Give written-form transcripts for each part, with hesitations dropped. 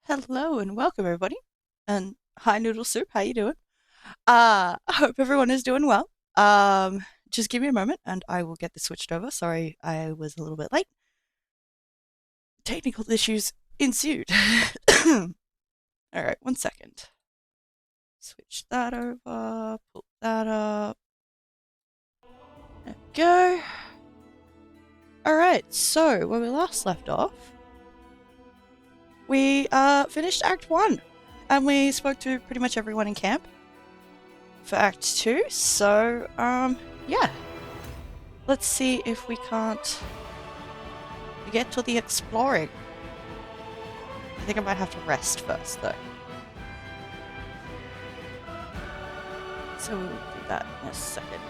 Hello and welcome everybody. And hi Noodle Soup, how you doing? I hope everyone is doing well. Just give me a moment and I will get this switched over. Sorry, I was a little bit late. Technical issues ensued. Alright, 1 second. Switch that over, pull that up. There we go. Alright, so where we last left off, we finished Act 1. And we spoke to pretty much everyone in camp for Act 2, so, yeah. Let's see if we can't get to the exploring. I think I might have to rest first, though. So we'll do that in a second.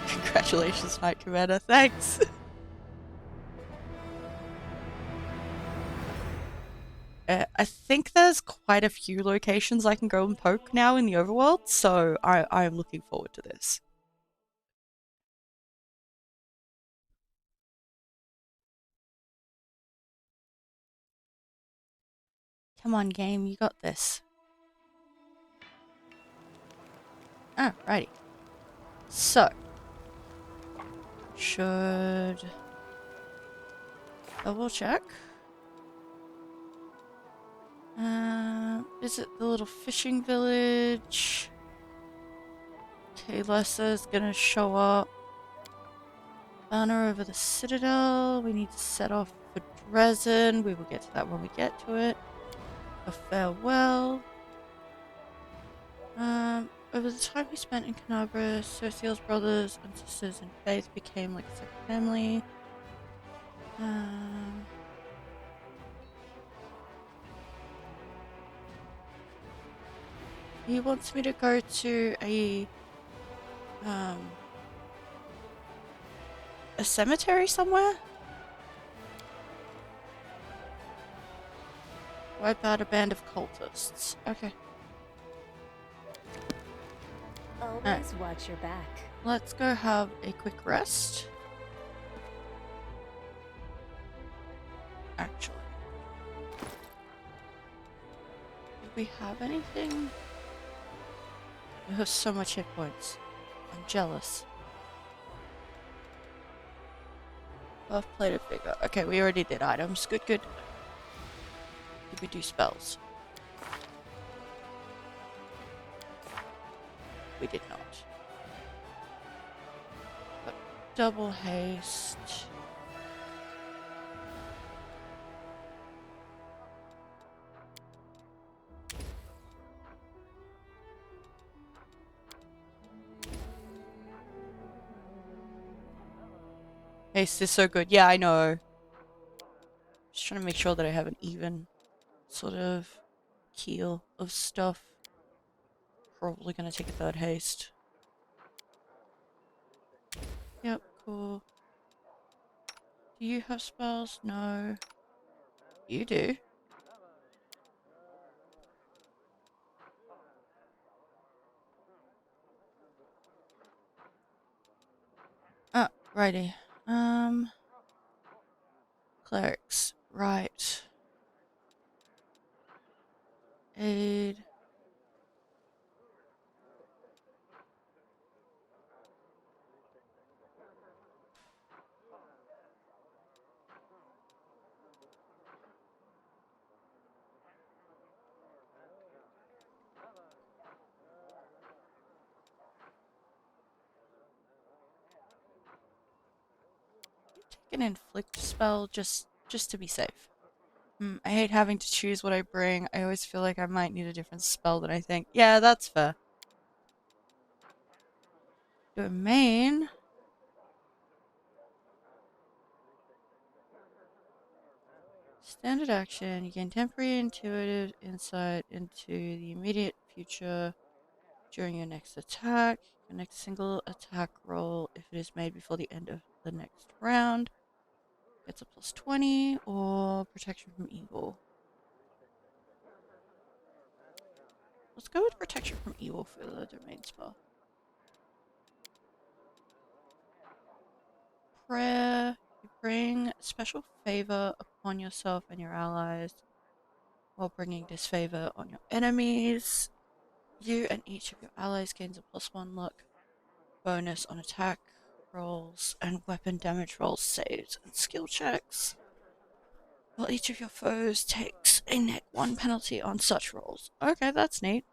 Congratulations, Knight Commander. Thanks. I think there's quite a few locations I can go and poke now in the overworld, so I'm looking forward to this. Come on, game, you got this. Alrighty. So, should double check. Visit the little fishing village. Okay, Lessa's gonna show up. Banner over the citadel. We need to set off for Dresden. We will get to that when we get to it. A farewell. Over the time we spent in Canabra, Social's brothers and sisters in faith became like a second family. He wants me to go to a cemetery somewhere? Wipe out a band of cultists. Okay. Always watch your back. Let's go have a quick rest. Actually. Do we have anything? We have so much hit points. I'm jealous. Buff plated figure. Okay, we already did items. Good, good. Did we do spells? We did not. But double haste. Haste is so good. Yeah, I know. Just trying to make sure that I have an even sort of keel of stuff. Probably gonna take a third haste. Yep, cool. Do you have spells? No. You do. Ah, righty. Clerics. Right. Aid. Take an inflict spell just to be safe. I hate having to choose what I bring. I always feel like I might need a different spell than I think. Yeah, that's fair. Domain. Standard action. You gain temporary intuitive insight into the immediate future during your next attack. Your next single attack roll, if it is made before the end of the next round, gets a plus 20 or protection from evil. Let's go with protection from evil for the domain spell. Prayer. You bring special favor upon yourself and your allies, while bringing disfavor on your enemies. You and each of your allies gains a +1 luck bonus on attack rolls and weapon damage rolls, saves, and skill checks, while each of your foes takes a net 1 penalty on such rolls. Okay, that's neat.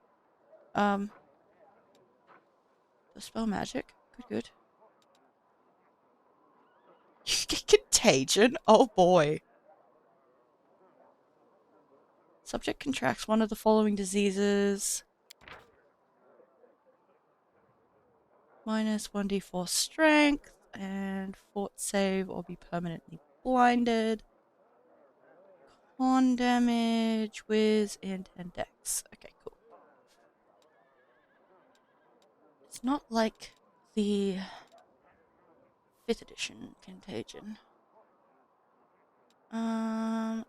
The spell magic. Good. You get contagion? Oh boy. Subject contracts one of the following diseases. Minus 1d4 strength and fort save or be permanently blinded. Con damage, whiz, and 10 dex. Okay, cool. It's not like the 5th edition contagion.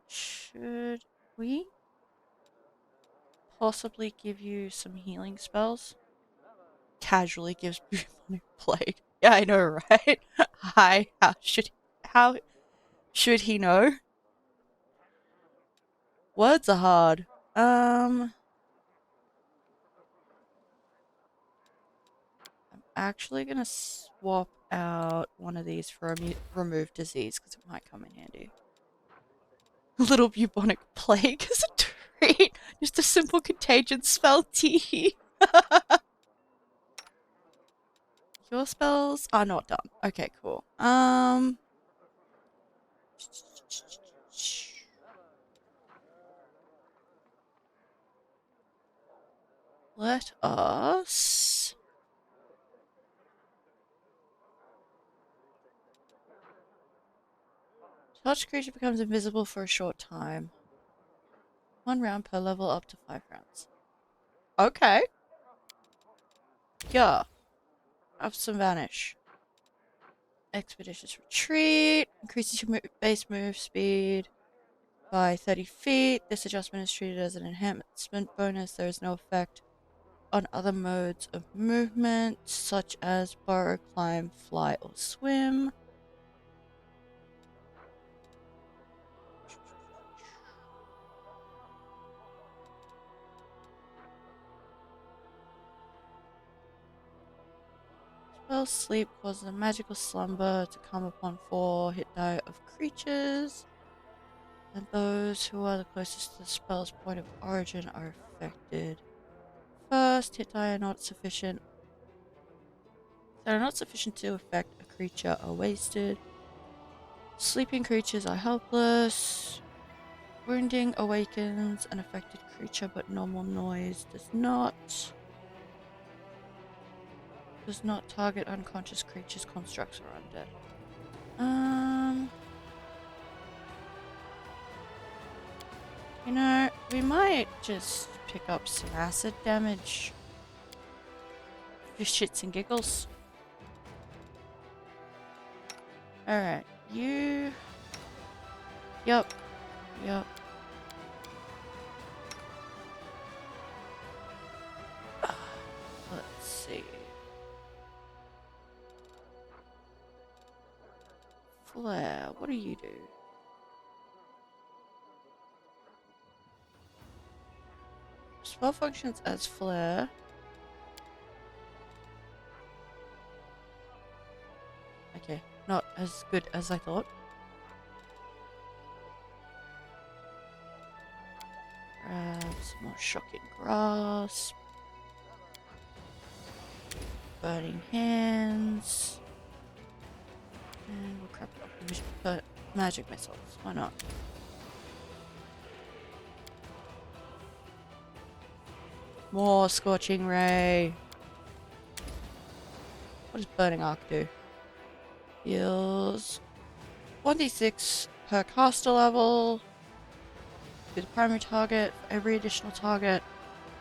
Should we possibly give you some healing spells? Casually gives bubonic plague. Yeah, I know, right? Hi, how should he know? Words are hard. I'm actually gonna swap out one of these for a remove disease because it might come in handy. Little bubonic plague is a treat. Just a simple contagion spell tea. Your spells are not done. Okay, cool. Let us touch creature becomes invisible for a short time. 1 round per level up to 5 rounds. Okay. Yeah. Have some vanish. Expeditious retreat. Increases your base move speed by 30 feet. This adjustment is treated as an enhancement bonus. There is no effect on other modes of movement, such as burrow, climb, fly, or swim. Spell sleep causes a magical slumber to come upon 4 hit die of creatures, and those who are the closest to the spell's point of origin are affected. First hit die are not sufficient. That are not sufficient to affect a creature are wasted. Sleeping creatures are helpless. Wounding awakens an affected creature, but normal noise does not. Does not target unconscious creatures, constructs, or undead. You know, we might just pick up some acid damage. For shits and giggles. Alright, you... Yup. Let's see. Flare, what do you do? Spell functions as flare. Okay, not as good as I thought. Grab some more shocking grasp. Burning hands. And we'll crap it up with magic missiles. Why not? More scorching ray. What does burning arc do? Deals 1d6 per caster level. To the primary target. For every additional target,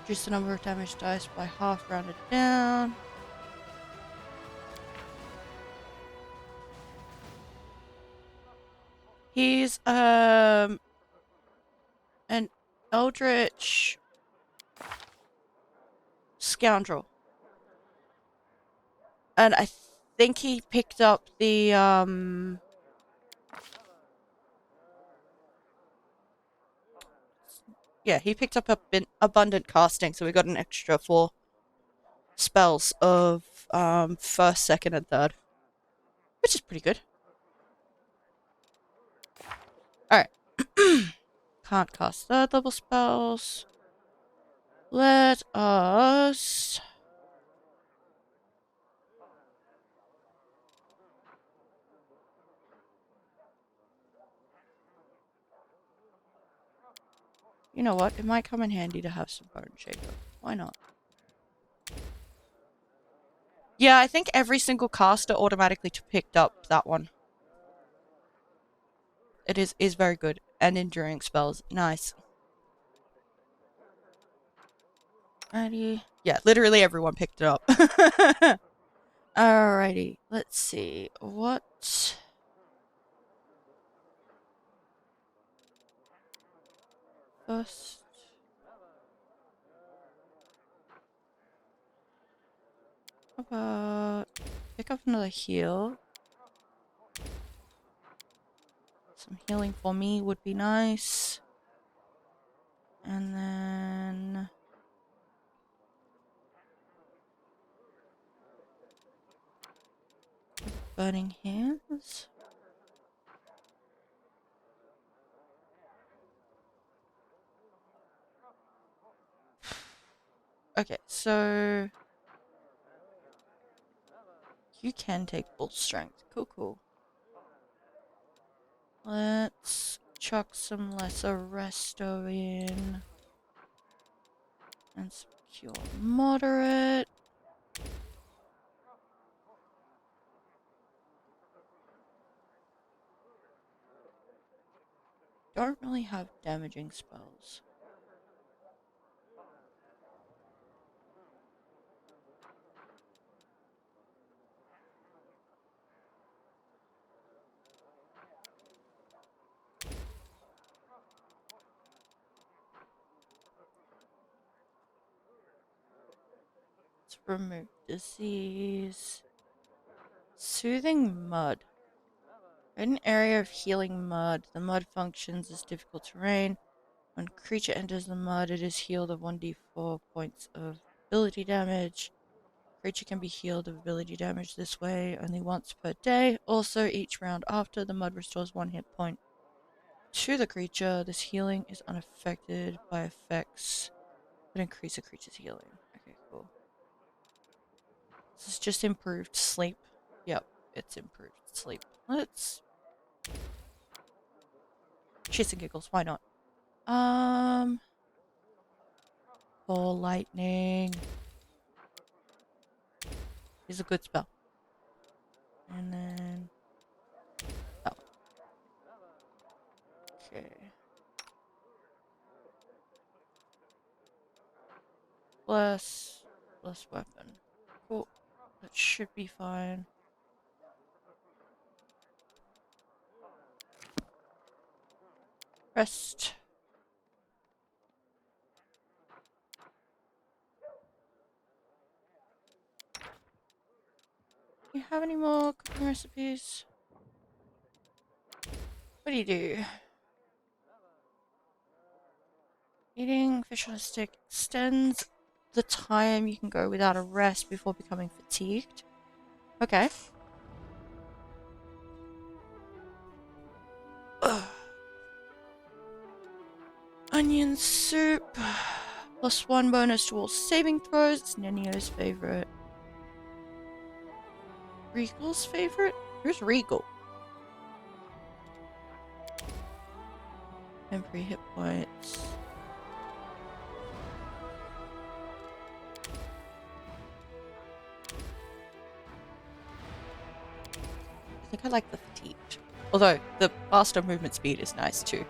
reduce the number of damage dice by half, rounded down. He's an eldritch scoundrel. And I think he picked up the, yeah, he picked up abundant casting, so we got an extra 4 spells of, first, second, and third. Which is pretty good. Alright. Can't cast third level spells. Let us... You know what? It might come in handy to have some Bone Shaker. Why not? Yeah, I think every single caster automatically picked up that one. It is very good. And enduring spells. Nice. Alrighty. Yeah, literally everyone picked it up. Alrighty. Let's see. What... First... How about... Pick up another heal. Some healing for me would be nice. And then... Burning Hands? Okay, so... You can take full strength. Cool, cool. Let's chuck some lesser resto in. And some cure moderate. Don't really have damaging spells. Let's remove disease. Soothing mud. In an area of healing mud, the mud functions as difficult terrain. When a creature enters the mud, it is healed of 1d4 points of ability damage. Creature can be healed of ability damage this way only once per day. Also, each round after, the mud restores 1 hit point to the creature. This healing is unaffected by effects that increase a creature's healing. Okay, cool. This is just improved sleep. Yep, it's improved sleep. Let's... Shits and giggles, why not? Ball lightning is a good spell. And then... Oh. Okay. Plus weapon. Cool. That should be fine. Rest. Do you have any more cooking recipes? What do you do? Eating fish on a stick extends the time you can go without a rest before becoming fatigued. Okay. Ugh. Onion soup. +1 bonus to all saving throws. It's Nenio's favorite. Regal's favorite? Who's Regal? Temporary hit points. I think I like the fatigued. Although, the faster movement speed is nice too.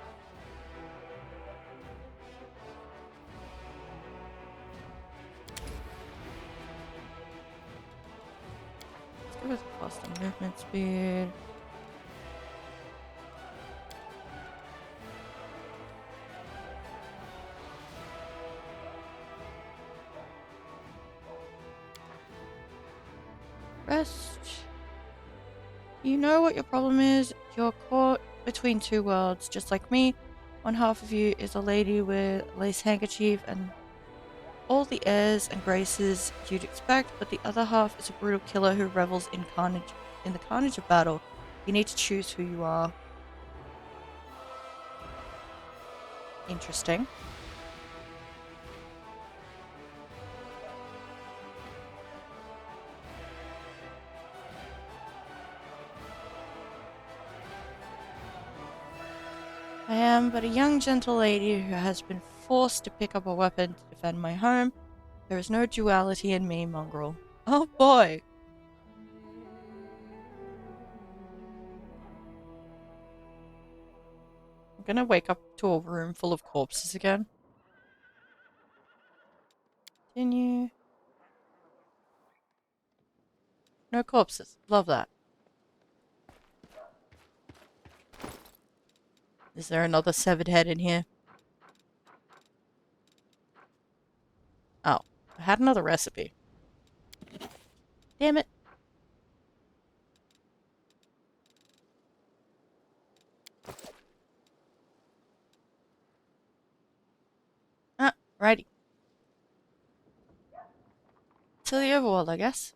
Let's go with faster movement speed. Rest. You know what your problem is? You're caught between two worlds, just like me. One half of you is a lady with a lace handkerchief and all the airs and graces you'd expect, but the other half is a brutal killer who revels in the carnage of battle. You need to choose who you are. Interesting. I am but a young gentle lady who has been forced to pick up a weapon to defend my home. There is no duality in me, mongrel. Oh boy! I'm gonna wake up to a room full of corpses again. Continue. No corpses. Love that. Is there another severed head in here? Oh, I had another recipe. Damn it. Ah, righty. To the overworld, I guess.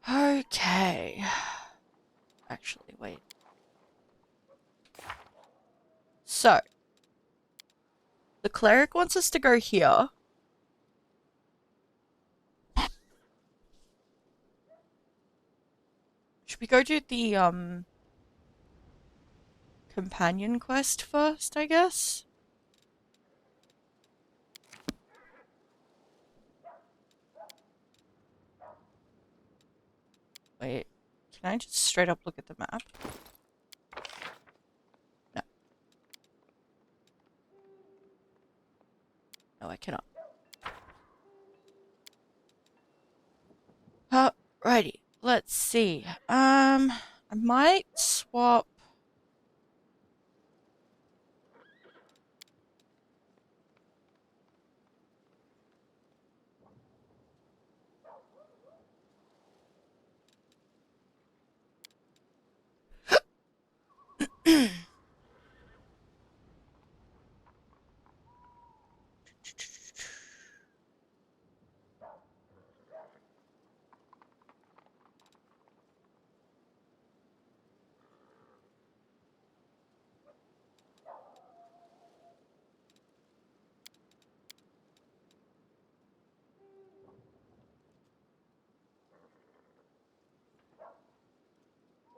Okay. Actually, wait. So, the cleric wants us to go here. Should we go do the, companion quest first, I guess? Wait, can I just straight up look at the map? No. No, I cannot. Righty. Let's see. I might swap.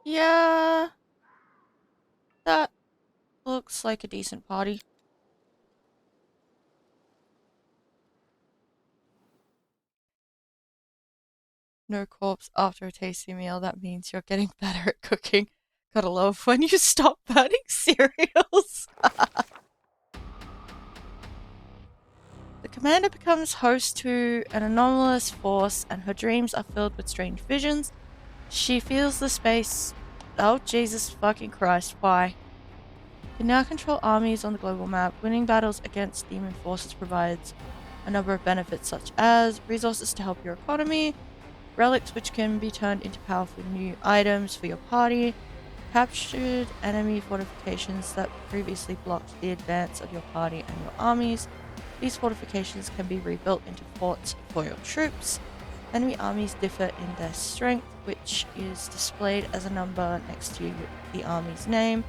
Yeah, that looks like a decent party. No corpse after a tasty meal. That means you're getting better at cooking. Gotta love when you stop burning cereals. The commander becomes host to an anomalous force, and her dreams are filled with strange visions. She feels the space. Oh, Jesus fucking Christ, why? You can now control armies on the global map. Winning battles against demon forces provides a number of benefits, such as resources to help your economy, relics which can be turned into powerful new items for your party, captured enemy fortifications that previously blocked the advance of your party and your armies. These fortifications can be rebuilt into forts for your troops. Enemy armies differ in their strength, which is displayed as a number next to the army's name.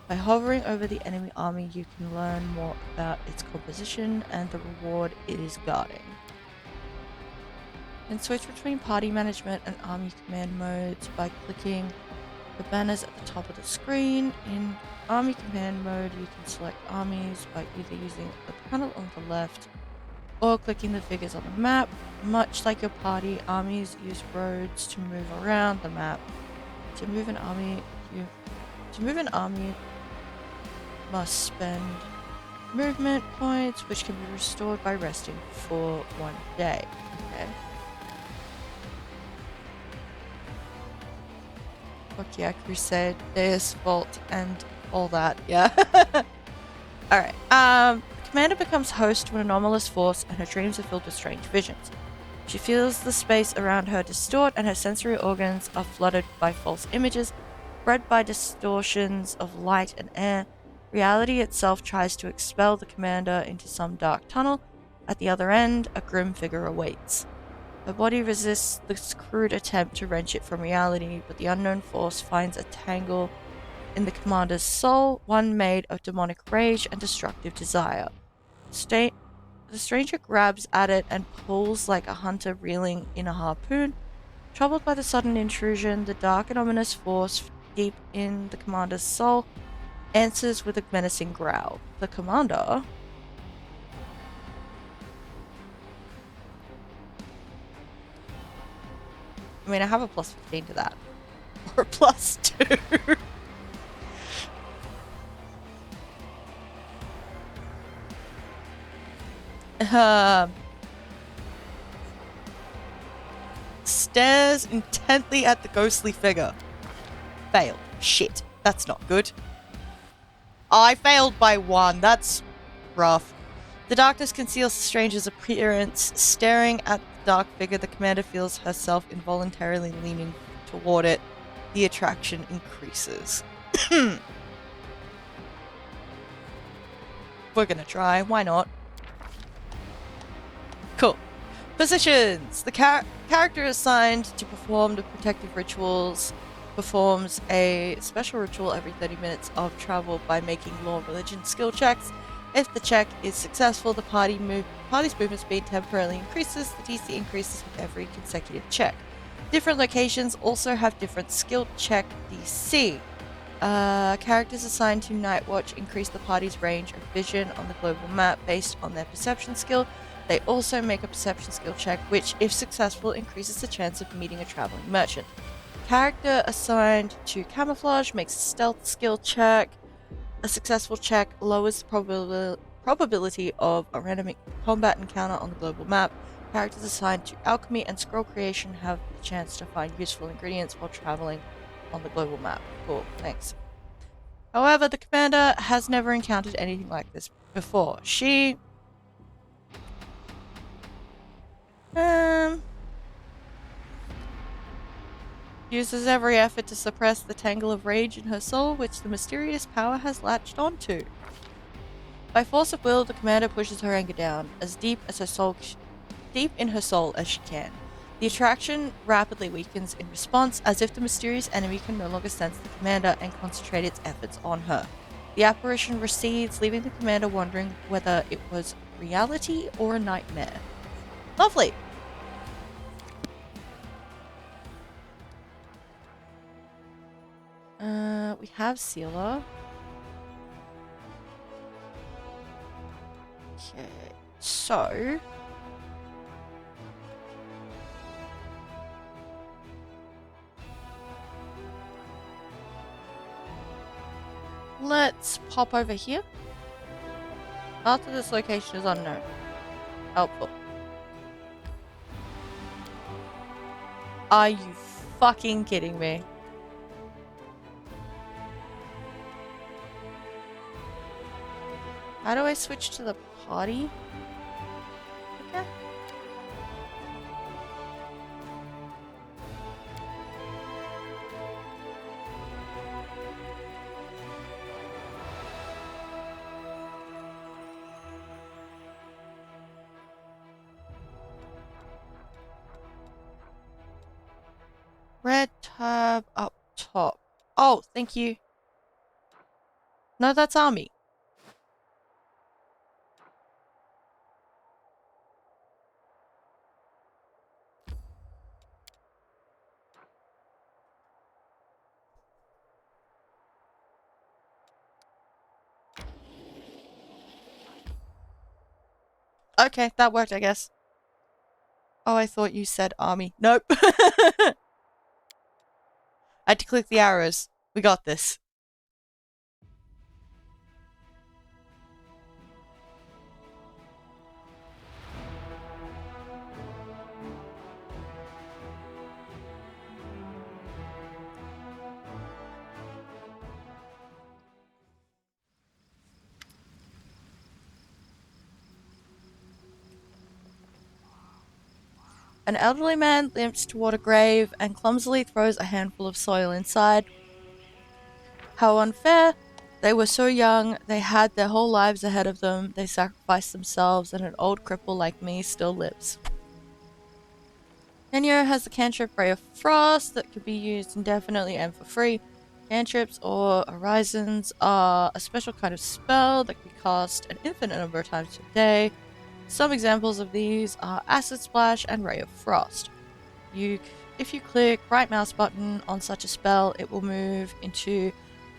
By hovering over the enemy army, you can learn more about its composition and the reward it is guarding. Then switch between party management and army command modes by clicking the banners at the top of the screen. In army command mode, you can select armies by either using the panel on the left or clicking the figures on the map. Much like your party, armies use roads to move around the map. To move an army, must spend movement points, which can be restored by resting for 1 day. Okay. Fuck yeah, Crusade, Deus Vault, and all that. Yeah. All right. commander becomes host to an anomalous force and her dreams are filled with strange visions. She feels the space around her distort and her sensory organs are flooded by false images, bred by distortions of light and air. Reality itself tries to expel the commander into some dark tunnel. At the other end, a grim figure awaits. Her body resists this crude attempt to wrench it from reality, but the unknown force finds a tangle in the commander's soul, one made of demonic rage and destructive desire. The stranger grabs at it and pulls like a hunter reeling in a harpoon. Troubled by the sudden intrusion, the dark and ominous force deep in the commander's soul answers with a menacing growl. The commander... I mean, I have a plus 15 to that. Or a plus 2. Stares intently at the ghostly figure. Failed. Shit. That's not good. I failed by 1. That's rough. The darkness conceals the stranger's appearance. Staring at the dark figure, the commander feels herself involuntarily leaning toward it. The attraction increases. We're gonna try. Why not? Cool. Positions. The character assigned to perform the protective rituals performs a special ritual every 30 minutes of travel by making law religion skill checks. If the check is successful, the party's movement speed temporarily increases. The DC increases with every consecutive check. Different locations also have different skill check DC. Characters assigned to Night Watch increase the party's range of vision on the global map based on their perception skill. They also make a perception skill check, which, if successful, increases the chance of meeting a traveling merchant. Character assigned to Camouflage makes a stealth skill check. A successful check lowers the probability of a random combat encounter on the global map. Characters assigned to Alchemy and Scroll Creation have the chance to find useful ingredients while traveling on the global map. Cool, thanks. However, the commander has never encountered anything like this before. She... uses every effort to suppress the tangle of rage in her soul, which the mysterious power has latched onto. By force of will, the commander pushes her anger down, as deep in her soul as she can. The attraction rapidly weakens in response, as if the mysterious enemy can no longer sense the commander and concentrate its efforts on her. The apparition recedes, leaving the commander wondering whether it was reality or a nightmare. Lovely! We have Sealer. Okay, so... let's pop over here. After this location is unknown. Helpful. Are you fucking kidding me? How do I switch to the party? Okay. Red tab up top. Oh, thank you. No, that's army. Okay, that worked, I guess. Oh, I thought you said army. Nope. I had to click the arrows. We got this. An elderly man limps toward a grave and clumsily throws a handful of soil inside. How unfair! They were so young, they had their whole lives ahead of them, they sacrificed themselves, and an old cripple like me still lives. Tenyo has the cantrip Ray of Frost that could be used indefinitely and for free. Cantrips or horizons are a special kind of spell that can be cast an infinite number of times per day. Some examples of these are Acid Splash and Ray of Frost. If you click right mouse button on such a spell, it will move into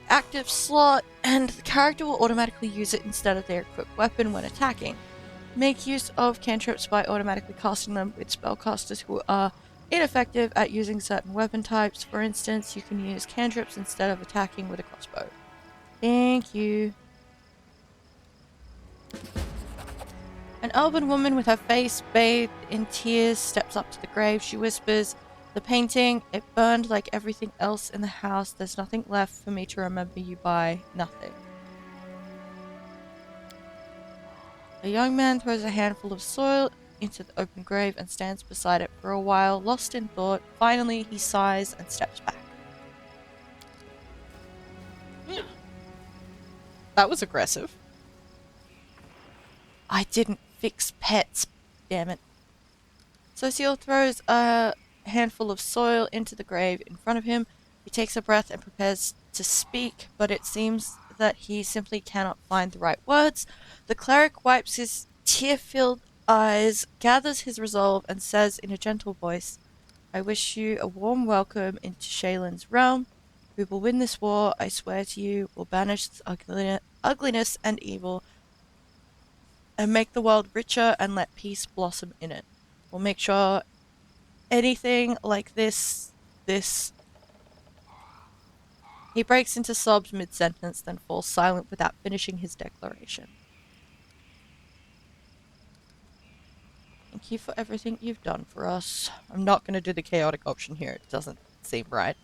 active slot and the character will automatically use it instead of their equipped weapon when attacking. Make use of cantrips by automatically casting them with spellcasters who are ineffective at using certain weapon types. For instance, you can use cantrips instead of attacking with a crossbow. Thank you. An elven woman with her face bathed in tears steps up to the grave. She whispers, "The painting, it burned like everything else in the house. There's nothing left for me to remember you by. Nothing." A young man throws a handful of soil into the open grave and stands beside it for a while, lost in thought. Finally, he sighs and steps back. That was aggressive. I didn't fix pets, damn it. Cecile throws a handful of soil into the grave in front of him. He takes a breath and prepares to speak, but it seems that he simply cannot find the right words. The cleric wipes his tear-filled eyes, gathers his resolve, and says in a gentle voice, "I wish you a warm welcome into Shaylin's realm. We will win this war, I swear to you. We'll banish its ugliness and evil, and make the world richer and let peace blossom in it. We'll make sure anything like this. He breaks into sobs mid-sentence, then falls silent without finishing his declaration. Thank you for everything you've done for us. I'm not going to do the chaotic option here. It doesn't seem right.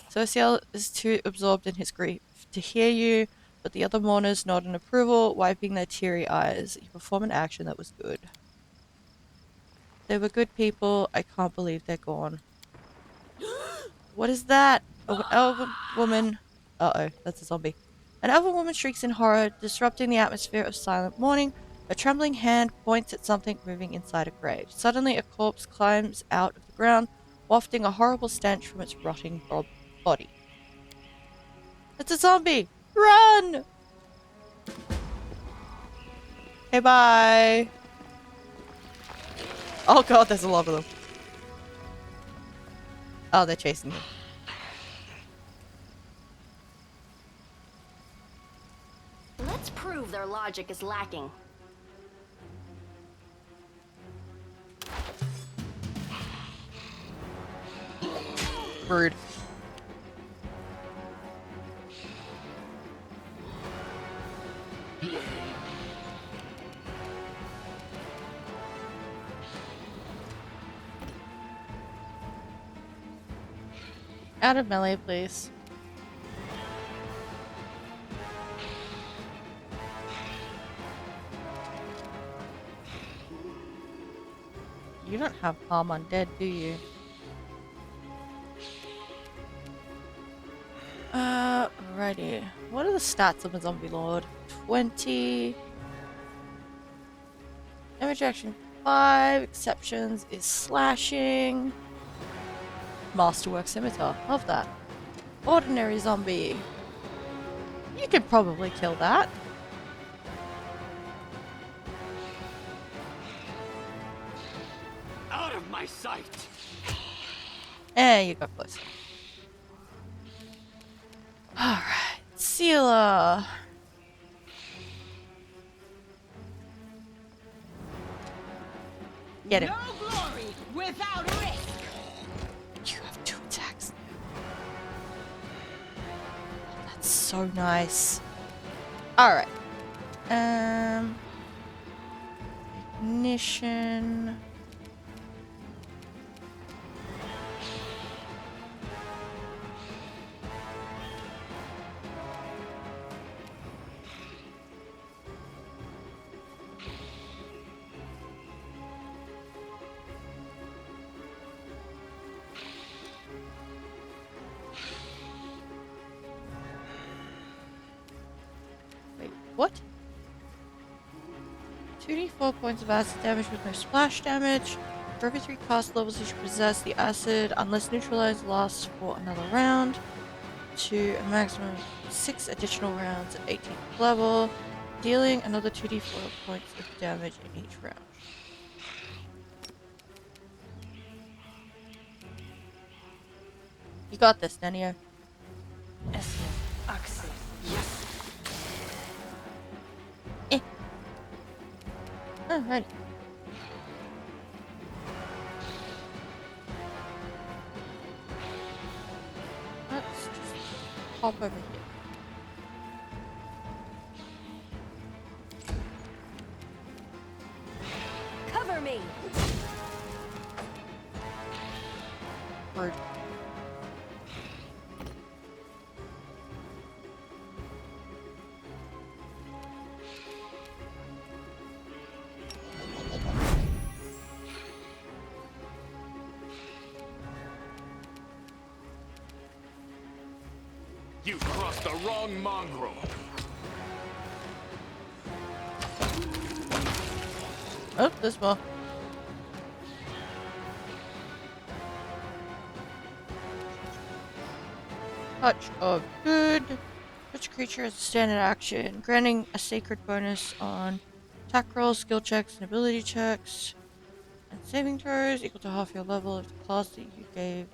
Cecile is too absorbed in his grief to hear you, but the other mourners nod in approval, wiping their teary eyes. You perform an action that was good. They were good people. I can't believe they're gone. What is that? Oh, an elven woman. Uh-oh, that's a zombie. An elven woman shrieks in horror, disrupting the atmosphere of silent mourning. A trembling hand points at something moving inside a grave. Suddenly, a corpse climbs out of the ground, wafting a horrible stench from its rotting body. It's a zombie! Run! Okay, bye. Oh god, there's a lot of them. Oh, they're chasing me. Let's prove their logic is lacking. Rude. Out of melee, please. You don't have harm undead, do you? Alrighty. What are the stats of a zombie lord? 20. Damage action 5. Exceptions is slashing. Masterwork scimitar. Love that. Ordinary zombie. You could probably kill that. Out of my sight! You got close. Alright. Sealer. Get him. No glory without risk! You have 2 attacks. That's so nice. Alright. Ignition. What? 2d4 points of acid damage with no splash damage. For every 3 cast levels you possess, the acid, unless neutralized, lasts for another round. To a maximum of 6 additional rounds at 18th level, dealing another 2d4 points of damage in each round. You got this, Nanio. Yes, access. Yes. Alright. Let's just hop over here. Cover me. Rude. You crossed the wrong mongrel. Oh, there's more. Touch of Good. Which creature has a standard action, granting a sacred bonus on attack rolls, skill checks, and ability checks, and saving throws equal to half your level if the class that you gave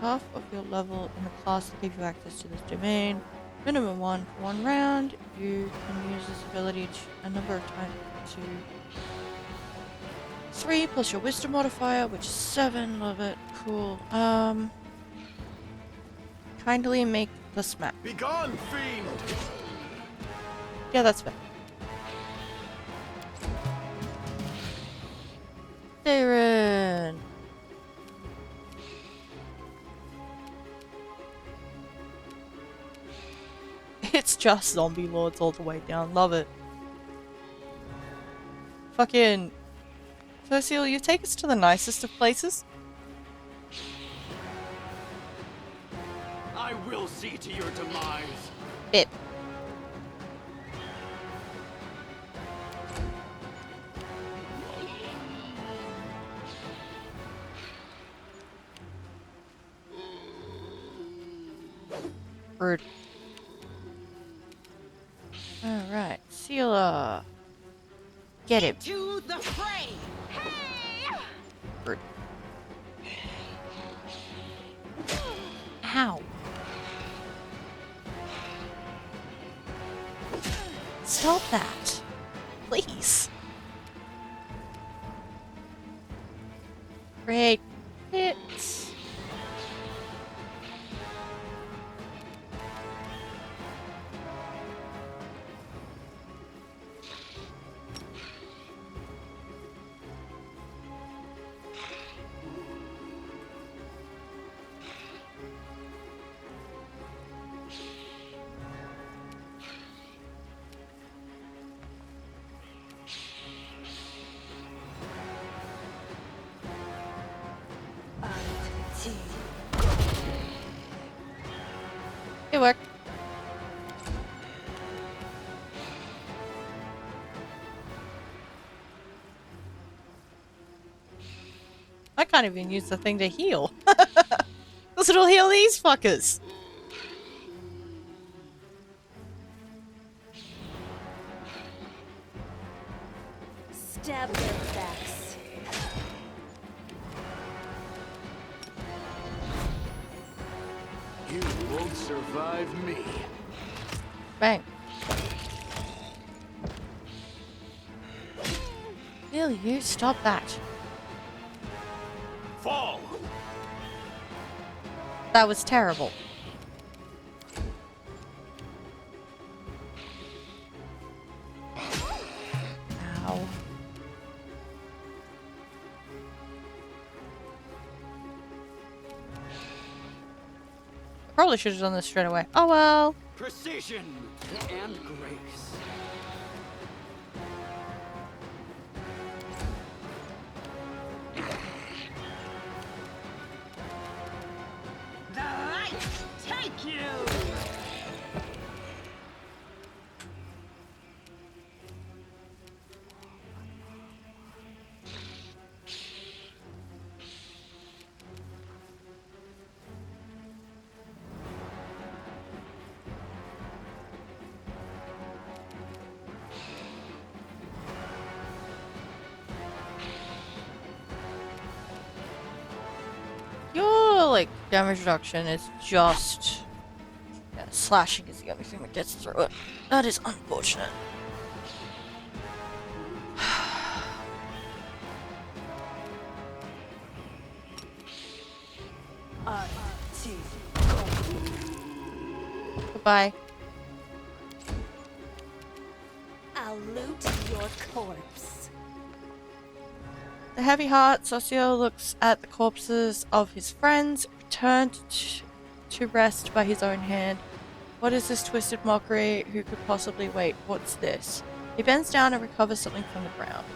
half of your level in the class that gave you access to this domain. Minimum 1 for 1 round. You can use this ability a number of times to 3 plus your wisdom modifier, which is 7. Love it. Cool. Kindly make this map. Begone, fiend! Yeah, that's fair. Darren! It's just zombie lords all the way down. Love it. Fucking... Fossil, you take us to the nicest of places? I will see to your demise. Bit. Rude. Alright, Sealer. Get him. To the fray! Rude. Ow. Stop that. Please. Great. Hits. It worked. I can't even use the thing to heal. Because it'll heal these fuckers. Stab their backs. You won't survive me. Bang. Will you stop that? Fall! That was terrible. Ow. Probably should have done this straight away. Oh well. Precision and grace. The light take you! damage reduction is just... Yeah, slashing is the only thing that gets through it. That is unfortunate. Goodbye. I'll loot your corpse. The heavy heart, Socio looks at the corpses of his friends, returned to rest by his own hand. What is this twisted mockery? Who could possibly wait? What's this? He bends down and recovers something from the ground.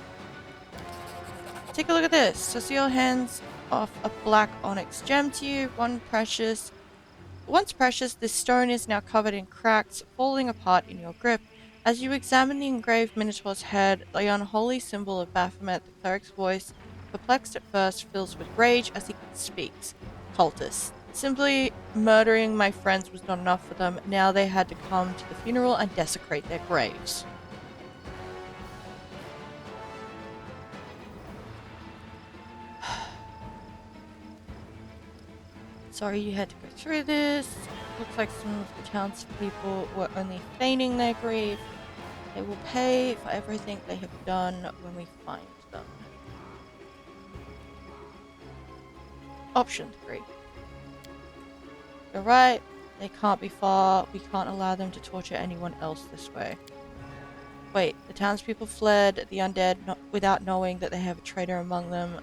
Take a look at this. Socio hands off a black onyx gem to you. Once precious, this stone is now covered in cracks, falling apart in your grip. As you examine the engraved minotaur's head, the unholy symbol of Baphomet, the cleric's voice, perplexed at first, fills with rage as he speaks. Cultists. Simply murdering my friends was not enough for them. Now they had to come to the funeral and desecrate their graves. Sorry you had to go through this. Looks like some of the townspeople were only feigning their grief. They will pay for everything they have done when we find them. Option 3. You're right. They can't be far. We can't allow them to torture anyone else this way. Wait, the townspeople fled the undead without knowing that they have a traitor among them.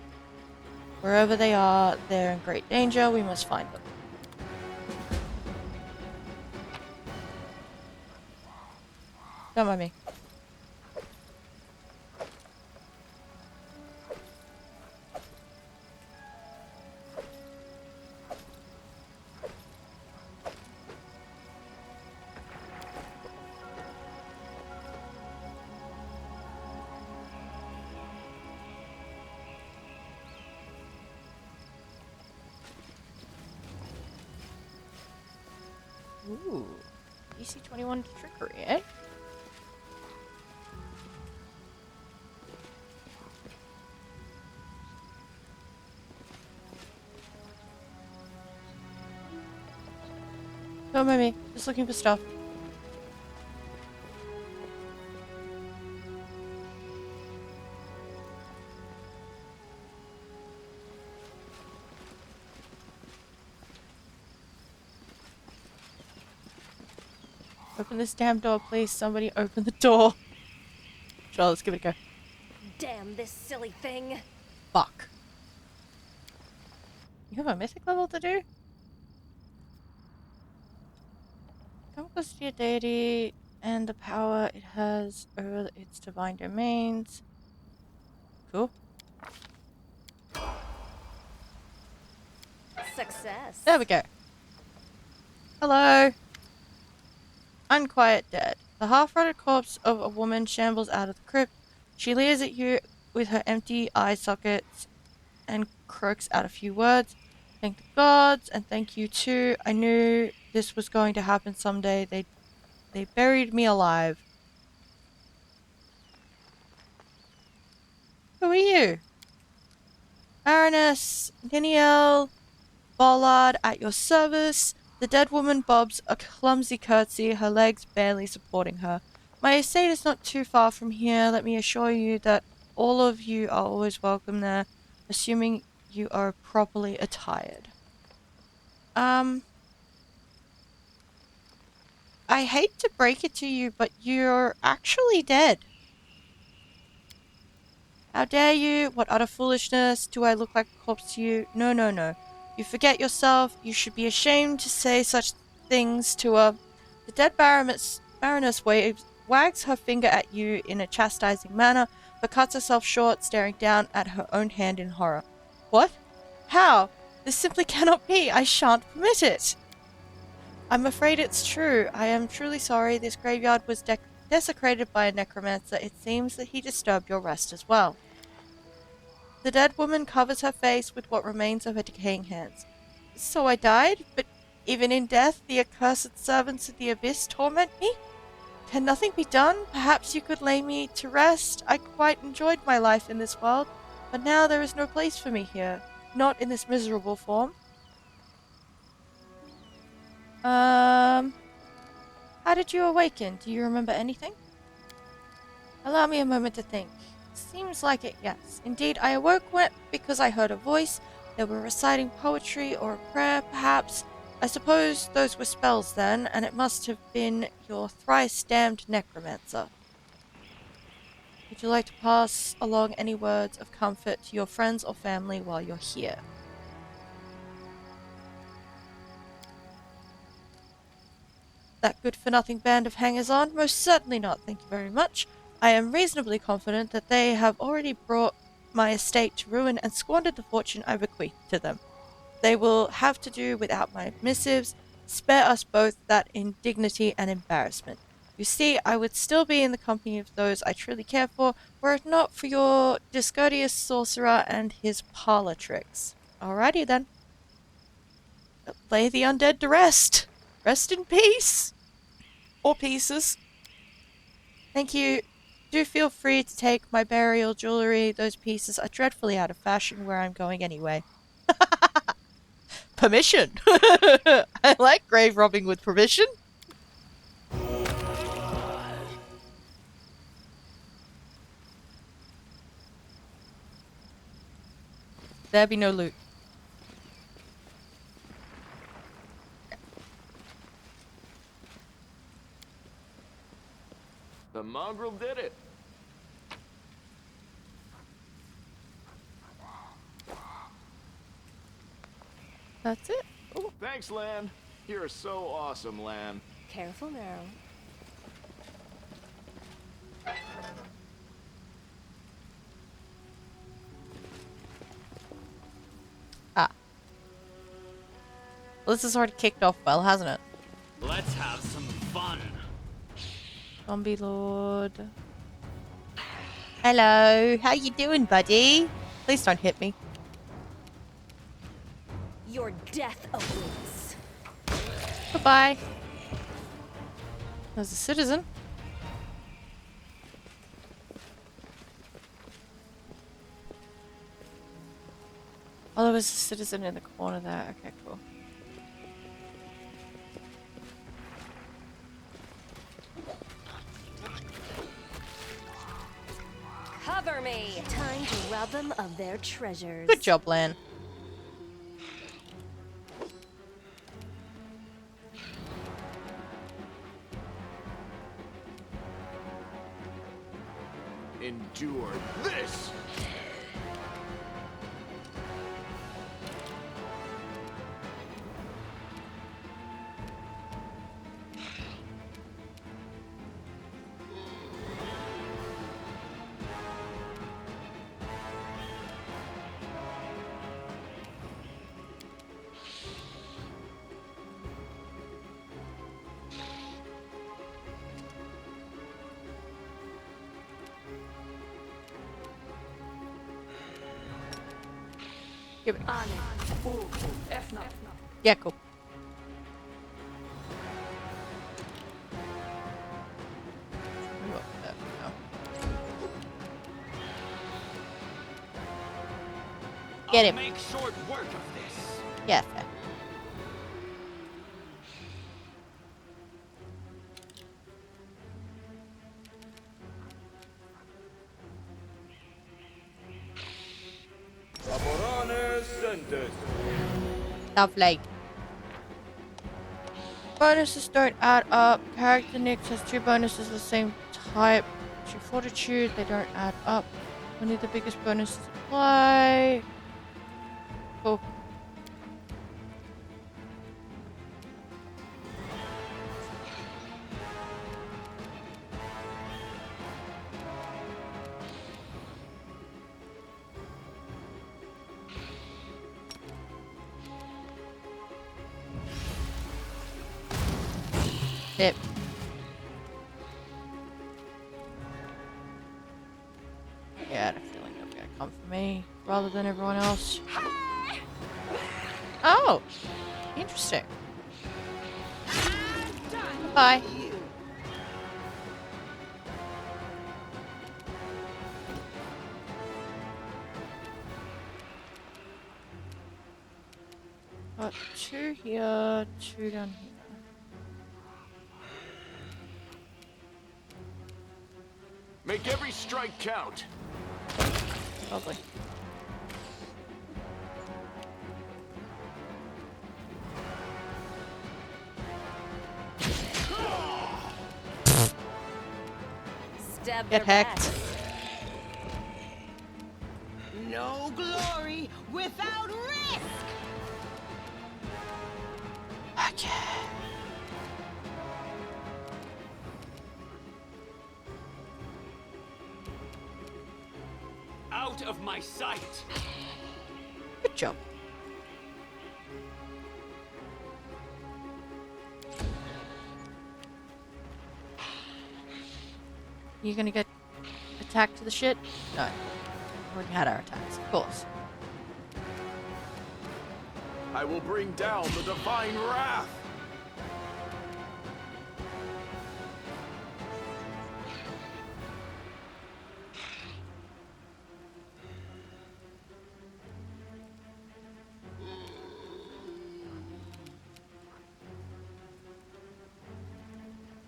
Wherever they are, they're in great danger. We must find them. Don't mind me. Ooh, DC-21 trickery, eh? Don't mind me, just looking for stuff. Open this damn door, please. Somebody open the door. Sure, let's give it a go. Damn this silly thing. Fuck. You have a mythic level to do? Come close to your deity and the power it has over its divine domains. Cool. Success. There we go. Hello. Unquiet dead. The half-rotted corpse of a woman shambles out of the crypt. She leers at you with her empty eye sockets and croaks out a few words. Thank the gods, and thank you too. I knew this was going to happen someday. They buried me alive. Who are you? Baroness Niniel Bollard at your service. The dead woman bobs a clumsy curtsy, her legs barely supporting her. My estate is not too far from here. Let me assure you that all of you are always welcome there, assuming you are properly attired. I hate to break it to you, but you're actually dead. How dare you? What utter foolishness. Do I look like a corpse to you? No, no, no. You forget yourself. You should be ashamed to say such things to a... The dead Baroness wags her finger at you in a chastising manner, but cuts herself short, staring down at her own hand in horror. What? How? This simply cannot be. I shan't permit it. I'm afraid it's true. I am truly sorry. This graveyard was desecrated by a necromancer. It seems that he disturbed your rest as well. The dead woman covers her face with what remains of her decaying hands. So I died, but even in death, the accursed servants of the abyss torment me? Can nothing be done? Perhaps you could lay me to rest. I quite enjoyed my life in this world, but now there is no place for me here. Not in this miserable form. How did you awaken? Do you remember anything? Allow me a moment to think. Seems like it, yes. Indeed, I awoke because I heard a voice. They were reciting poetry or a prayer, perhaps. I suppose those were spells then, and it must have been your thrice damned necromancer. Would you like to pass along any words of comfort to your friends or family while you're here? That good-for-nothing band of hangers-on? Most certainly not, thank you very much. I am reasonably confident that they have already brought my estate to ruin and squandered the fortune I bequeathed to them. They will have to do without my missives. Spare us both that indignity and embarrassment. You see, I would still be in the company of those I truly care for, were it not for your discourteous sorcerer and his parlor tricks. Alrighty then. Lay the undead to rest. Rest in peace. Or pieces. Thank you. Do feel free to take my burial jewelry. Those pieces are dreadfully out of fashion where I'm going anyway. Permission. I like grave robbing with permission. There be no loot. The mongrel did it. That's it. Ooh. Thanks, Lan. You're so awesome, Lan. Careful now. Ah. Well, this has already kicked off well, hasn't it? Let's have some fun. Zombie Lord. Hello. How you doing, buddy? Please don't hit me. Your death awaits. Goodbye. There's a citizen. Oh, there was a citizen in the corner there. Okay, cool. Cover me! Time to rob them of their treasures. Good job, Lan. Endure this. Give it. On it. Ooh, F not. Yeah, cool. Ooh, there we go. Get him. I'll make short work of this. Yeah, fair. Lovely. Bonuses don't add up. Character Nix has 2 bonuses of the same type. To Fortitude, they don't add up. Only the biggest bonuses apply. Cool. Yep. Yeah, I had a feeling they were gonna come for me rather than everyone else. Oh! Interesting. Bye. Got 2 here, 2 down here. strike count. Lovely. Stab Get their hacked. backs. No glory without risk! Okay. Out of my sight. Good job. You gonna get attacked to the shit? No. We already had our attacks, of course. I will bring down the divine wrath.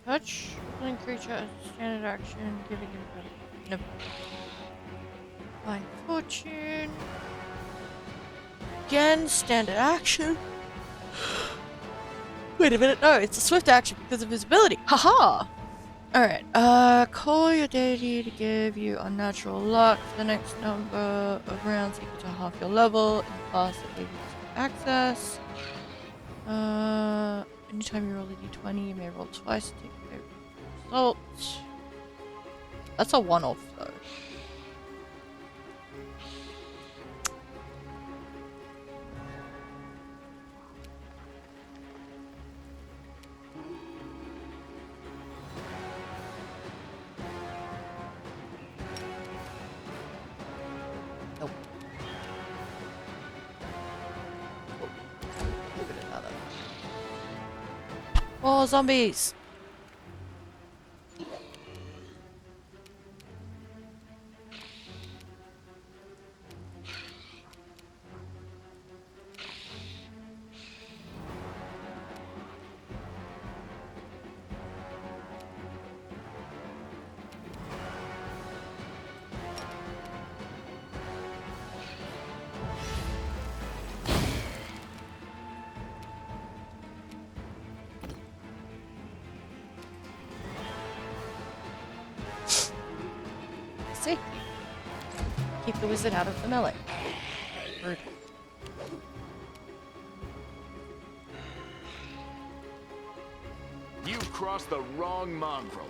Touch killing creature, standard action, giving him no. Fine fortune. Again, standard action. Wait a minute, no, it's a swift action because of his ability. Haha! Alright, call your deity to give you unnatural luck for the next number of rounds equal to half your level in the class that gave you access. Anytime you roll a d20, you may roll twice to take your favorite result. That's a one-off though. Nope. Give it another. Oh, zombies! See? Keep the wizard out of the melee. Rude. You crossed the wrong mongrel.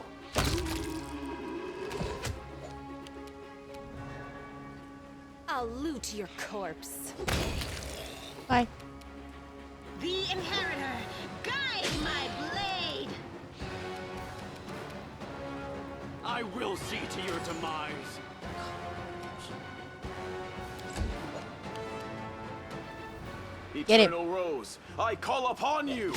I'll loot your corpse. Bye. The Inheritor, guide my blade! I will see to your demise. Get him. Eternal Rose, I call upon you.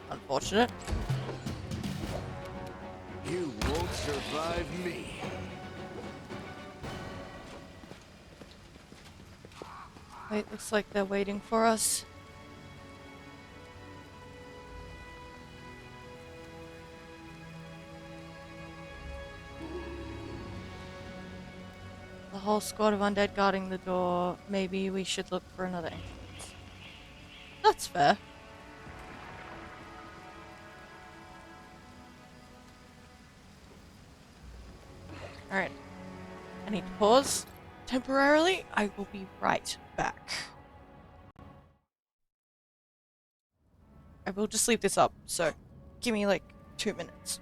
Unfortunate. You won't survive me. Wait, looks like they're waiting for us. The whole squad of undead guarding the door. Maybe we should look for another entrance. That's fair. Alright. I need to pause temporarily. I will be right back. I will just leave this up, so give me like 2 minutes.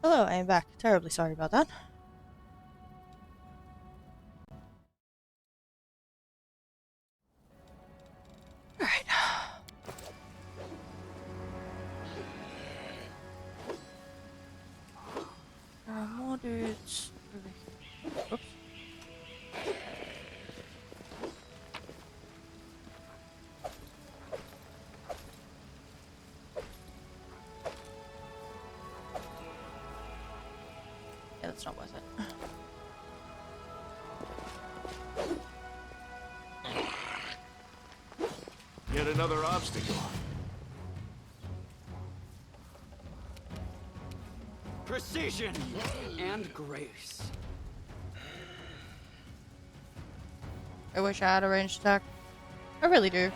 Hello, I am back. Terribly sorry about that. Alright. There are more dudes over here. Oops. Yeah, that's not worth it. Yet another obstacle. Precision and grace. I wish I had a ranged attack. I really do.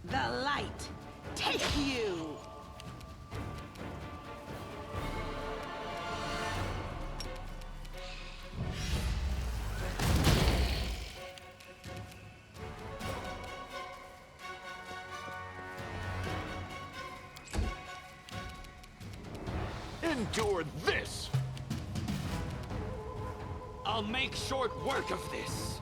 The light, take you! Endure this! I'll make short work of this.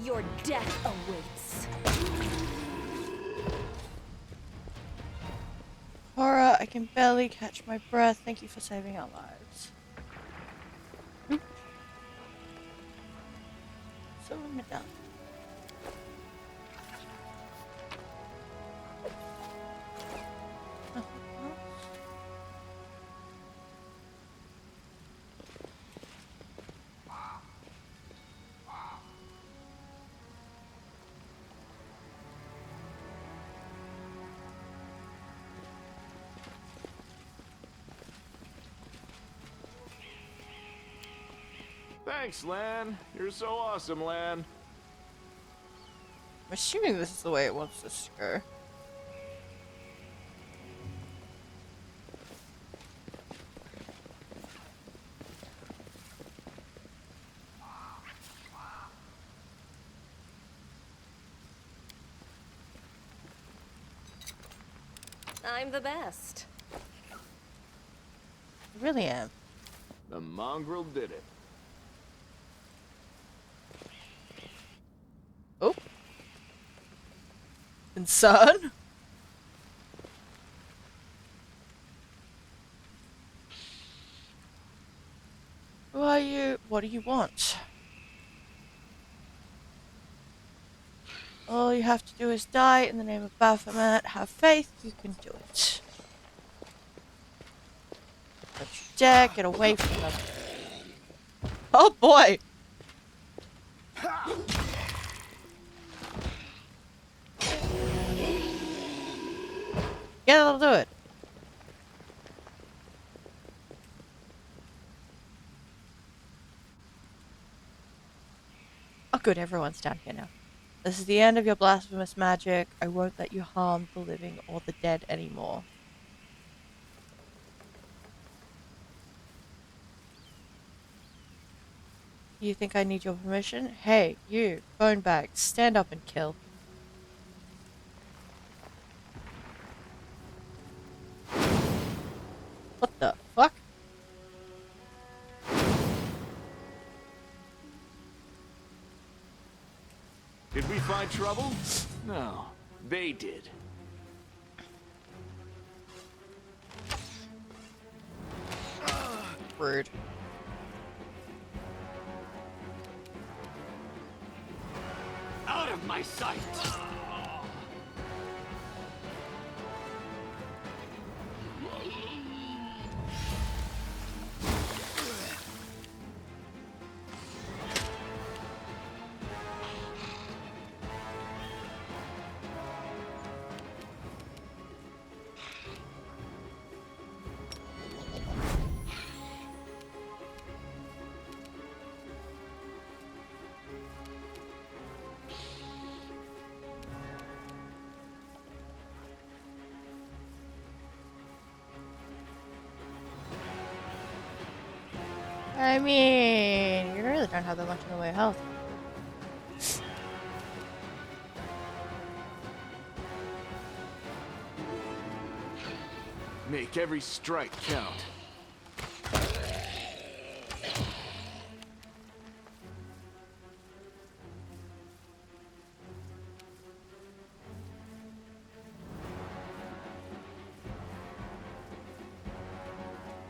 Your death awaits. Horror, I can barely catch my breath. Thank you for saving our lives. Oop. So I'm done. Nothing else. Thanks, Lan. You're so awesome, Lan. I'm assuming this is the way it wants us to go. I'm the best. I really am. The mongrel did it. Oh. And son? Who are you? What do you want? All you have to do is die in the name of Baphomet. Have faith, you can do it. Don't you dare get away from them. Oh boy! Yeah, that'll do it. Oh good, everyone's down here now. This is the end of your blasphemous magic. I won't let you harm the living or the dead anymore. You think I need your permission? Hey, you, bone bag, stand up and kill. What the fuck? Did we find trouble? No, they did. Rude. Out of my sight! I mean, you really don't have that much in the way of health. Make every strike count.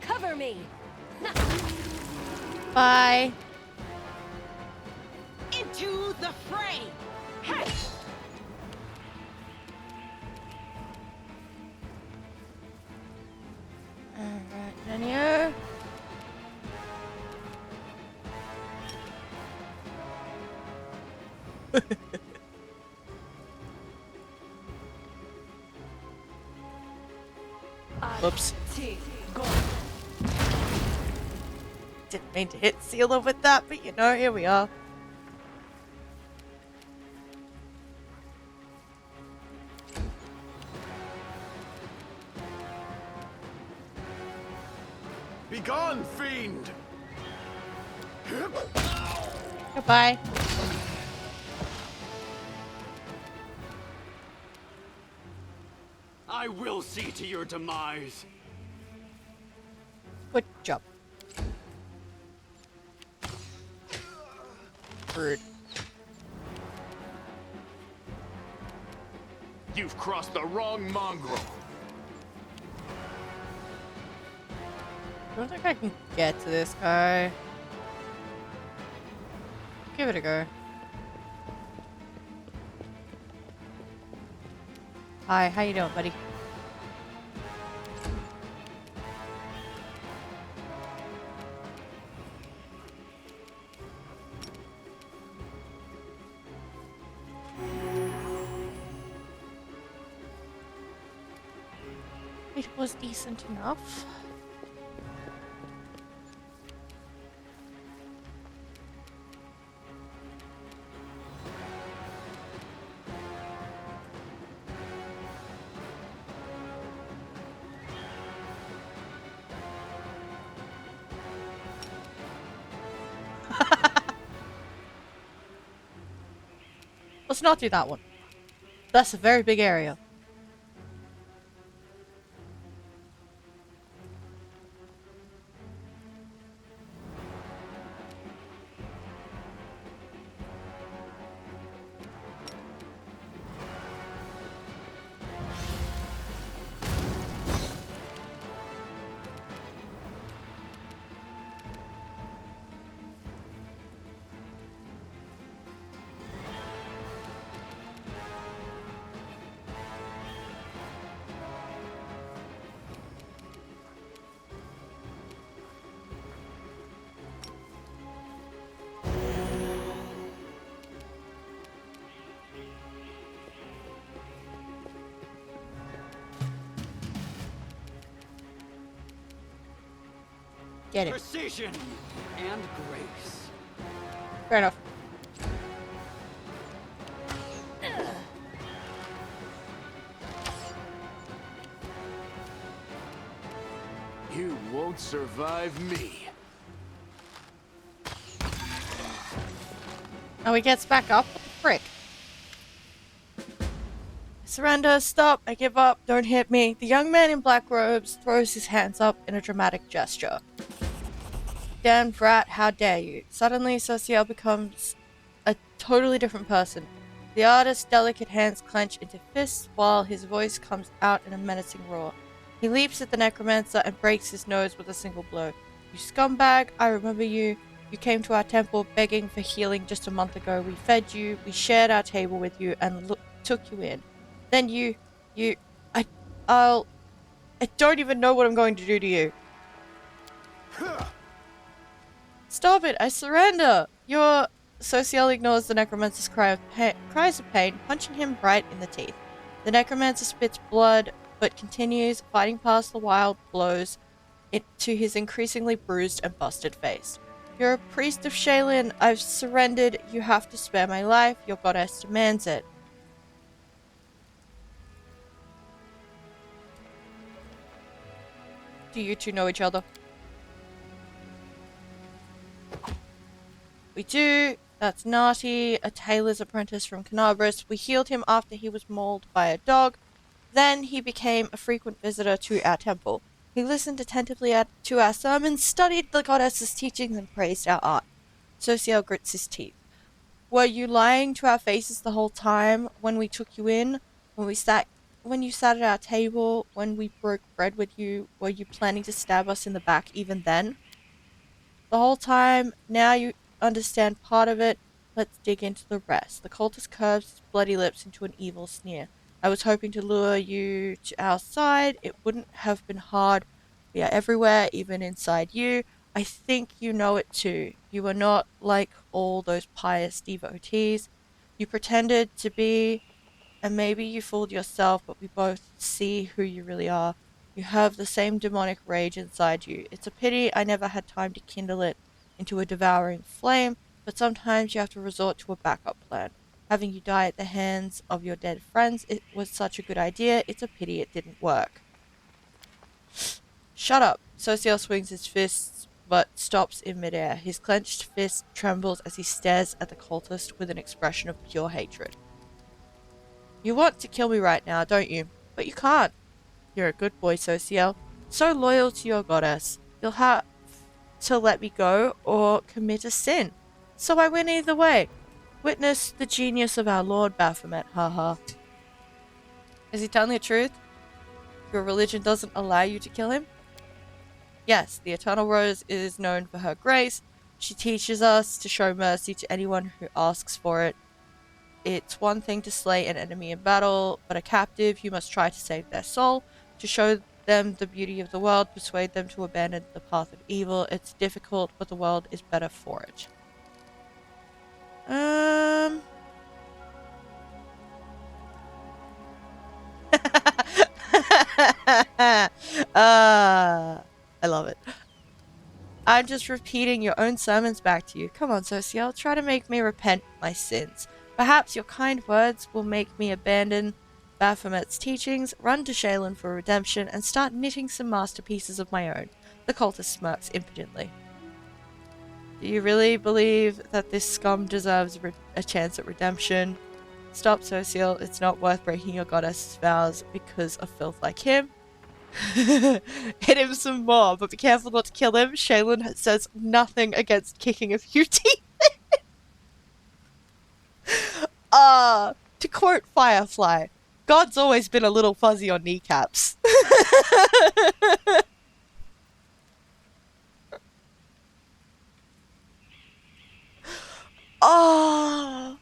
Cover me. Bye. Into the fray. Hey! Alright, Daniel. Oops. Didn't mean to hit Sealer with that, but you know, here we are. Begone, fiend! Goodbye. I will see to your demise. Good job. Rude. You've crossed the wrong mongrel. I don't think I can get to this guy. Give it a go. Hi, how you doing, buddy? It was decent enough. Let's not do that one. That's a very big area. Get it. Precision and grace. Fair enough. You won't survive me. Now he gets back up. What the frick? Surrender, stop, I give up, don't hit me. The young man in black robes throws his hands up in a dramatic gesture. Damn brat, how dare you. Suddenly, Sociel becomes a totally different person. The artist's delicate hands clench into fists while his voice comes out in a menacing roar. He leaps at the necromancer and breaks his nose with a single blow. You scumbag, I remember you. You came to our temple begging for healing just a month ago. We fed you, we shared our table with you, and took you in. Then I don't even know what I'm going to do to you. Stop it, I surrender! Your Sociel ignores the necromancer's cries of pain, punching him right in the teeth. The necromancer spits blood, but continues fighting past the wild blows to his increasingly bruised and busted face. You're a priest of Shaylin. I've surrendered. You have to spare my life. Your goddess demands it. Do you two know each other? We do. That's Narty, a tailor's apprentice from Canabras. We healed him after he was mauled by a dog. Then he became a frequent visitor to our temple. He listened attentively to our sermons, studied the goddess's teachings, and praised our art. Social grits his teeth. Were you lying to our faces the whole time when we took you in? When you sat at our table, when we broke bread with you, were you planning to stab us in the back even then? The whole time, now you understand part of it, let's dig into the rest. The cultist curves his bloody lips into an evil sneer. I was hoping to lure you to our side. It wouldn't have been hard. We are everywhere, even inside you. I think you know it too. You are not like all those pious devotees. You pretended to be, and maybe you fooled yourself, but we both see who you really are. You have the same demonic rage inside you. It's a pity I never had time to kindle it into a devouring flame, but sometimes you have to resort to a backup plan. Having you die at the hands of your dead friends, it was such a good idea. It's a pity it didn't work. Shut up. Social swings his fists, but stops in midair. His clenched fist trembles as he stares at the cultist with an expression of pure hatred. You want to kill me right now, don't you? But you can't. You're a good boy, Social. So loyal to your goddess. You'll have to let me go or commit a sin. So I win either way. Witness the genius of our Lord Baphomet, haha. Is he telling the truth? Your religion doesn't allow you to kill him? Yes, the Eternal Rose is known for her grace. She teaches us to show mercy to anyone who asks for it. It's one thing to slay an enemy in battle, but a captive you must try to save their soul. To show them the beauty of the world, persuade them to abandon the path of evil. It's difficult, but the world is better for it. I love it. I'm just repeating your own sermons back to you. Come on, Social, try to make me repent my sins. Perhaps your kind words will make me abandon Baphomet's teachings, run to Shaylin for redemption, and start knitting some masterpieces of my own. The cultist smirks impotently. Do you really believe that this scum deserves a chance at redemption? Stop, Social. It's not worth breaking your goddess's vows because of filth like him. Hit him some more, but be careful not to kill him. Shaylin says nothing against kicking a few teeth. To quote Firefly, God's always been a little fuzzy on kneecaps. Oh.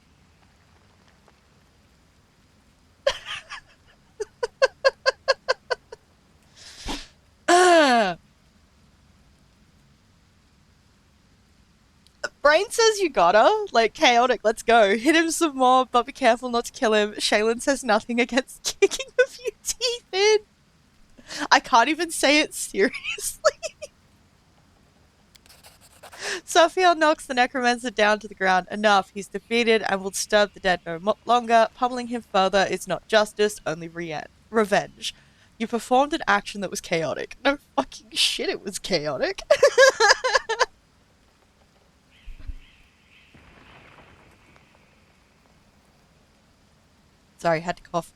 Brain says you gotta. Like, chaotic, let's go. Hit him some more, but be careful not to kill him. Shaylin says nothing against kicking a few teeth in. I can't even say it seriously. Sophiel knocks the necromancer down to the ground. Enough, he's defeated and will disturb the dead no longer. Pummeling him further is not justice, only revenge. You performed an action that was chaotic. No fucking shit, it was chaotic. Sorry, had to cough.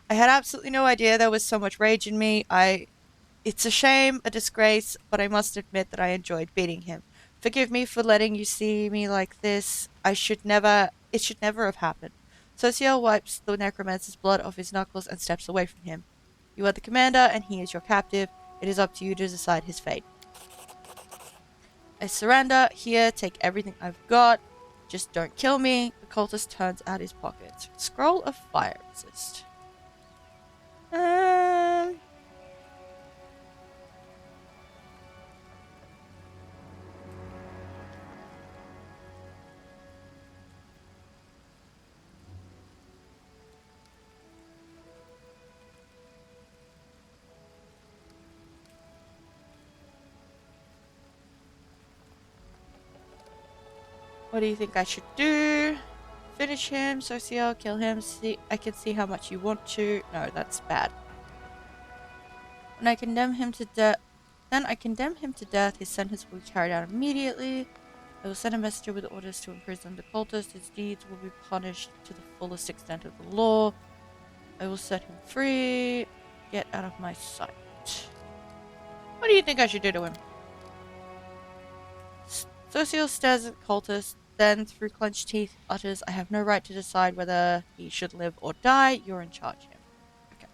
I had absolutely no idea there was so much rage in me. It's a shame, a disgrace, but I must admit that I enjoyed beating him. Forgive me for letting you see me like this. It should never have happened. Social wipes the necromancer's blood off his knuckles and steps away from him. You are the commander, and he is your captive. It is up to you to decide his fate. I surrender. Here, take everything I've got. Just don't kill me. The cultist turns out his pockets. Scroll of fire resist. What do you think I should do? Finish him, Social, kill him. See, I can see how much you want to. No, that's bad. When I condemn him to death, his sentence will be carried out immediately. I will send a messenger with orders to imprison the cultist. His deeds will be punished to the fullest extent of the law. I will set him free. Get out of my sight. What do you think I should do to him? Socio stares at the cultist, then through clenched teeth utters, I have no right to decide whether he should live or die. You're in charge here. Okay.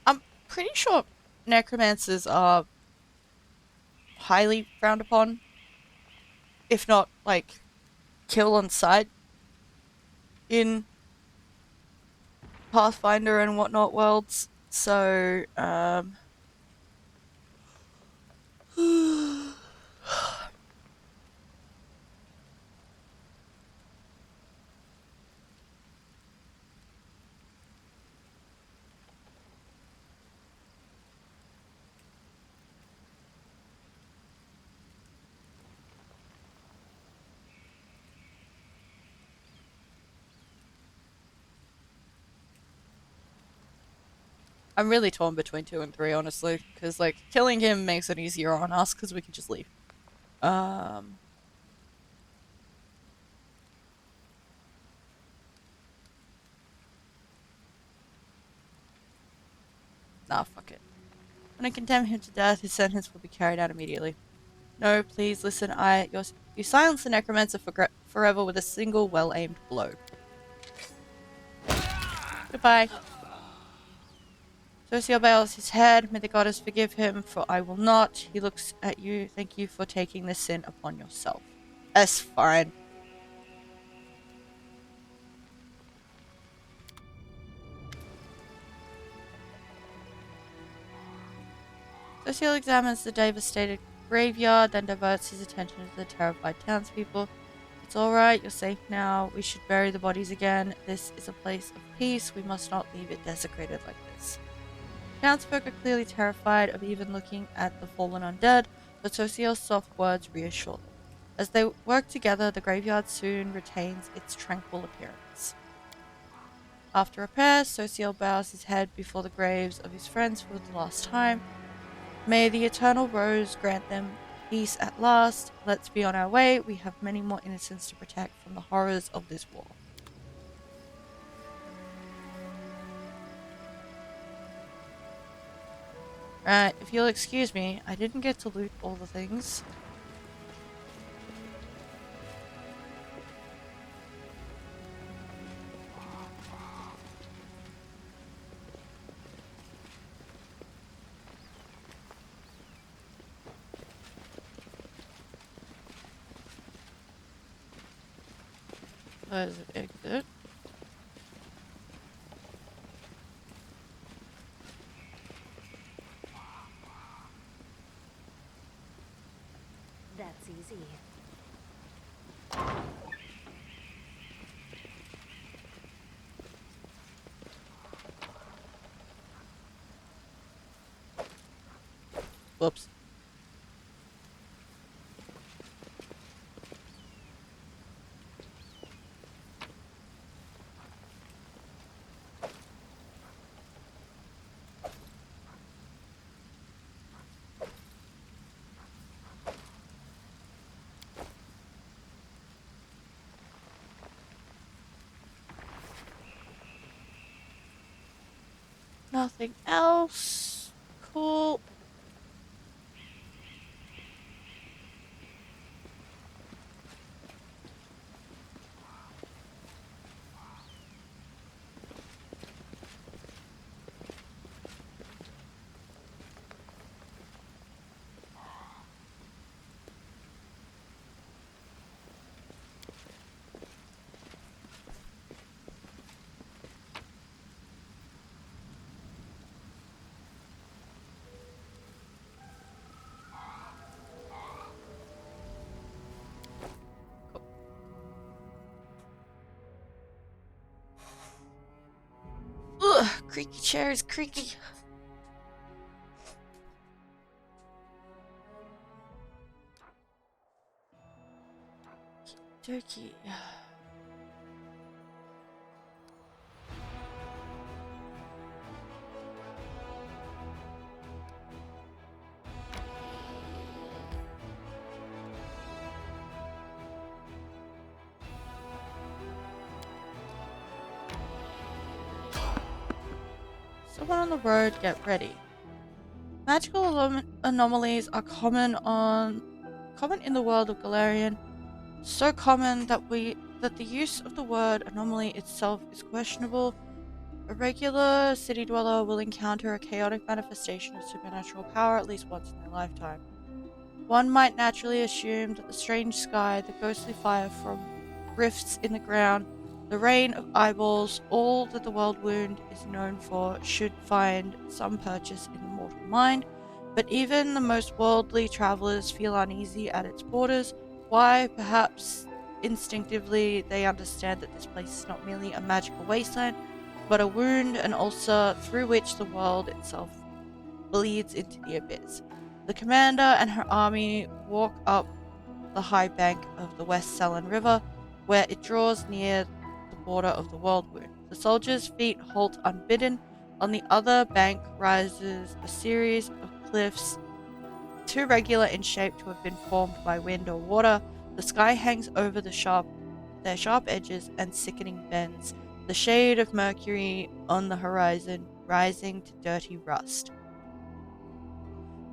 I'm pretty sure necromancers are highly frowned upon, if not, like, kill on sight in Pathfinder and whatnot worlds. So, I'm really torn between 2 and 3, honestly, because, like, killing him makes it easier on us because we can just leave. Um, nah, fuck it. When I condemn him to death, his sentence will be carried out immediately. No, please listen. You silence the necromancer forever with a single well-aimed blow. Goodbye. Socio bows his head. May the goddess forgive him, for I will not. He looks at you. Thank you for taking this sin upon yourself. That's fine. Socio examines the devastated graveyard, then diverts his attention to the terrified townspeople. It's alright, you're safe now. We should bury the bodies again. This is a place of peace. We must not leave it desecrated like this. Townsfolk are clearly terrified of even looking at the fallen undead, but Socio's soft words reassure them. As they work together, the graveyard soon retains its tranquil appearance. After repairs, Socio bows his head before the graves of his friends for the last time. May the eternal rose grant them peace at last. Let's be on our way. We have many more innocents to protect from the horrors of this war. Right, if you'll excuse me, I didn't get to loot all the things. There's an exit. That's easy. Whoops. Nothing else. Cool. Creaky chair is creaky. Turkey. Someone on the road, get ready. Magical anomalies are common in the world of Galarian. So common that the use of the word anomaly itself is questionable. A regular city dweller will encounter a chaotic manifestation of supernatural power at least once in their lifetime. One might naturally assume that the strange sky, the ghostly fire from rifts in the ground, the rain of eyeballs, all that the world wound is known for, should find some purchase in the mortal mind. But even the most worldly travelers feel uneasy at its borders. Why? Perhaps instinctively they understand that this place is not merely a magical wasteland, but a wound and ulcer through which the world itself bleeds into the abyss. The commander and her army walk up the high bank of the West Selen River, where it draws near the border of the world wound. The soldiers' feet halt unbidden. On the other bank rises a series of cliffs, too regular in shape to have been formed by wind or water. The sky hangs over their sharp edges and sickening bends, the shade of mercury on the horizon rising to dirty rust.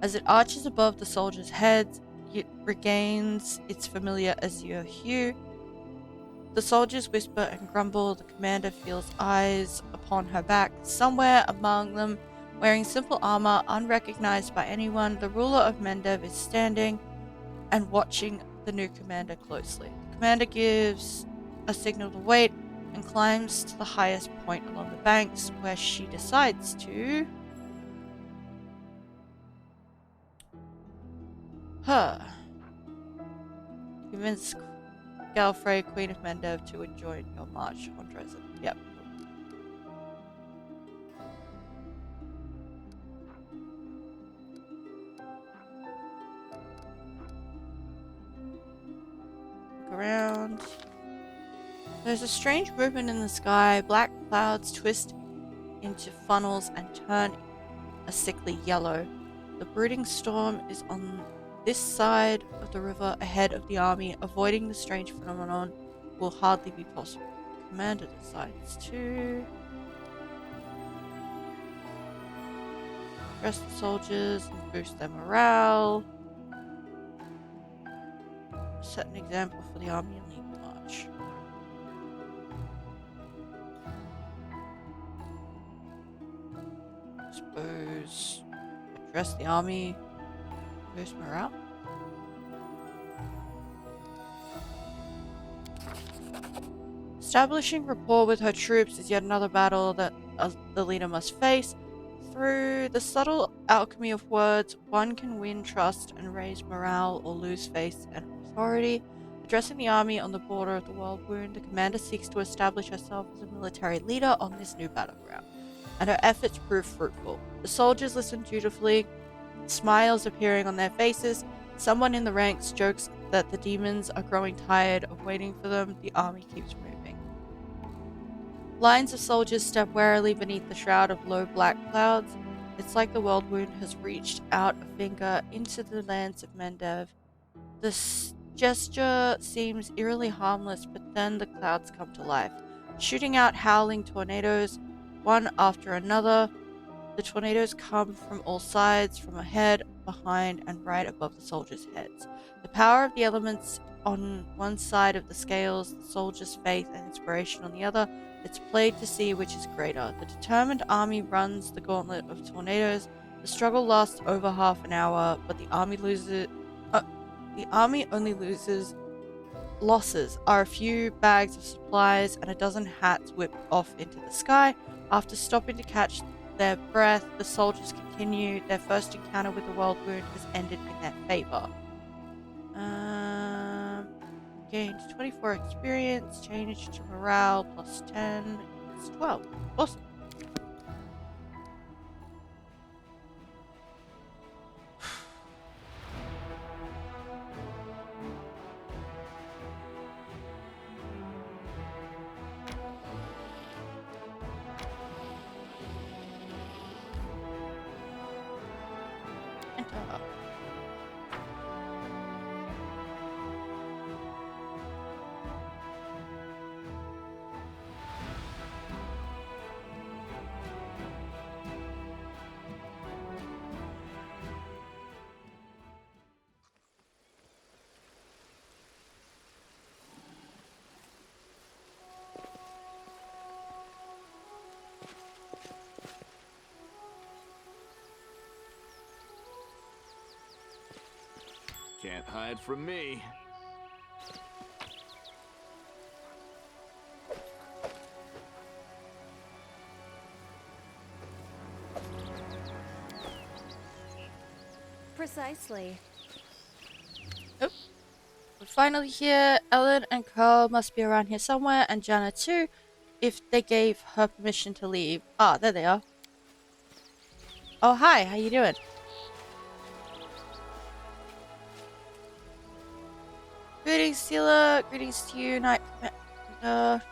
As it arches above the soldiers' heads, it regains its familiar azure hue. The soldiers whisper and grumble. The commander feels eyes upon her back. Somewhere among them, wearing simple armor, unrecognized by anyone, the ruler of Mendev is standing and watching the new commander closely. The commander gives a signal to wait and climbs to the highest point along the banks, where she decides to convince Galfrey, Queen of Mendev, to join your march on Dresden. Yep. Look around. There's a strange movement in the sky. Black clouds twist into funnels and turn a sickly yellow. The brooding storm is on this side of the river ahead of the army. Avoiding the strange phenomenon will hardly be possible. The commander decides to dress the soldiers and boost their morale. Set an example for the army and lead the march. I suppose address the army, boost morale. Establishing rapport with her troops is yet another battle that the leader must face. Through the subtle alchemy of words, one can win trust and raise morale or lose faith and authority. Addressing the army on the border of the world wound, the commander seeks to establish herself as a military leader on this new battleground, and her efforts prove fruitful. The soldiers listen dutifully, smiles appearing on their faces. Someone in the ranks jokes that the demons are growing tired of waiting for them. The army keeps moving. Lines of soldiers step warily beneath the shroud of low black clouds. It's like the world wound has reached out a finger into the lands of Mendev. The gesture seems eerily harmless, but then the clouds come to life, shooting out howling tornadoes, one after another. The tornadoes come from all sides, from ahead, behind, and right above the soldiers' heads. The power of the elements on one side of the scales, the soldiers' faith and inspiration on the other. It's played to see which is greater. The determined army runs the gauntlet of tornadoes. The struggle lasts over half an hour, but the army only losses are a few bags of supplies and a dozen hats whipped off into the sky. After stopping to catch their breath, the soldiers continue. Their first encounter with the world wound has ended in their favor. Gained 24 experience, changed to morale plus 10, it's 12. Awesome. Haha. Can't hide from me. Precisely. Oh, we're finally here. Ellen and Carl must be around here somewhere, and Jana too, if they gave her permission to leave. Ah, there they are. Oh, hi. How you doing? Greetings, Sela. Greetings to you, Knight Commander.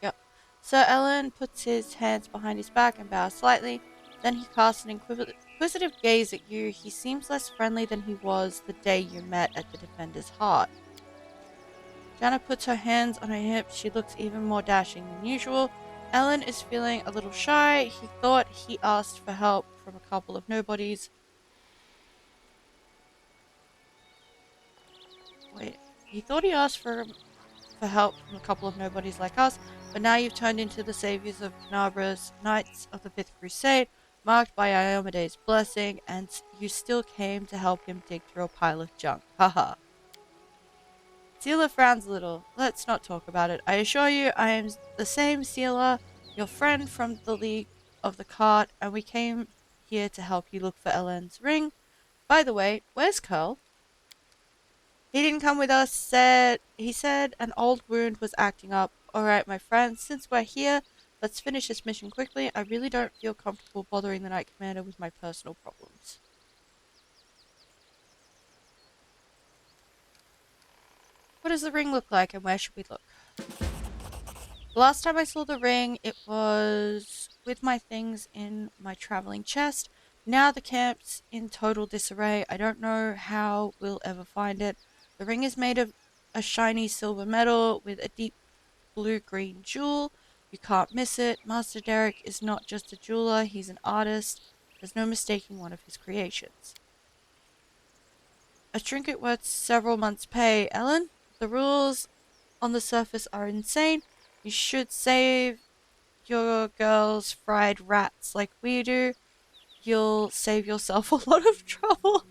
Yep. Sir Ellen puts his hands behind his back and bows slightly. Then he casts an inquisitive gaze at you. He seems less friendly than he was the day you met at the Defender's Heart. Jana puts her hands on her hips. She looks even more dashing than usual. Ellen is feeling a little shy. He thought he asked for help from a couple of nobodies. Wait. He thought he asked for help from a couple of nobodies like us, but now you've turned into the saviors of Canabra's Knights of the Fifth Crusade, marked by Iomede's blessing, and you still came to help him dig through a pile of junk. Haha. Seela frowns a little. Let's not talk about it. I assure you, I am the same Seela, your friend from the League of the Cart, and we came here to help you look for Ellen's ring. By the way, where's Curl? He didn't come with us, he said an old wound was acting up. Alright, my friends, since we're here, let's finish this mission quickly. I really don't feel comfortable bothering the Knight Commander with my personal problems. What does the ring look like, and where should we look? The last time I saw the ring, it was with my things in my traveling chest. Now the camp's in total disarray. I don't know how we'll ever find it. The ring is made of a shiny silver metal with a deep blue-green jewel. You can't miss it. Master Derek is not just a jeweler, he's an artist. There's no mistaking one of his creations. A trinket worth several months' pay. Ellen, the rules on the surface are insane. You should save your girls fried rats like we do. You'll save yourself a lot of trouble.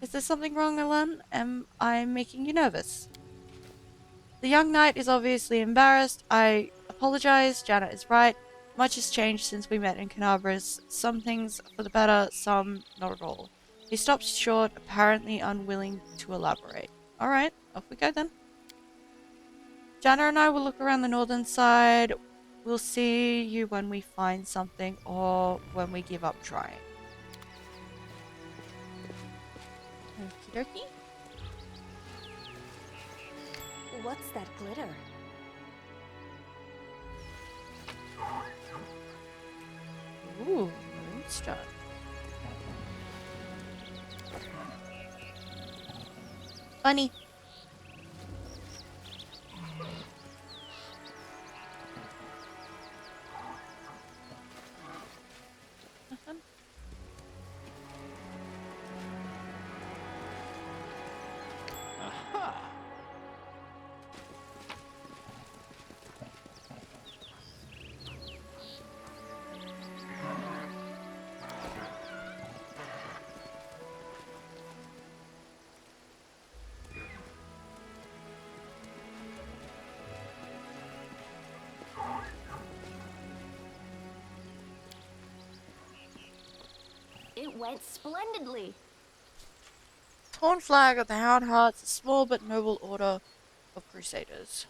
Is there something wrong, Ellen? Am I making you nervous? The young knight is obviously embarrassed. I apologize. Jana is right. Much has changed since we met in Canabras. Some things for the better, some not at all. He stops short, apparently unwilling to elaborate. Alright, off we go then. Jana and I will look around the northern side. We'll see you when we find something or when we give up trying. Okie dokie. What's that glitter? Ooh, moonstone. Funny. Aha! It went splendidly. Torn flag of the Hound Hearts, a small but noble order of crusaders.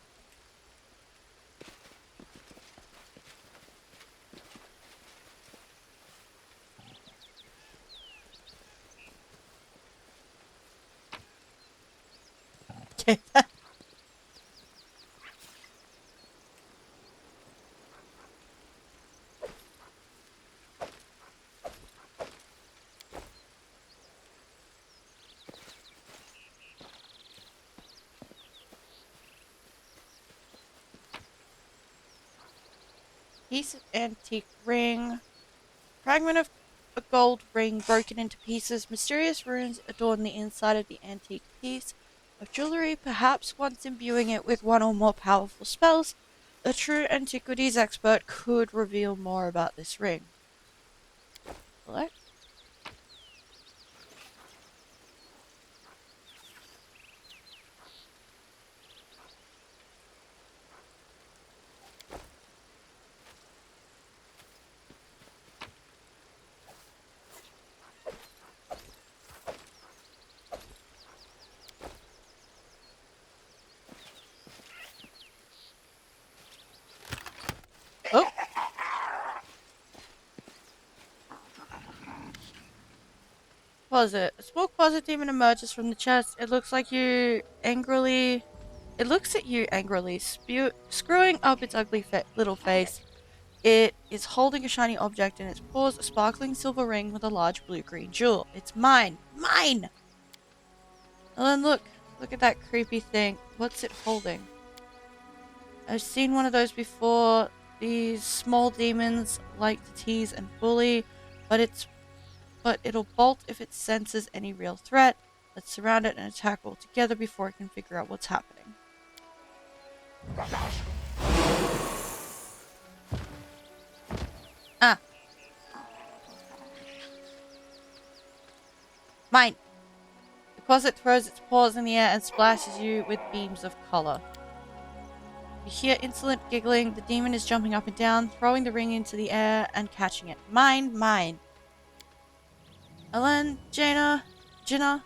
Okay. Piece of antique ring. Fragment of a gold ring broken into pieces. Mysterious runes adorn the inside of the antique piece of jewelry, perhaps once imbuing it with one or more powerful spells. A true antiquities expert could reveal more about this ring. Select. Oh. Closet. A small closet demon emerges from the chest. It looks at you angrily, screwing up its ugly little face. It is holding a shiny object in its paws, a sparkling silver ring with a large blue-green jewel. It's mine! Mine! Ellen, look. Look at that creepy thing. What's it holding? I've seen one of those before. These small demons like to tease and bully, but it'll bolt if it senses any real threat. Let's surround it and attack all together before it can figure out what's happening. Ah. Mine. The closet throws its paws in the air and splashes you with beams of color. You hear insolent giggling. The demon is jumping up and down, throwing the ring into the air and catching it. Mine, mine. Ellen, Jenna. Celia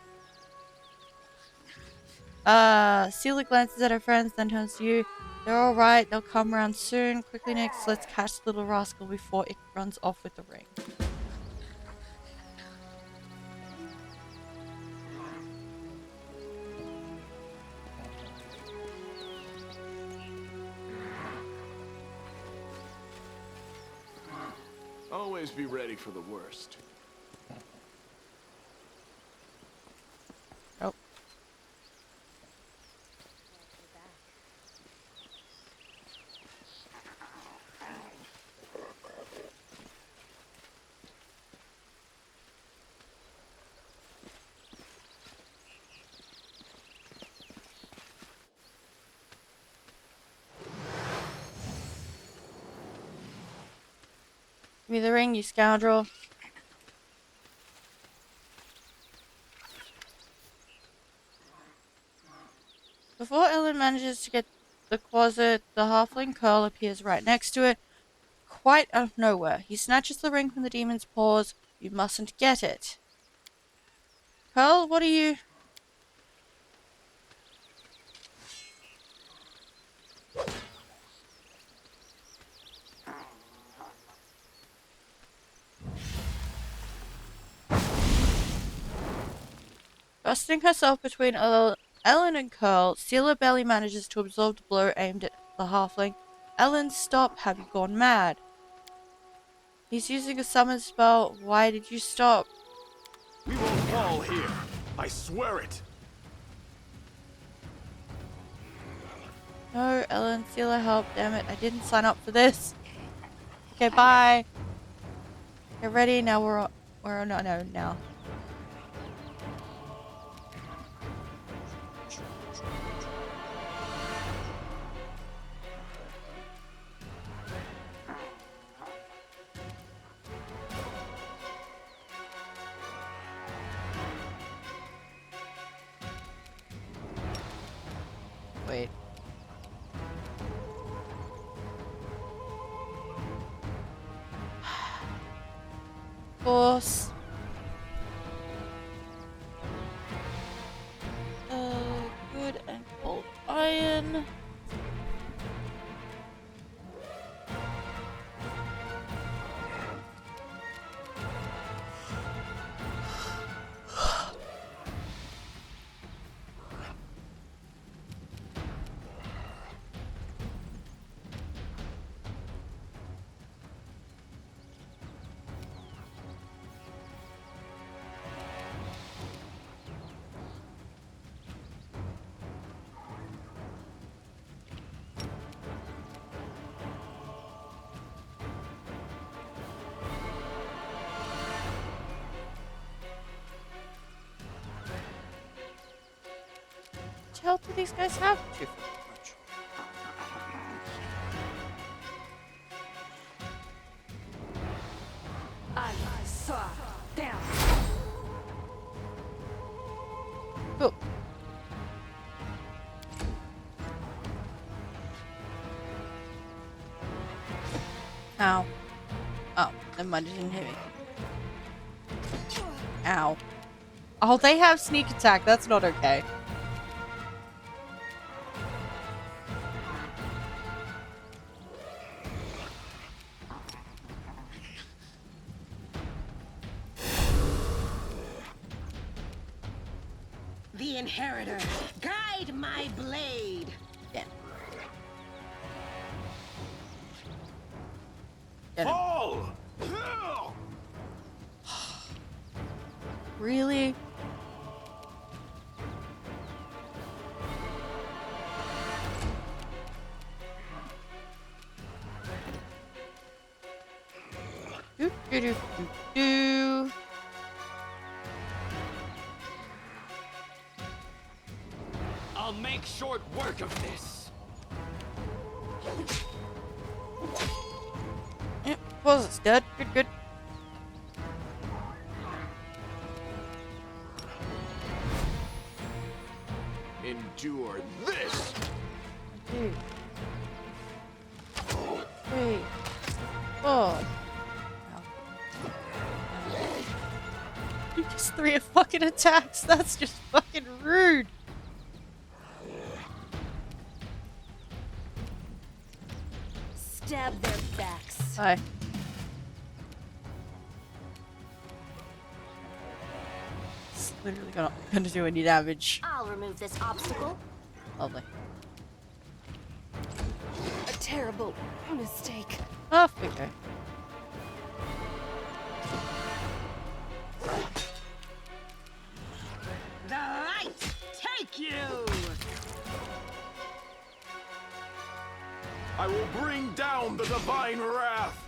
glances at her friends, then turns to you. They're alright, they'll come around soon. Quickly, Nix, let's catch the little rascal before it runs off with the ring. Always be ready for the worst. Oh. Give me the ring, you scoundrel. Before Ellen manages to get the closet, the halfling Curl appears right next to it, quite out of nowhere. He snatches the ring from the demon's paws. You mustn't get it. Curl, what are you... Thrusting herself between Ellen and Curl, Sealer barely manages to absorb the blow aimed at the halfling. Ellen, stop. Have you gone mad? He's using a summon spell. Why did you stop? We won't fall here. I swear it. No, Ellen, Sealer, help. Damn it, I didn't sign up for this. Okay, bye. Get ready. Now we're now. Wait. Force. Good and cold iron. health do these guys have? Too much. I saw down. Cool. Ow. Oh, never mind, it didn't hit me. Ow. Oh, they have sneak attack. That's not okay. The Inheritor, guide my blade. Yeah. Get him. Fall! Really? Do do do do do. I'll make short work of this. Yep, was it's dead. Good, good. Endure this! 2, 3, 4. Just 3 fucking attacks. That's just fucking rude. Stab their backs. Hi. It's literally gonna do any damage. I'll remove this obstacle. Lovely. A terrible mistake. Off we go. The light take you. I will bring down the divine wrath!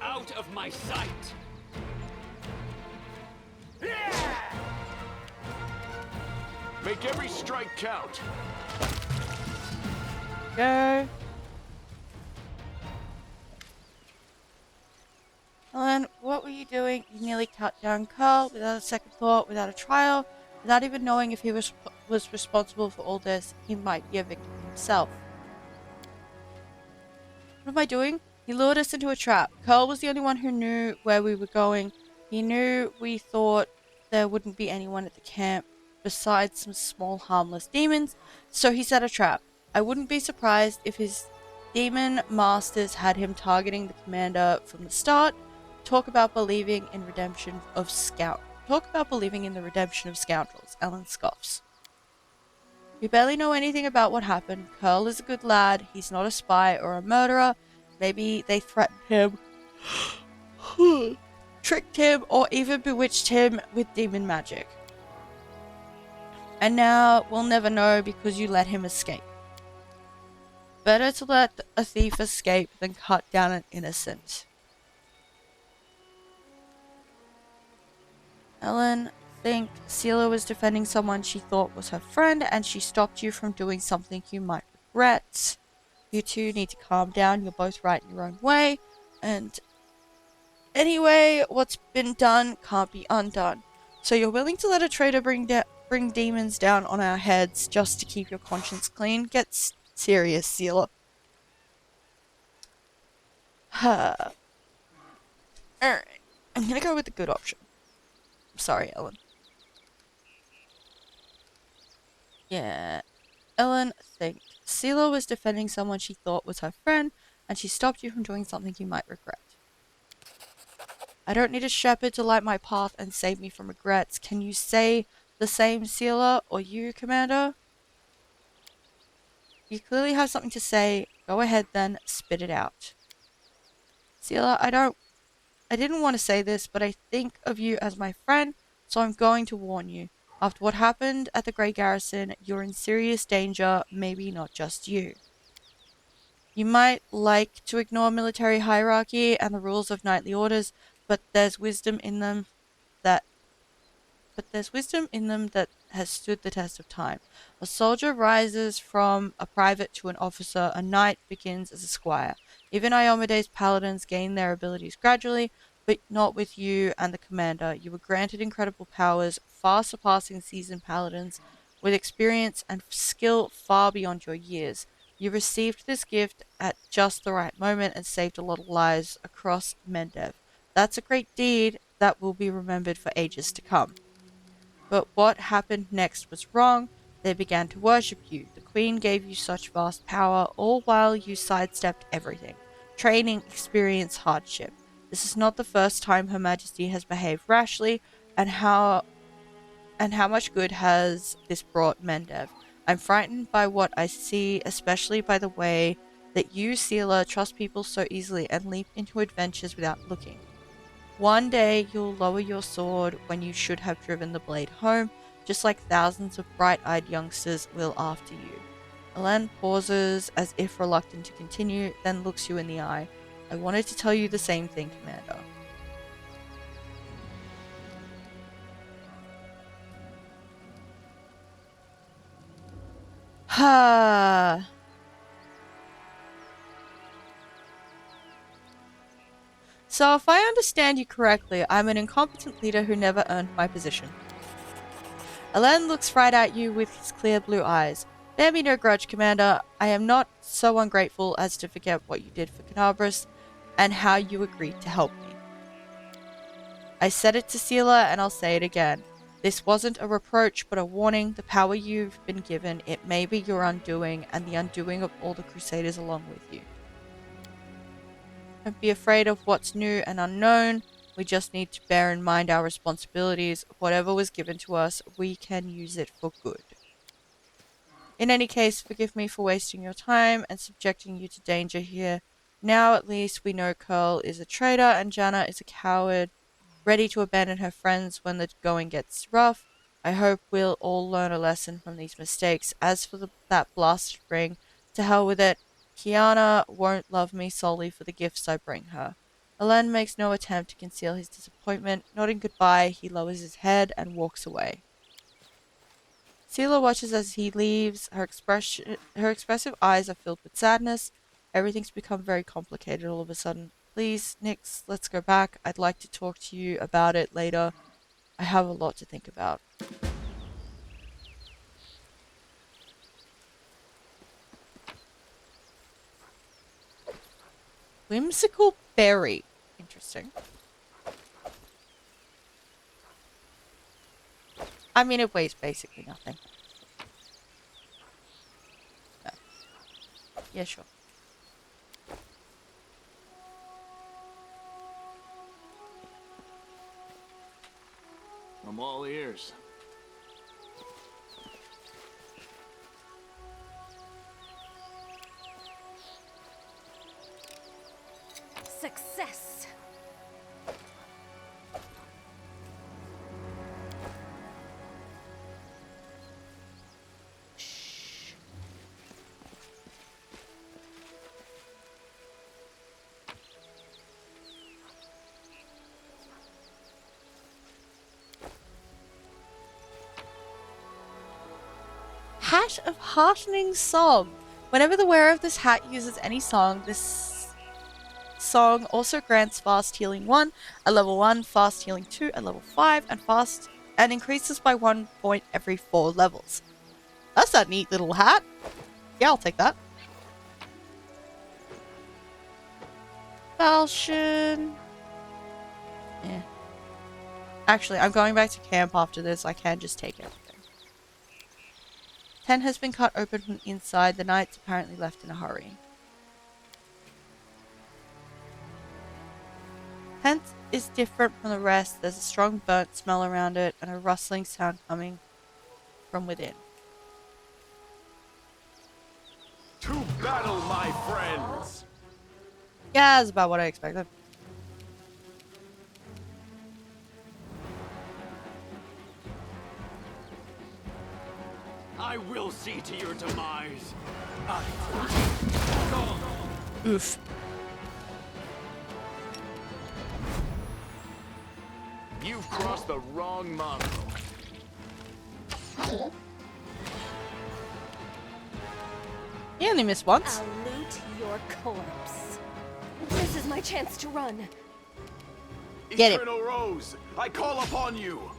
Out of my sight. Make every strike count! Go. Ellen, what were you doing? You nearly cut down Carl without a second thought, without a trial, without even knowing if he was responsible for all this. He might be a victim himself. What am I doing? He lured us into a trap. Carl was the only one who knew where we were going. He knew we thought there wouldn't be anyone at the camp besides some small harmless demons, so he set a trap. I wouldn't be surprised if his demon masters had him targeting the commander from the start. Talk about believing in redemption of Talk about believing in the redemption of scoundrels. Ellen scoffs. We barely know anything about what happened. Curl is a good lad. He's not a spy or a murderer. Maybe they threatened him, tricked him, or even bewitched him with demon magic. And now we'll never know because you let him escape. Better to let a thief escape than cut down an innocent. Ellen, think Celia was defending someone she thought was her friend and she stopped you from doing something you might regret. You two need to calm down. You're both right in your own way. And anyway, what's been done can't be undone. So you're willing to let a traitor bring demons down on our heads just to keep your conscience clean? Get serious, Celia. Alright. I'm gonna go with the good option. Sorry, Ellen. Yeah. Ellen, think. Celia was defending someone she thought was her friend, and she stopped you from doing something you might regret. I don't need a shepherd to light my path and save me from regrets. Can you say the same, Celia, or you, Commander? You clearly have something to say. Go ahead then, spit it out. Celia, I didn't want to say this, but I think of you as my friend, so I'm going to warn you. After what happened at the Grey Garrison, you're in serious danger, maybe not just you. You might like to ignore military hierarchy and the rules of knightly orders, but there's wisdom in them that that has stood the test of time. A soldier rises from a private to an officer, a knight begins as a squire. Even Iomede's paladins gain their abilities gradually, but not with you and the commander. You were granted incredible powers, far surpassing seasoned paladins, with experience and skill far beyond your years. You received this gift at just the right moment and saved a lot of lives across Mendev. That's a great deed that will be remembered for ages to come. But what happened next was wrong. They began to worship you. The Queen gave you such vast power, all while you sidestepped everything. Training, experience, hardship. This is not the first time Her Majesty has behaved rashly, and how much good has this brought Mendev? I'm frightened by what I see, especially by the way that you, Sealer, trust people so easily and leap into adventures without looking. One day you'll lower your sword when you should have driven the blade home, just like thousands of bright-eyed youngsters will after you. Elen pauses as if reluctant to continue, then looks you in the eye. I wanted to tell you the same thing, Commander. Ha. So if I understand you correctly, I'm an incompetent leader who never earned my position. Elen looks right at you with his clear blue eyes. Bear me no grudge, Commander. I am not so ungrateful as to forget what you did for Canabras and how you agreed to help me. I said it to Sealer and I'll say it again. This wasn't a reproach but a warning. The power you've been given, it may be your undoing and the undoing of all the Crusaders along with you. Don't be afraid of what's new and unknown. We just need to bear in mind our responsibilities. Whatever was given to us, we can use it for good. In any case, forgive me for wasting your time and subjecting you to danger here. Now at least we know Curl is a traitor and Janna is a coward, ready to abandon her friends when the going gets rough. I hope we'll all learn a lesson from these mistakes. As for that blasted ring, to hell with it. Kiana won't love me solely for the gifts I bring her. Elen makes no attempt to conceal his disappointment. Nodding goodbye, he lowers his head and walks away. Seela watches as he leaves. Her expressive eyes are filled with sadness. Everything's become very complicated all of a sudden. Please, Nix, let's go back. I'd like to talk to you about it later. I have a lot to think about. Whimsical berry. Interesting. I mean, it weighs basically nothing. No. Yeah, sure. I'm all ears. Success. Shh. Hat of Heartening Song. Whenever the wearer of this hat uses any song, this song also grants Fast Healing 1 at level 1, Fast Healing 2 at level 5, and increases by 1 point every 4 levels. That's a neat little hat. Yeah, I'll take that. Falchion. Yeah. Actually, I'm going back to camp after this. I can just take everything. Tent has been cut open from the inside. The knight's apparently left in a hurry. Tent is different from the rest. There's a strong burnt smell around it and a rustling sound coming from within. To battle, my friends! Yeah, that's about what I expected. I will see to your demise. Oof. You've crossed the wrong mongrel. You only missed once. I'll loot your corpse. This is my chance to run. Get it. Eternal Rose, I call upon you.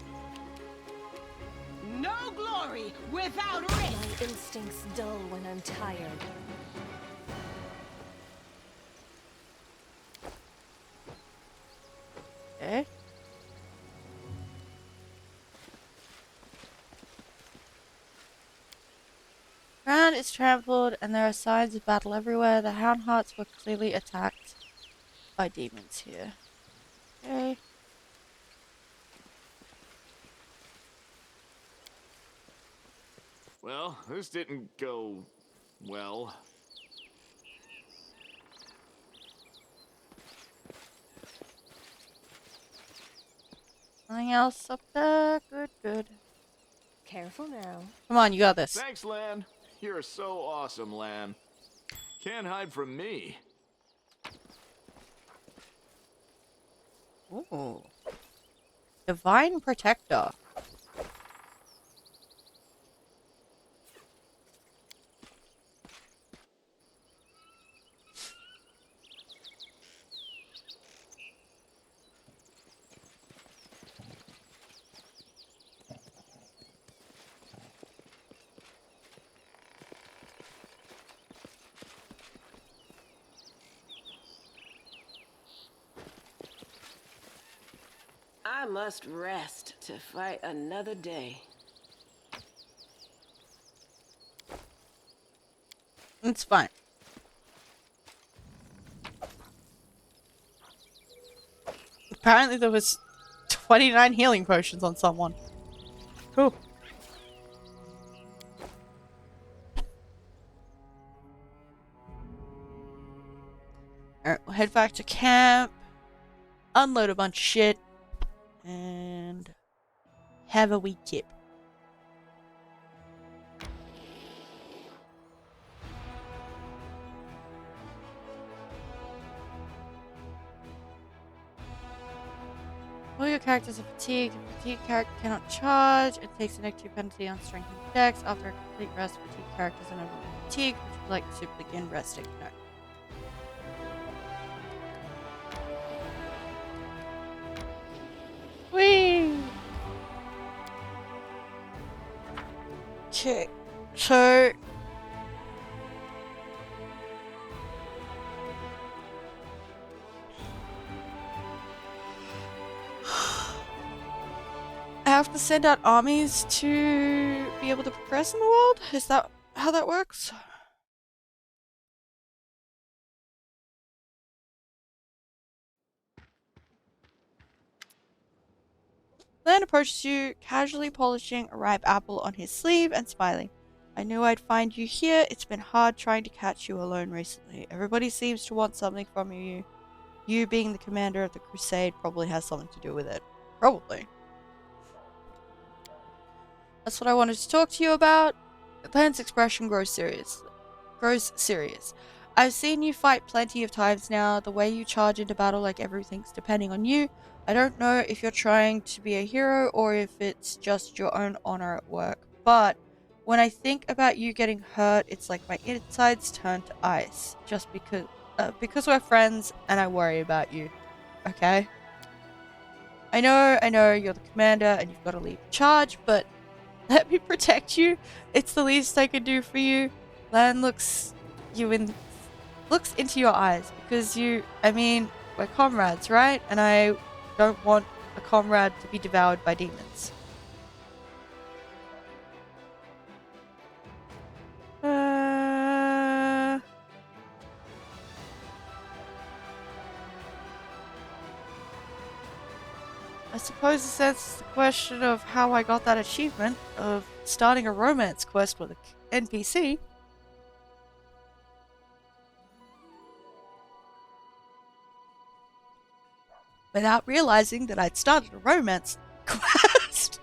No glory without risk. My instincts dull when I'm tired. Okay. Ground is trampled and there are signs of battle everywhere. The Hound Hearts were clearly attacked by demons here. Okay. Well, this didn't go well. Nothing else up there? Good, good. Careful now. Come on, you got this. Thanks, Lan. You're so awesome, Lan. Can't hide from me. Ooh. Divine Protector. I must rest to fight another day. It's fine. Apparently there was 29 healing potions on someone. Cool. Alright, we'll head back to camp, unload a bunch of shit, and have a wee kip. All your characters are fatigued. A fatigued character cannot charge. It takes a -2 penalty on strength and dex. After a complete rest, fatigued characters are no longer fatigued. Would you like to begin resting? No. Whee! Okay, so I have to send out armies to be able to progress in the world? Is that how that works? Lan approaches you, casually polishing a ripe apple on his sleeve and smiling. I knew I'd find you here. It's been hard trying to catch you alone recently. Everybody seems to want something from you. You being the commander of the crusade probably has something to do with it. Probably. That's what I wanted to talk to you about. Lan's expression grows serious. I've seen you fight plenty of times now. The way you charge into battle like everything's depending on you. I don't know if you're trying to be a hero or if it's just your own honor at work. But when I think about you getting hurt, it's like my insides turn to ice. Just because we're friends and I worry about you. Okay? I know you're the commander and you've got to lead the charge, but let me protect you. It's the least I can do for you. Lan looks into your eyes because we're comrades, right? And I don't want a comrade to be devoured by demons. I suppose this answers the question of how I got that achievement of starting a romance quest with an NPC. Without realizing that I'd started a romance quest.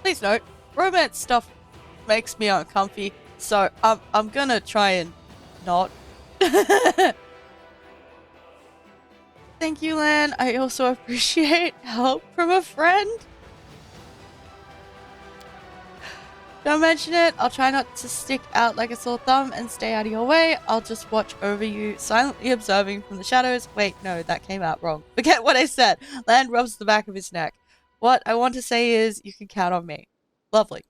Please note, romance stuff makes me uncomfy, so I'm gonna try and not. Thank you, Lan. I also appreciate help from a friend. Don't mention it. I'll try not to stick out like a sore thumb and stay out of your way. I'll just watch over you, silently observing from the shadows. Wait, no, that came out wrong. Forget what I said. Lan rubs the back of his neck. What I want to say is, you can count on me. Lovely.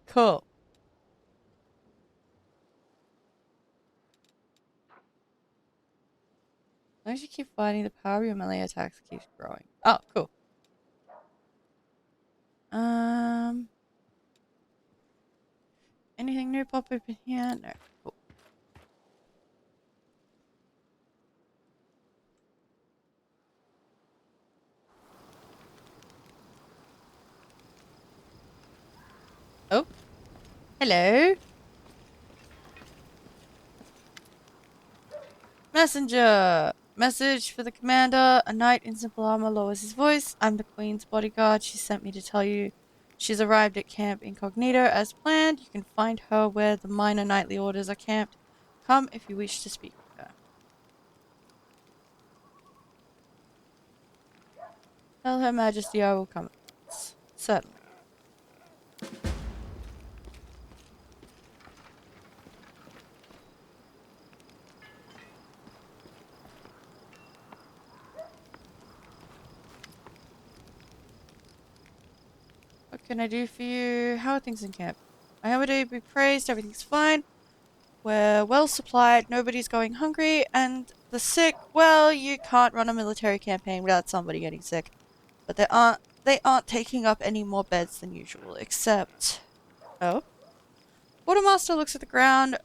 Cool. As long as you keep fighting, the power of your melee attacks keeps growing. Oh, cool. Anything new pop up in here? No. Cool. Oh. Hello. Messenger. Message for the commander. A knight in simple armor lowers his voice. I'm the queen's bodyguard. She sent me to tell you she's arrived at Camp Incognito as planned. You can find her where the minor nightly orders are camped. Come if you wish to speak with her. Tell Her Majesty I will come at once. Certainly. What can I do for you? How are things in camp? I am to be praised, everything's fine. We're well supplied, nobody's going hungry, and the sick, well, you can't run a military campaign without somebody getting sick. But they aren't taking up any more beds than usual, except... Oh? Quartermaster looks at the ground,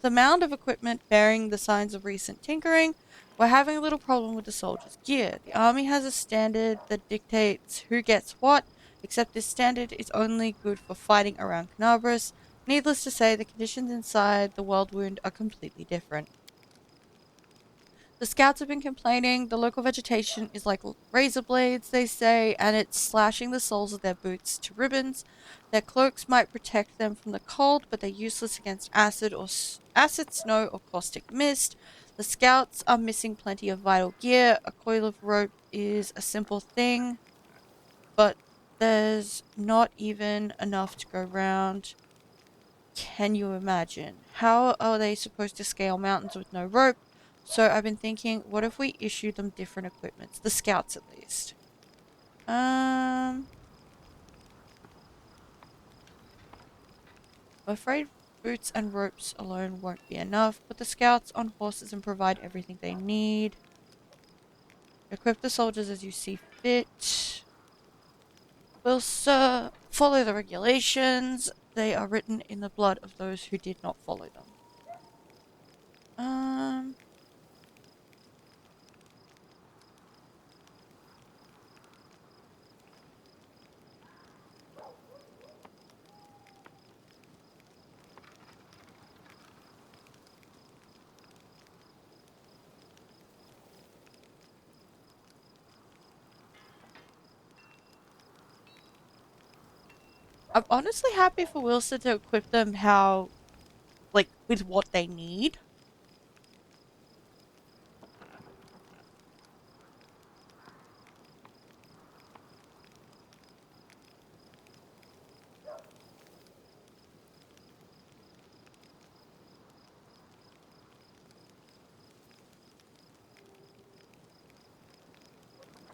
the mound of equipment bearing the signs of recent tinkering. We're having a little problem with the soldiers' gear. The army has a standard that dictates who gets what, except this standard is only good for fighting around Canabras. Needless to say, the conditions inside the World Wound are completely different. The scouts have been complaining the local vegetation is like razor blades, they say, and it's slashing the soles of their boots to ribbons. Their cloaks might protect them from the cold, but they're useless against acid, snow, or caustic mist. The scouts are missing plenty of vital gear. A coil of rope is a simple thing, but there's not even enough to go round. Can you imagine? How are they supposed to scale mountains with no rope? So I've been thinking, what if we issue them different equipments? The scouts, at least. I'm afraid boots and ropes alone won't be enough. Put the scouts on horses and provide everything they need. Equip the soldiers as you see fit. We'll follow the regulations. They are written in the blood of those who did not follow them. I'm honestly happy for Wilson to equip them with what they need.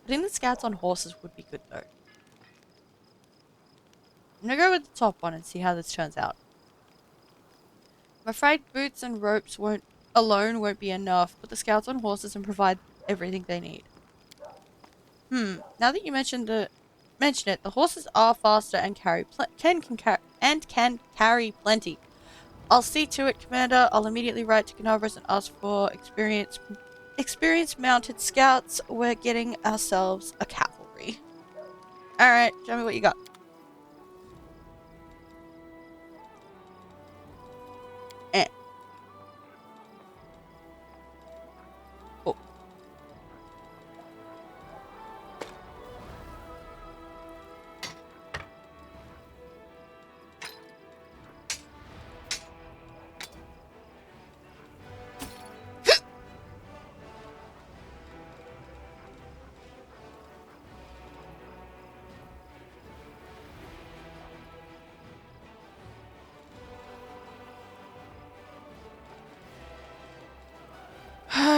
I think the scouts on horses would be good though. I'm gonna go with the top one and see how this turns out. I'm afraid boots and ropes won't be enough, but the scouts on horses and provide everything they need. Now that you mention it, the horses are faster and can carry plenty. I'll see to it, Commander. I'll immediately write to Canavras and ask for experienced mounted scouts. We're getting ourselves a cavalry. Alright, show me what you got.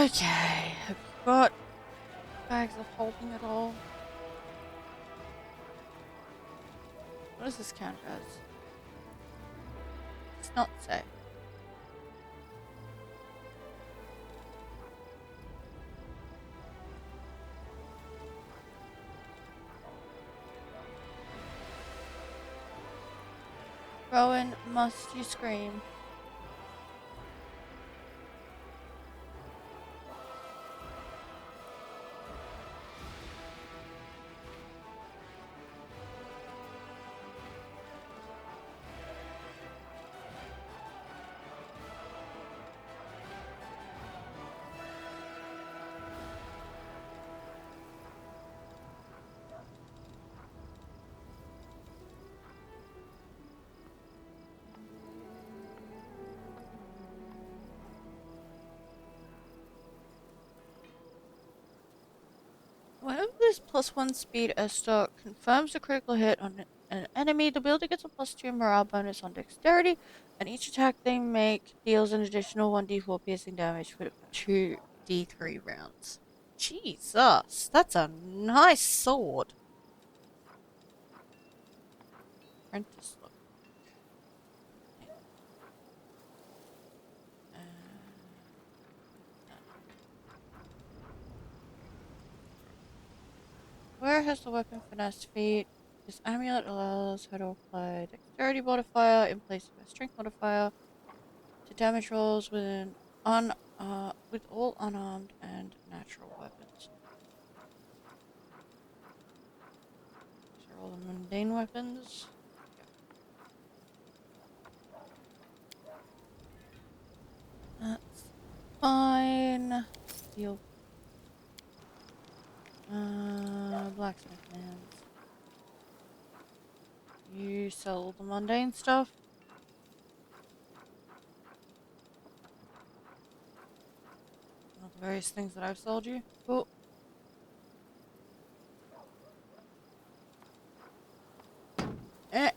Okay, have you got bags of holding it all? What does this count as? It's not safe. Rowan, must you scream? Whenever this +1 speed stock confirms a critical hit on an enemy, the builder gets a +2 morale bonus on dexterity, and each attack they make deals an additional 1d4 piercing damage for 2d3 rounds. Jesus, that's a nice sword. Apprentice look. Where has the weapon finesse feat? This amulet allows her to apply dexterity modifier in place of a strength modifier to damage rolls with all unarmed and natural weapons. These are all the mundane weapons. Yep. That's fine. Steel. Blacksmith lands. You sell all the mundane stuff. All the various things that I've sold you. Cool. Eh.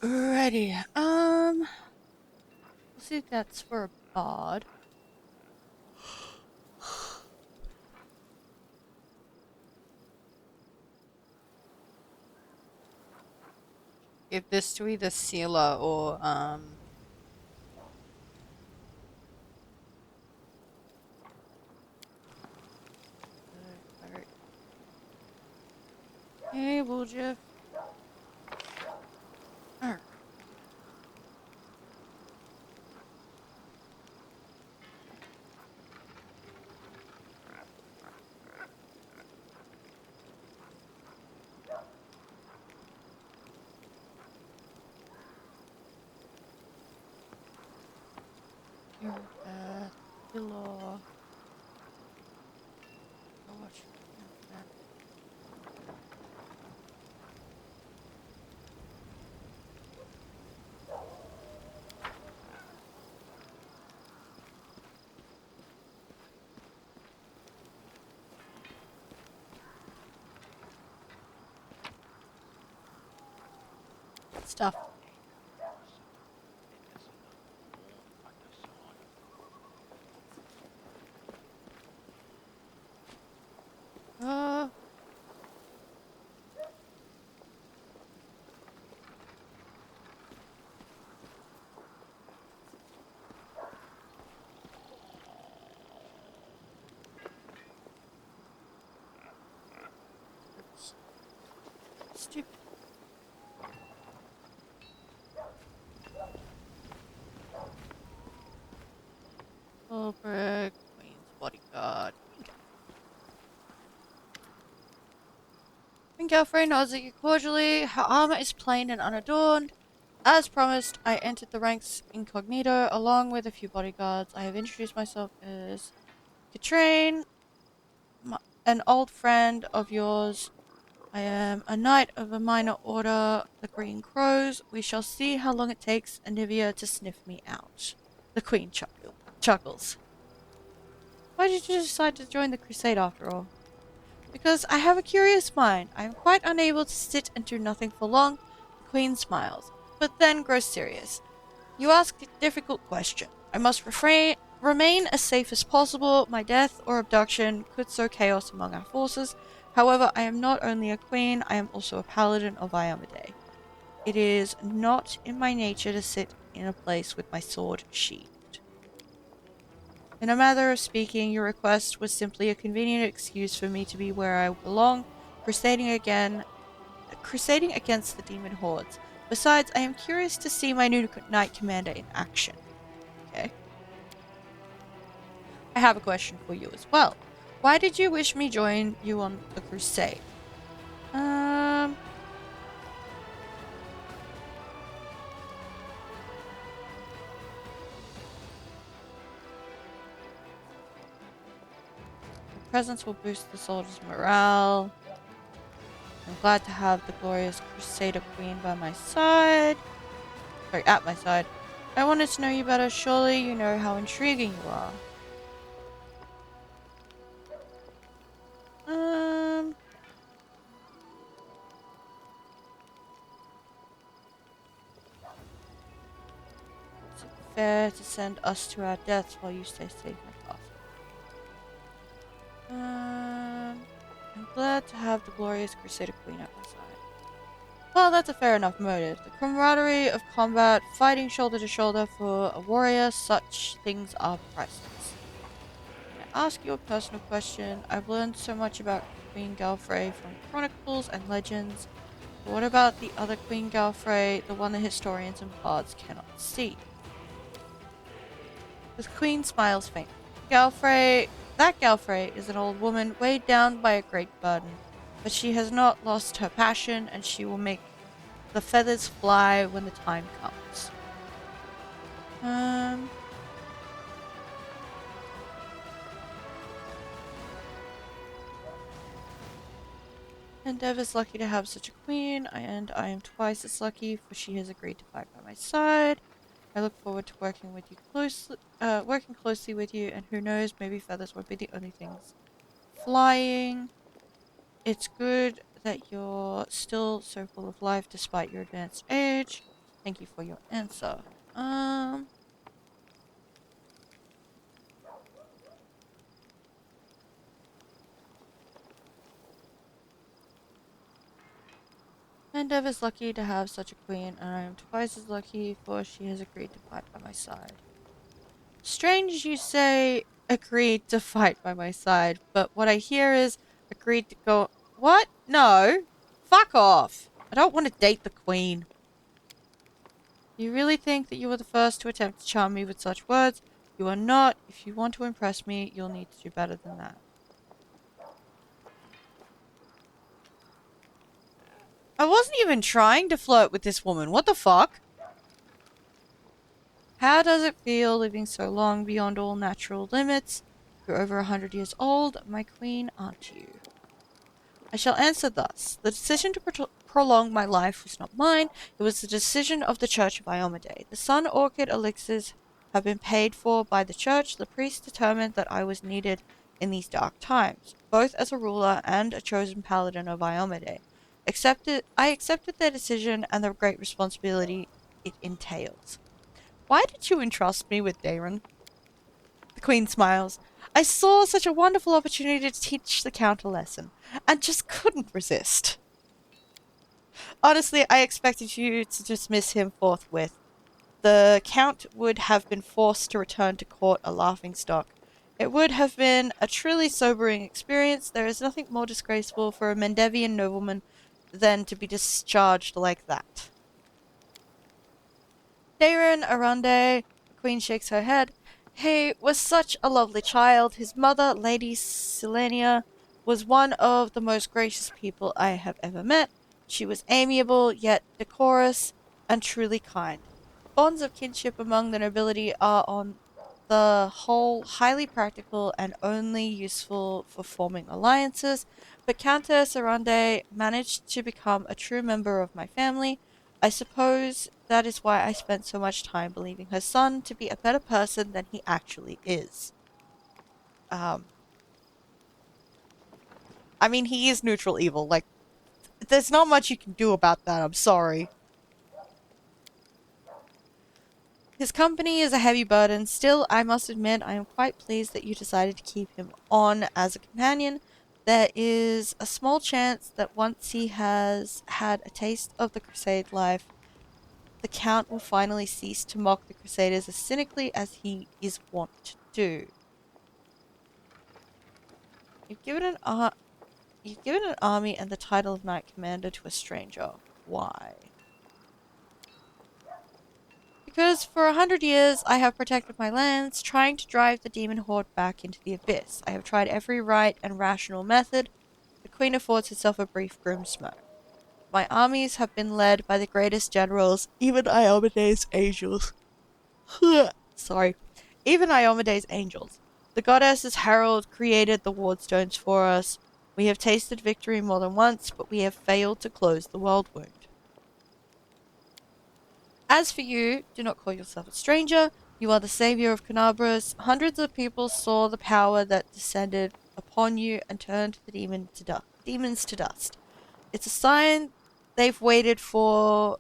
Alrighty. We'll see if that's for a bard. Give this to either Sealer or Hey, well, Jeff. Arr. You're the law. Go watch. Stuff. Uh. Stupid. Culprit, Queen's bodyguard. And Galfrey nods at you cordially. Her armor is plain and unadorned. As promised, I entered the ranks incognito along with a few bodyguards. I have introduced myself as Katrine, an old friend of yours I am a knight of a minor order, the Green Crows. We shall see how long it takes Anivia to sniff me out. The Queen chuckles. Why did you decide to join the crusade after all? Because I have a curious mind. I am quite unable to sit and do nothing for long. The Queen smiles, but then grows serious. You ask a difficult question. I must remain as safe as possible. My death or abduction could sow chaos among our forces. However, I am not only a queen, I am also a paladin of Iomade. It is not in my nature to sit in a place with my sword sheathed. In a manner of speaking, your request was simply a convenient excuse for me to be where I belong, crusading against the demon hordes. Besides, I am curious to see my new knight commander in action. Okay. I have a question for you as well. Why did you wish me join you on the crusade? Your presence will boost the soldiers' morale. I'm glad to have the glorious Crusader Queen by my side. Sorry, at my side. I wanted to know you better. Surely you know how intriguing you are. Is it fair to send us to our deaths while you stay safe in the castle? I'm glad to have the glorious Crusader Queen at my side. Well, that's a fair enough motive. The camaraderie of combat, fighting shoulder to shoulder for a warrior, such things are priceless. Can I ask you a personal question? I've learned so much about Queen Galfrey from chronicles and legends. But what about the other Queen Galfrey, the one that historians and bards cannot see? The Queen smiles faintly. That Galfrey is an old woman weighed down by a great burden, but she has not lost her passion, and she will make the feathers fly when the time comes. Endeavor's lucky to have such a queen, and I am twice as lucky, for she has agreed to fight by my side. I look forward to working closely with you, and who knows, maybe feathers won't be the only things flying. It's good that you're still so full of life despite your advanced age. Thank you for your answer. Endeavor's lucky to have such a queen, and I am twice as lucky, for she has agreed to fight by my side. Strange you say agreed to fight by my side, but what I hear is agreed to go. What? No! Fuck off! I don't want to date the queen. You really think that you were the first to attempt to charm me with such words? You are not. If you want to impress me, you'll need to do better than that. I wasn't even trying to flirt with this woman. What the fuck? How does it feel living so long beyond all natural limits? You're over 100 years old, my queen, aren't you? I shall answer thus. The decision to prolong my life was not mine. It was the decision of the Church of Iomade. The Sun Orchid elixirs have been paid for by the Church. The priest determined that I was needed in these dark times, both as a ruler and a chosen paladin of Iomade. I accepted their decision and the great responsibility it entails. Why did you entrust me with Daron? The Queen smiles. I saw such a wonderful opportunity to teach the Count a lesson, and just couldn't resist. Honestly, I expected you to dismiss him forthwith. The Count would have been forced to return to court a laughingstock. It would have been a truly sobering experience. There is nothing more disgraceful for a Mendevian nobleman than to be discharged like that. Daron Arande, the Queen shakes her head. He was such a lovely child. His mother, Lady Silenia, was one of the most gracious people I have ever met. She was amiable, yet decorous, and truly kind. Bonds of kinship among the nobility are on the whole highly practical and only useful for forming alliances, but Countess Arande managed to become a true member of my family. I suppose that is why I spent so much time believing her son to be a better person than he actually is. Um, I mean, he is neutral evil. Like, there's not much you can do about that, I'm sorry. His company is a heavy burden. Still, I must admit, I am quite pleased that you decided to keep him on as a companion. There is a small chance that once he has had a taste of the Crusade life, the Count will finally cease to mock the Crusaders as cynically as he is wont to do. You've given an army and the title of Knight Commander to a stranger. Why? Because for 100 years I have protected my lands, trying to drive the demon horde back into the abyss. I have tried every right and rational method. The Queen affords herself a brief grim smirk. My armies have been led by the greatest generals, even Iomede's angels. Sorry. Even Iomede's angels. The goddess's herald created the wardstones for us. We have tasted victory more than once, but we have failed to close the world wound. As for you, do not call yourself a stranger. You are the savior of Canabras. Hundreds of people saw the power that descended upon you and turned the demons to dust. It's a sign they've waited for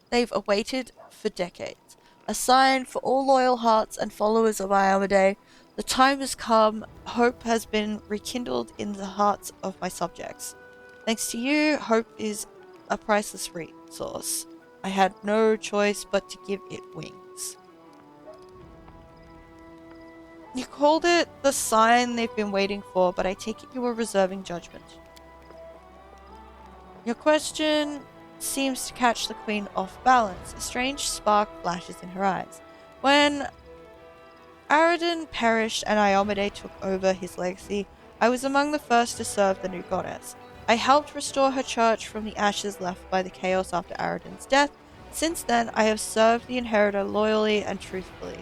they've awaited for decades. A sign for all loyal hearts and followers of Iamade. The time has come. Hope has been rekindled in the hearts of my subjects. Thanks to you, hope is a priceless resource. I had no choice but to give it wings. You called it the sign they've been waiting for, but I take it you were reserving judgment. Your question seems to catch the Queen off balance. A strange spark flashes in her eyes. When Aradin perished and Iomade took over his legacy, I was among the first to serve the new goddess. I helped restore her church from the ashes left by the chaos after Aradin's death. Since then, I have served the inheritor loyally and truthfully.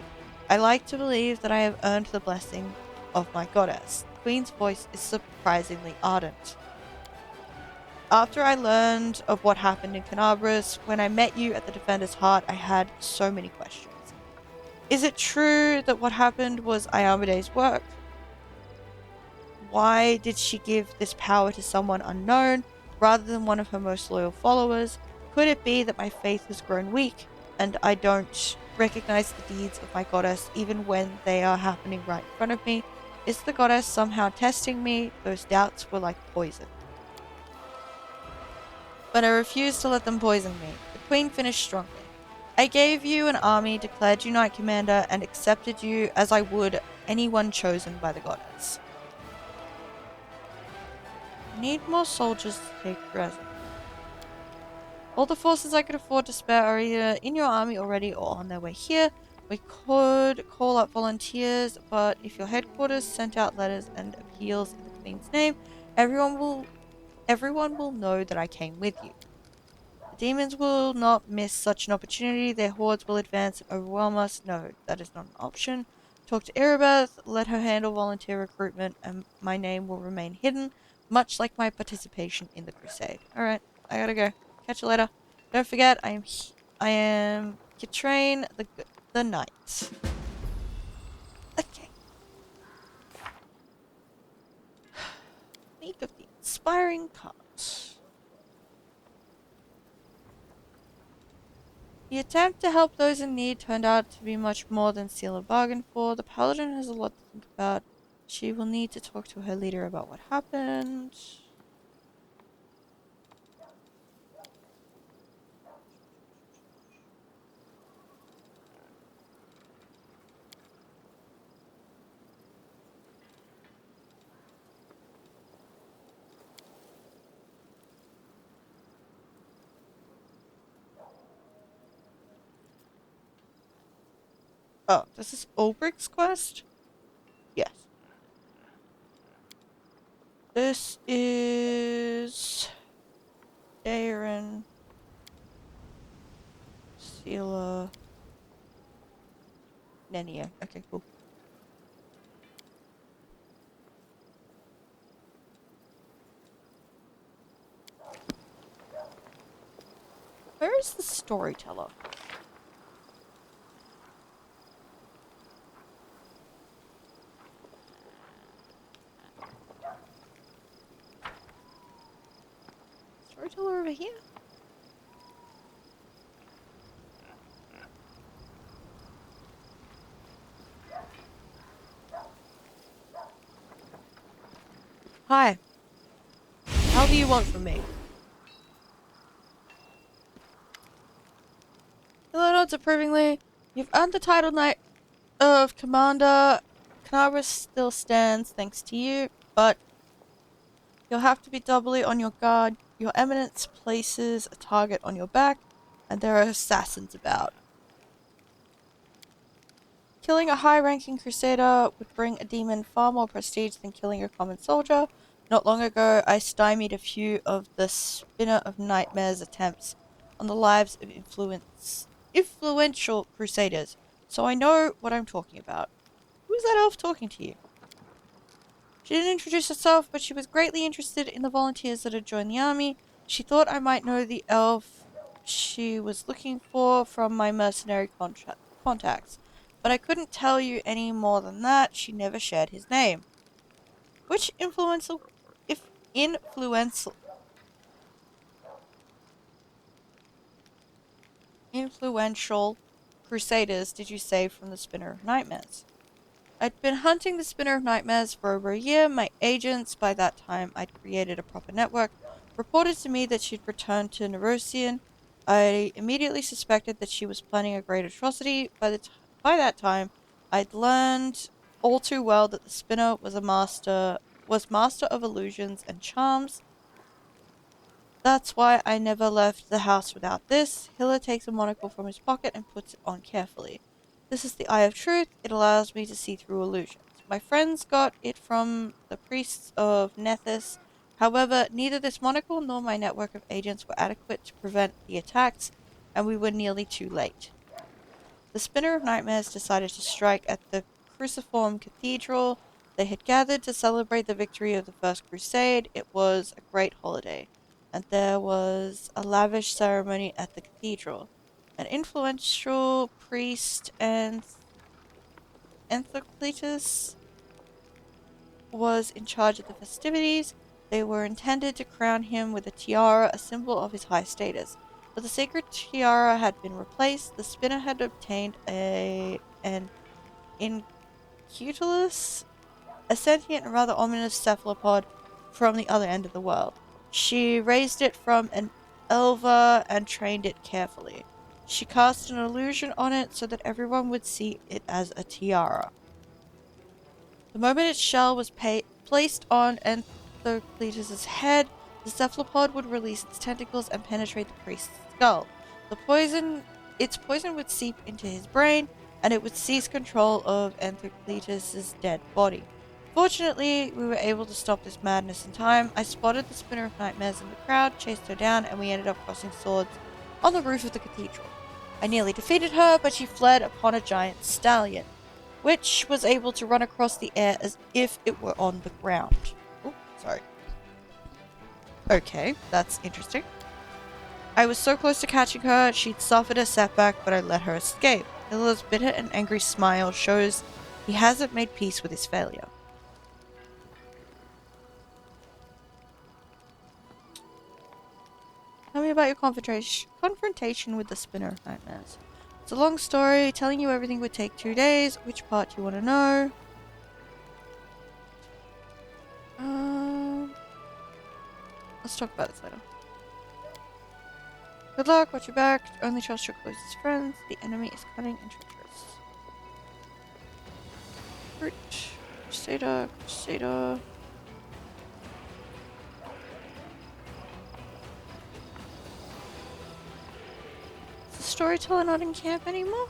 I like to believe that I have earned the blessing of my goddess. The Queen's voice is surprisingly ardent. After I learned of what happened in Canabras, when I met you at the Defender's Heart, I had so many questions. Is it true that what happened was Iomede's work? Why did she give this power to someone unknown rather than one of her most loyal followers? Could it be that my faith has grown weak and I don't recognize the deeds of my goddess even when they are happening right in front of me? Is the goddess somehow testing me? Those doubts were like poison. But I refused to let them poison me. The Queen finished strongly. I gave you an army, declared you Knight Commander, and accepted you as I would anyone chosen by the goddess. I need more soldiers to take resin. All the forces I could afford to spare are either in your army already or on their way here. We could call up volunteers, but if your headquarters sent out letters and appeals in the Queen's name, everyone will know that I came with you. The demons will not miss such an opportunity. Their hordes will advance and overwhelm us. No, that is not an option. Talk to Irabeth, let her handle volunteer recruitment, and my name will remain hidden, much like my participation in the crusade. Alright, I gotta go. Catch you later. Don't forget, I am Kitrain the Knight. Okay. Make of the inspiring cards. The attempt to help those in need turned out to be much more than Seal bargained for. The Paladin has a lot to think about. She will need to talk to her leader about what happened. Oh, this is Ulbricht's quest? Yes. This is Darren, Sela, Nenia. Okay, cool. Where is the storyteller? Storyteller over here? Hi. How do you want from me? Hello, nods approvingly. You've earned the title Knight of Commander. Canabras still stands thanks to you, but you'll have to be doubly on your guard. Your Eminence places a target on your back, and there are assassins about. Killing a high-ranking crusader would bring a demon far more prestige than killing a common soldier. Not long ago, I stymied a few of the Spinner of Nightmares' attempts on the lives of influential crusaders, so I know what I'm talking about. Who is that elf talking to you? She didn't introduce herself, but she was greatly interested in the volunteers that had joined the army. She thought I might know the elf she was looking for from my mercenary contacts, but I couldn't tell you any more than that. She never shared his name. Which influential crusaders did you say from the Spinner of Nightmares? I'd been hunting the Spinner of Nightmares for over a year. My agents, by that time I'd created a proper network, reported to me that she'd returned to Nerosian. I immediately suspected that she was planning a great atrocity. By that time, I'd learned all too well that the Spinner was master of illusions and charms. That's why I never left the house without this. Hiller takes a monocle from his pocket and puts it on carefully. This is the Eye of Truth. It allows me to see through illusions. My friends got it from the priests of Nethys. However, neither this monocle nor my network of agents were adequate to prevent the attacks, and we were nearly too late. The Spinner of Nightmares decided to strike at the Cruciform Cathedral. They had gathered to celebrate the victory of the First Crusade. It was a great holiday, and there was a lavish ceremony at the cathedral. An influential priest and Anthocletus was in charge of the festivities. They were intended to crown him with a tiara, a symbol of his high status. But the sacred tiara had been replaced. The spinner had obtained an Incutulus, a sentient and rather ominous cephalopod from the other end of the world. She raised it from an elva and trained it carefully. She cast an illusion on it so that everyone would see it as a tiara. The moment its shell was placed on Anthocletus' head, the cephalopod would release its tentacles and penetrate the priest's skull. Its poison would seep into his brain, and it would seize control of Anthocletus' dead body. Fortunately, we were able to stop this madness in time. I spotted the Spinner of Nightmares in the crowd, chased her down, and we ended up crossing swords on the roof of the cathedral. I nearly defeated her, but she fled upon a giant stallion, which was able to run across the air as if it were on the ground. Oh, sorry. Okay, that's interesting. I was so close to catching her, she'd suffered a setback, but I let her escape. Hiller's bitter and angry smile shows he hasn't made peace with his failure. Tell me about your confrontation with the Spinner of Nightmares. It's a long story. Telling you everything would take 2 days. Which part do you want to know? Let's talk about this later. Good luck, watch your back. Only trust your closest friends. The enemy is cunning and treacherous. Fruit. Crusader. Crusader. Is the storyteller not in camp anymore?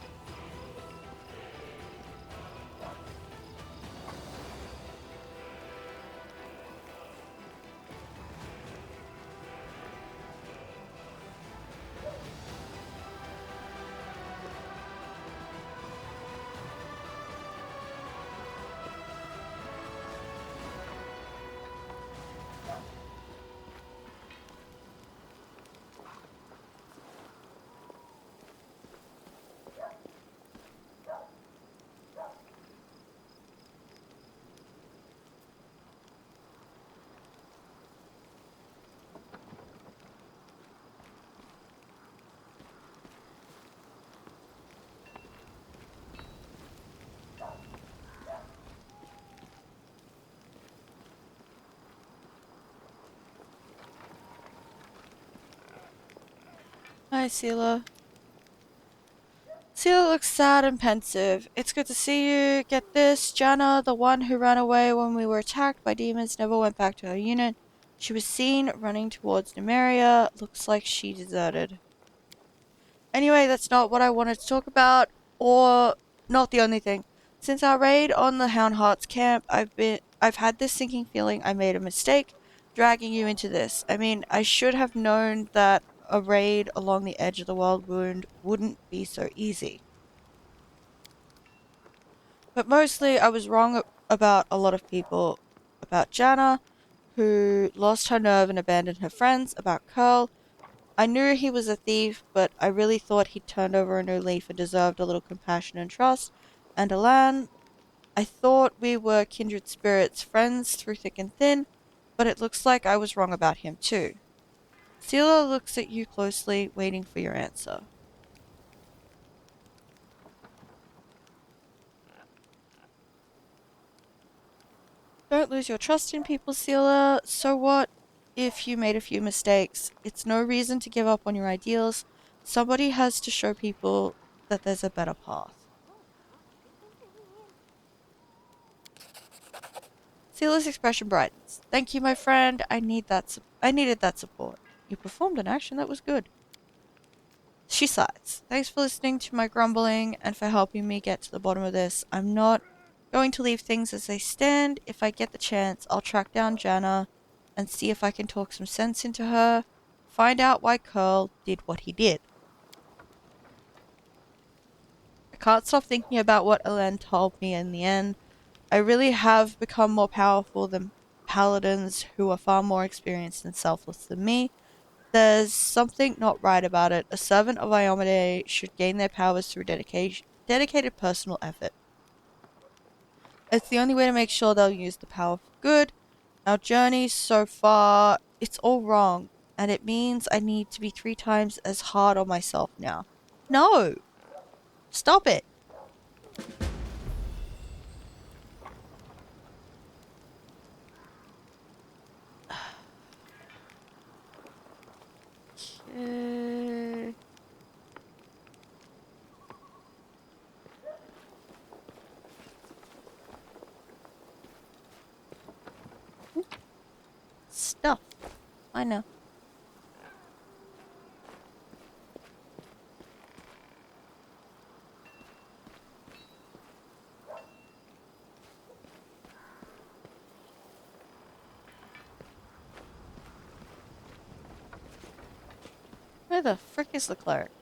Hi, Sela. Sela looks sad and pensive. It's good to see you. Get this, Jana, the one who ran away when we were attacked by demons, never went back to her unit. She was seen running towards Numeria. Looks like she deserted. Anyway, that's not what I wanted to talk about, or not the only thing. Since our raid on the Hound Hearts camp, I've had this sinking feeling I made a mistake dragging you into this. I mean, I should have known that a raid along the edge of the Wild Wound wouldn't be so easy. But mostly I was wrong about a lot of people. About Jana, who lost her nerve and abandoned her friends. About Curl. I knew he was a thief, but I really thought he'd turned over a new leaf and deserved a little compassion and trust. And Alan, I thought we were kindred spirits, friends through thick and thin, but it looks like I was wrong about him too. Sela looks at you closely, waiting for your answer. Don't lose your trust in people, Sela. So what if you made a few mistakes? It's no reason to give up on your ideals. Somebody has to show people that there's a better path. Sela's expression brightens. Thank you, my friend. I needed that support. You performed an action that was good. She sighs. Thanks for listening to my grumbling and for helping me get to the bottom of this. I'm not going to leave things as they stand. If I get the chance, I'll track down Jana and see if I can talk some sense into her. Find out why Curl did what he did. I can't stop thinking about what Elen told me in the end. I really have become more powerful than paladins who are far more experienced and selfless than me. There's something not right about it. A servant of Iomade should gain their powers through dedicated personal effort. It's the only way to make sure they'll use the power for good. Our journey so far, it's all wrong, and it means I need to be 3 times as hard on myself now. No! Stop it! Okay. Stuff. I know. Where the frick is the cleric?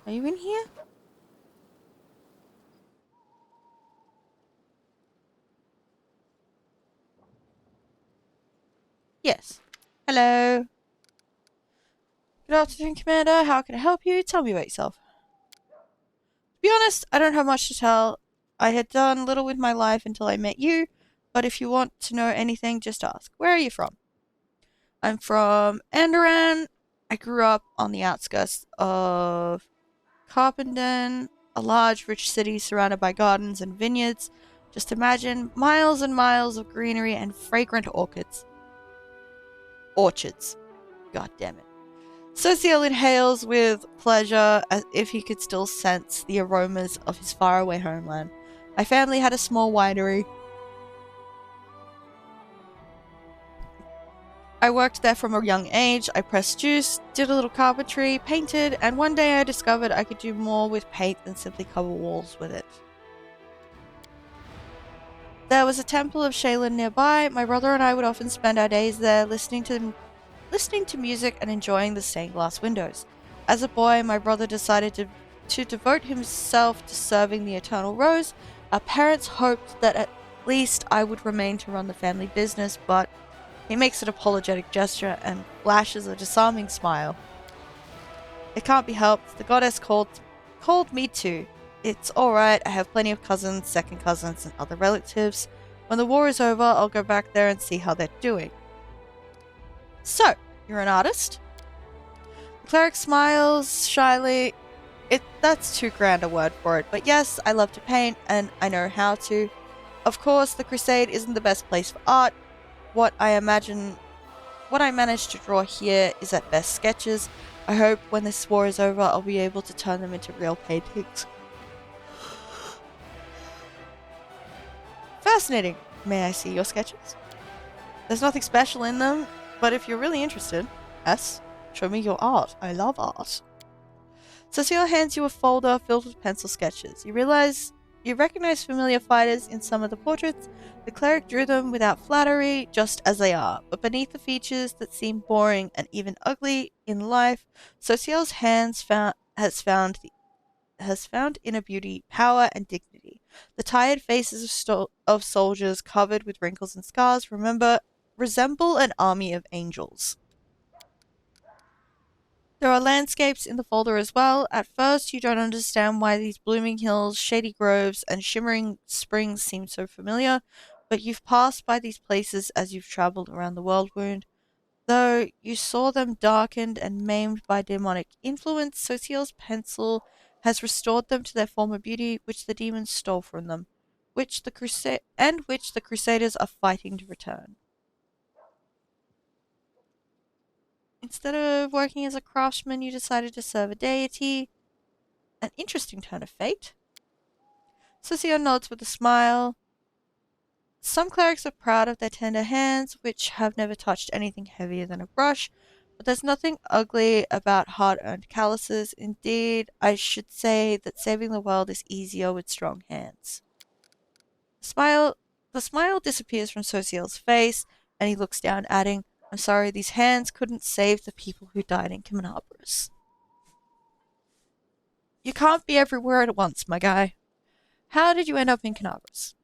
Are you in here? Yes. Hello. Good afternoon, Commander. How can I help you? Tell me about yourself. To be honest, I don't have much to tell. I had done little with my life until I met you, but if you want to know anything, just ask. Where are you from? I'm from Andoran. I grew up on the outskirts of Carpenden, a large, rich city surrounded by gardens and vineyards. Just imagine miles and miles of greenery and fragrant orchids. Orchards. God damn it. Sociel inhales with pleasure as if he could still sense the aromas of his faraway homeland. My family had a small winery. I worked there from a young age. I pressed juice, did a little carpentry, painted, and one day I discovered I could do more with paint than simply cover walls with it. There was a temple of Shaylin nearby. My brother and I would often spend our days there listening to music and enjoying the stained glass windows. As a boy, my brother decided to devote himself to serving the Eternal Rose. Our parents hoped that at least I would remain to run the family business, but he makes an apologetic gesture and flashes a disarming smile. It can't be helped. The goddess called me too. It's alright, I have plenty of cousins, second cousins, and other relatives. When the war is over, I'll go back there and see how they're doing. So, you're an artist? The cleric smiles shyly. That's too grand a word for it, but yes, I love to paint, and I know how to. Of course, the Crusade isn't the best place for art. What I imagine what I managed to draw here is at best sketches. I hope when this war is over, I'll be able to turn them into real paintings. Fascinating. May I see your sketches? There's nothing special in them, but if you're really interested, yes, show me your art. I love art. Cecile hands you a folder filled with pencil sketches. You recognize familiar fighters in some of the portraits. The cleric drew them without flattery, just as they are, but beneath the features that seem boring and even ugly in life, Cecile's has found inner beauty, power, and dignity. The tired faces of soldiers covered with wrinkles and scars resemble an army of angels. There are landscapes in the folder as well. At first, you don't understand why these blooming hills, shady groves, and shimmering springs seem so familiar, but you've passed by these places as you've traveled around the world wound. Though you saw them darkened and maimed by demonic influence, Sociel's pencil has restored them to their former beauty, which the demons stole from them, which the Crusaders are fighting to return. Instead of working as a craftsman, you decided to serve a deity. An interesting turn of fate. Cecile nods with a smile. Some clerics are proud of their tender hands, which have never touched anything heavier than a brush, but there's nothing ugly about hard-earned calluses. Indeed, I should say that saving the world is easier with strong hands. The smile disappears from Sociel's face, and he looks down, adding, I'm sorry, these hands couldn't save the people who died in Canabras. You can't be everywhere at once, my guy. How did you end up in Canabras?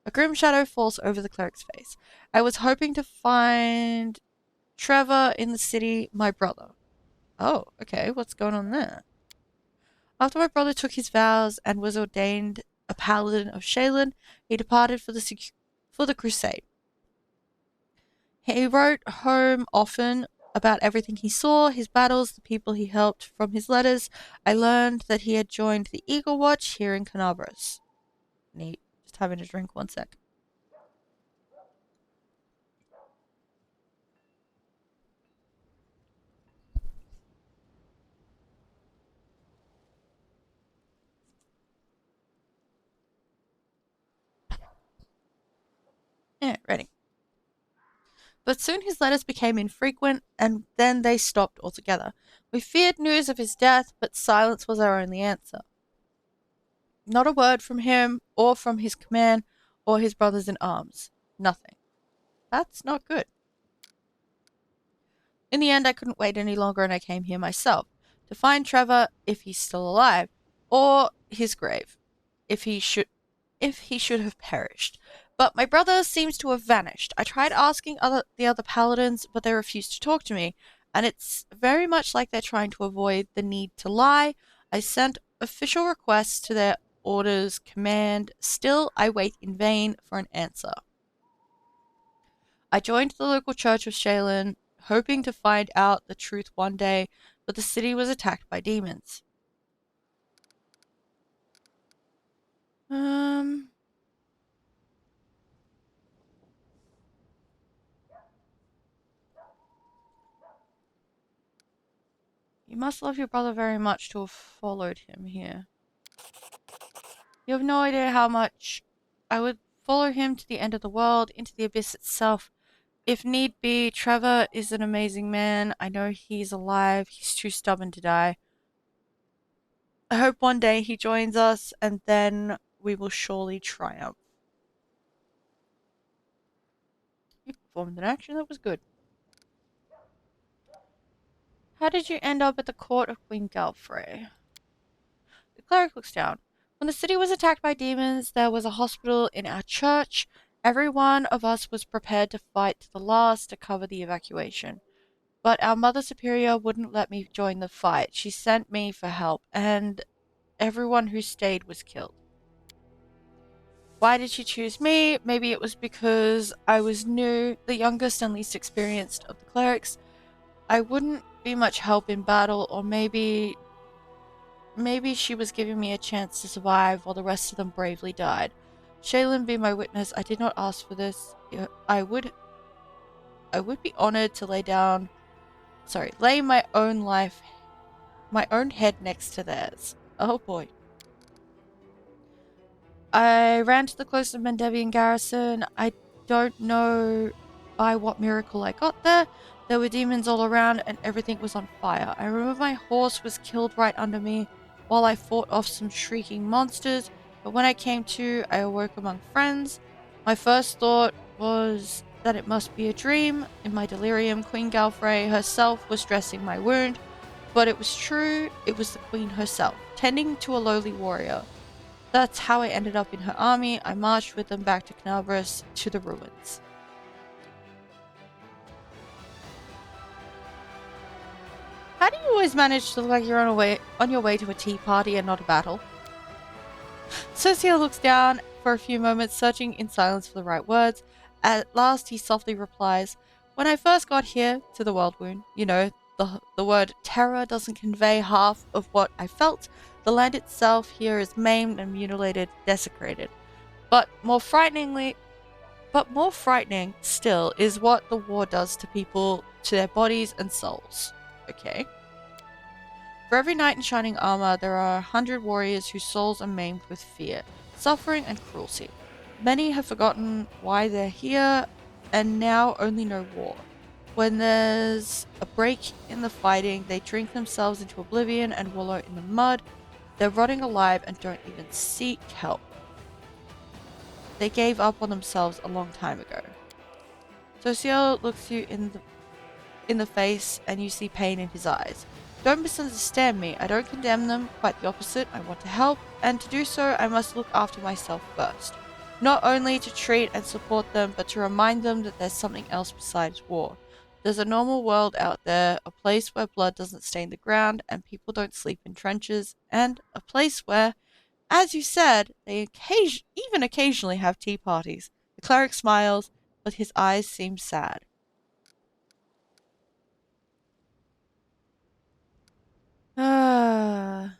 A grim shadow falls over the cleric's face. I was hoping to find Trevor in the city, my brother. Oh, okay, what's going on there? After my brother took his vows and was ordained a paladin of Shaylin, he departed for the crusade. He wrote home often about everything he saw, his battles, the people he helped. From his letters, I learned that he had joined the Eagle Watch here in Canabras. Neat. Just having a drink, one sec. Yeah, ready. But soon his letters became infrequent, and then they stopped altogether. We feared news of his death, but silence was our only answer. Not a word from him, or from his command, or his brothers in arms. Nothing. That's not good. In the end, I couldn't wait any longer, and I came here myself, to find Trevor, if he's still alive, or his grave, if he should have perished. But my brother seems to have vanished. I tried asking the other paladins, but they refused to talk to me, and it's very much like they're trying to avoid the need to lie. I sent official requests to their orders command. Still, I wait in vain for an answer. I joined the local church of Shaylin, hoping to find out the truth one day, but the city was attacked by demons. You must love your brother very much to have followed him here. You have no idea how much I would follow him to the end of the world, into the abyss itself. If need be, Trevor is an amazing man. I know he's alive. He's too stubborn to die. I hope one day he joins us, and then we will surely triumph. You performed an action that was good. How did you end up at the court of Queen Galfrey? The cleric looks down. When the city was attacked by demons, there was a hospital in our church. Every one of us was prepared to fight to the last to cover the evacuation. But our Mother Superior wouldn't let me join the fight. She sent me for help, and everyone who stayed was killed. Why did she choose me? Maybe it was because I was new, the youngest and least experienced of the clerics. I wouldn't be much help in battle, or maybe she was giving me a chance to survive while the rest of them bravely died. Shaylin, be my witness, I did not ask for this. I would be honored to lay my own head next to theirs. Oh boy. I ran to the closest Mendevian garrison. I don't know by what miracle I got there. There were demons all around and everything was on fire. I remember my horse was killed right under me while I fought off some shrieking monsters, but when I came to, I awoke among friends. My first thought was that it must be a dream. In my delirium, Queen Galfrey herself was dressing my wound, but it was true. It was the queen herself, tending to a lowly warrior. That's how I ended up in her army. I marched with them back to Knabris to the ruins. How do you always manage to look like you're on your way to a tea party and not a battle? Cecile looks down for a few moments, searching in silence for the right words. At last, he softly replies, "When I first got here to the World Wound, the word terror doesn't convey half of what I felt. The land itself here is maimed and mutilated, desecrated. But more frightening still is what the war does to people, to their bodies and souls." Okay. For every knight in shining armor, there are 100 warriors whose souls are maimed with fear, suffering, and cruelty. Many have forgotten why they're here, and now only know war. When there's a break in the fighting, they drink themselves into oblivion and wallow in the mud. They're rotting alive and don't even seek help. They gave up on themselves a long time ago. Sociel looks you in the face and you see pain in his eyes. Don't misunderstand me. I don't condemn them, quite the opposite. I want to help, and to do so I must look after myself first. Not only to treat and support them, but to remind them that there's something else besides war. There's a normal world out there, a place where blood doesn't stain the ground and people don't sleep in trenches, and a place where, as you said, they even occasionally have tea parties. The cleric smiles, but his eyes seem sad. Ah.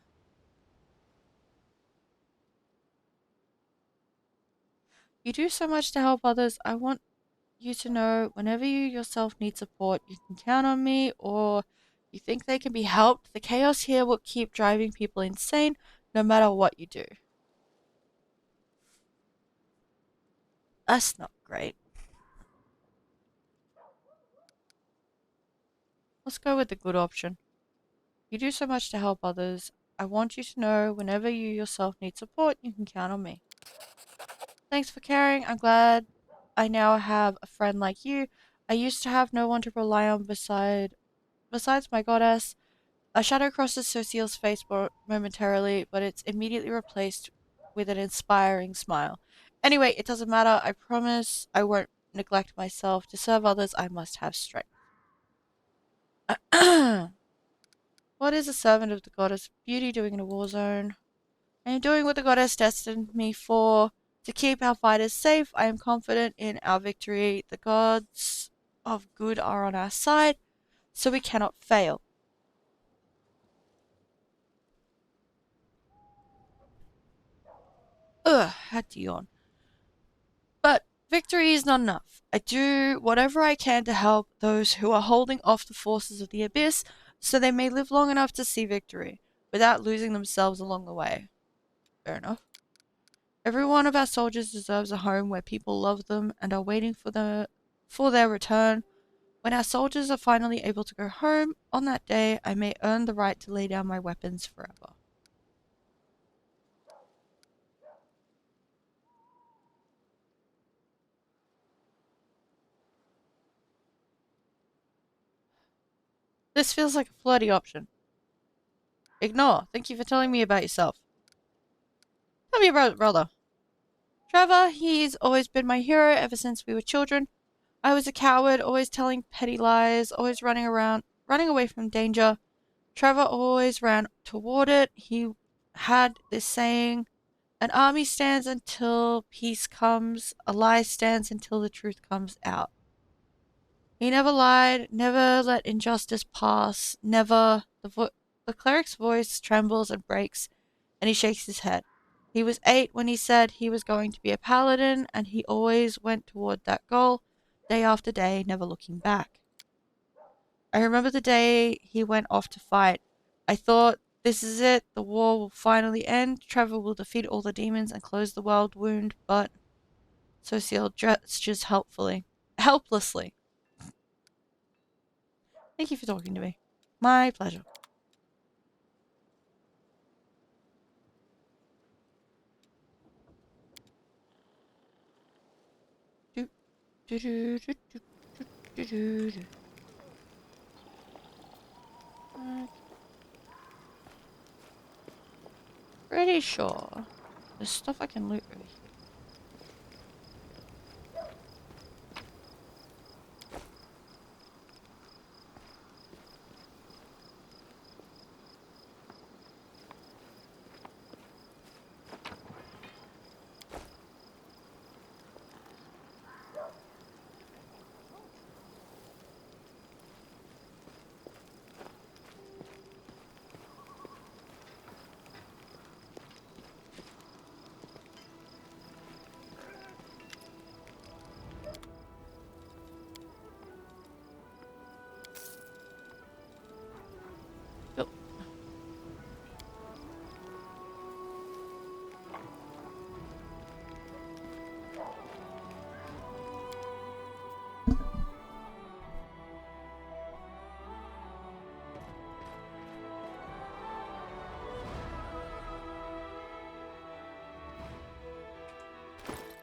You do so much to help others. I want you to know whenever you yourself need support, you can count on me, or you think they can be helped. The chaos here will keep driving people insane no matter what you do. That's not great. Let's go with the good option. You do so much to help others. I want you to know whenever you yourself need support, you can count on me. Thanks for caring. I'm glad I now have a friend like you. I used to have no one to rely on besides my goddess. A shadow crosses Cecile's face momentarily, but it's immediately replaced with an inspiring smile. Anyway, it doesn't matter. I promise I won't neglect myself. To serve others, I must have strength. What is a servant of the goddess of beauty doing in a war zone? I am doing what the goddess destined me for. To keep our fighters safe, I am confident in our victory. The gods of good are on our side, so we cannot fail. Ugh, had to yawn. But victory is not enough. I do whatever I can to help those who are holding off the forces of the abyss so they may live long enough to see victory, without losing themselves along the way. Fair enough. Every one of our soldiers deserves a home where people love them and are waiting for their return. When our soldiers are finally able to go home, on that day I may earn the right to lay down my weapons forever. This feels like a flirty option. Ignore. Thank you for telling me about yourself. Tell me about brother. Trevor, he's always been my hero ever since we were children. I was a coward, always telling petty lies, always running away from danger. Trevor always ran toward it. He had this saying, an army stands until peace comes, a lie stands until the truth comes out. He never lied, never let injustice pass, never. The cleric's voice trembles and breaks, and he shakes his head. He was 8 when he said he was going to be a paladin, and he always went toward that goal. day after day, never looking back. I remember the day he went off to fight. I thought, this is it, the war will finally end, Trevor will defeat all the demons and close the world wound, but Social gestures helplessly. Thank you for talking to me. My pleasure. Do, do, do, do, do, do, do, do. Pretty sure there's stuff I can loot over here. Yep.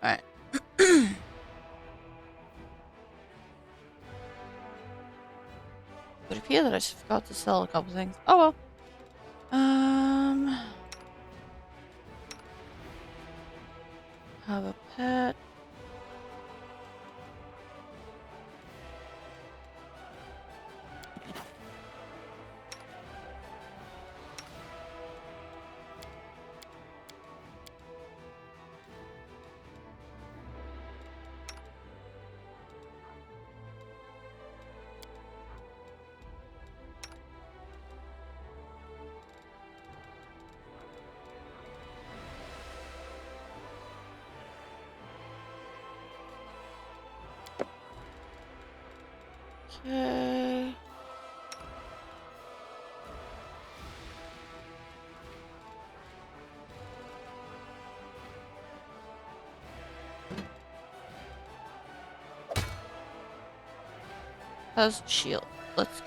Alright. It would appear that I just forgot to sell a couple things. Oh well. Have a pet. Okay. How's the shield? Let's go.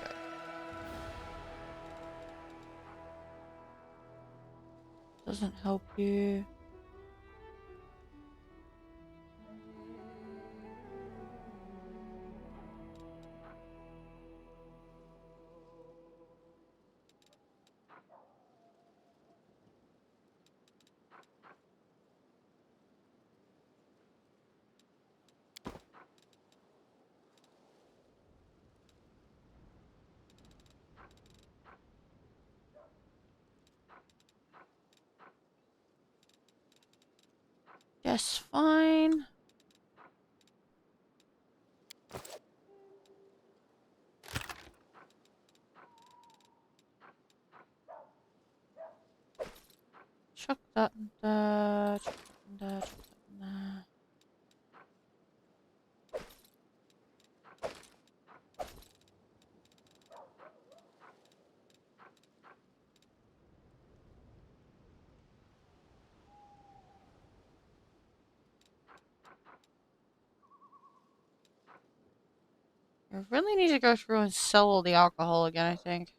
Doesn't help you. Yes, fine. Chuck that in there, chuck that in there, chuck that in there. I really need to go through and sell all the alcohol again, I think.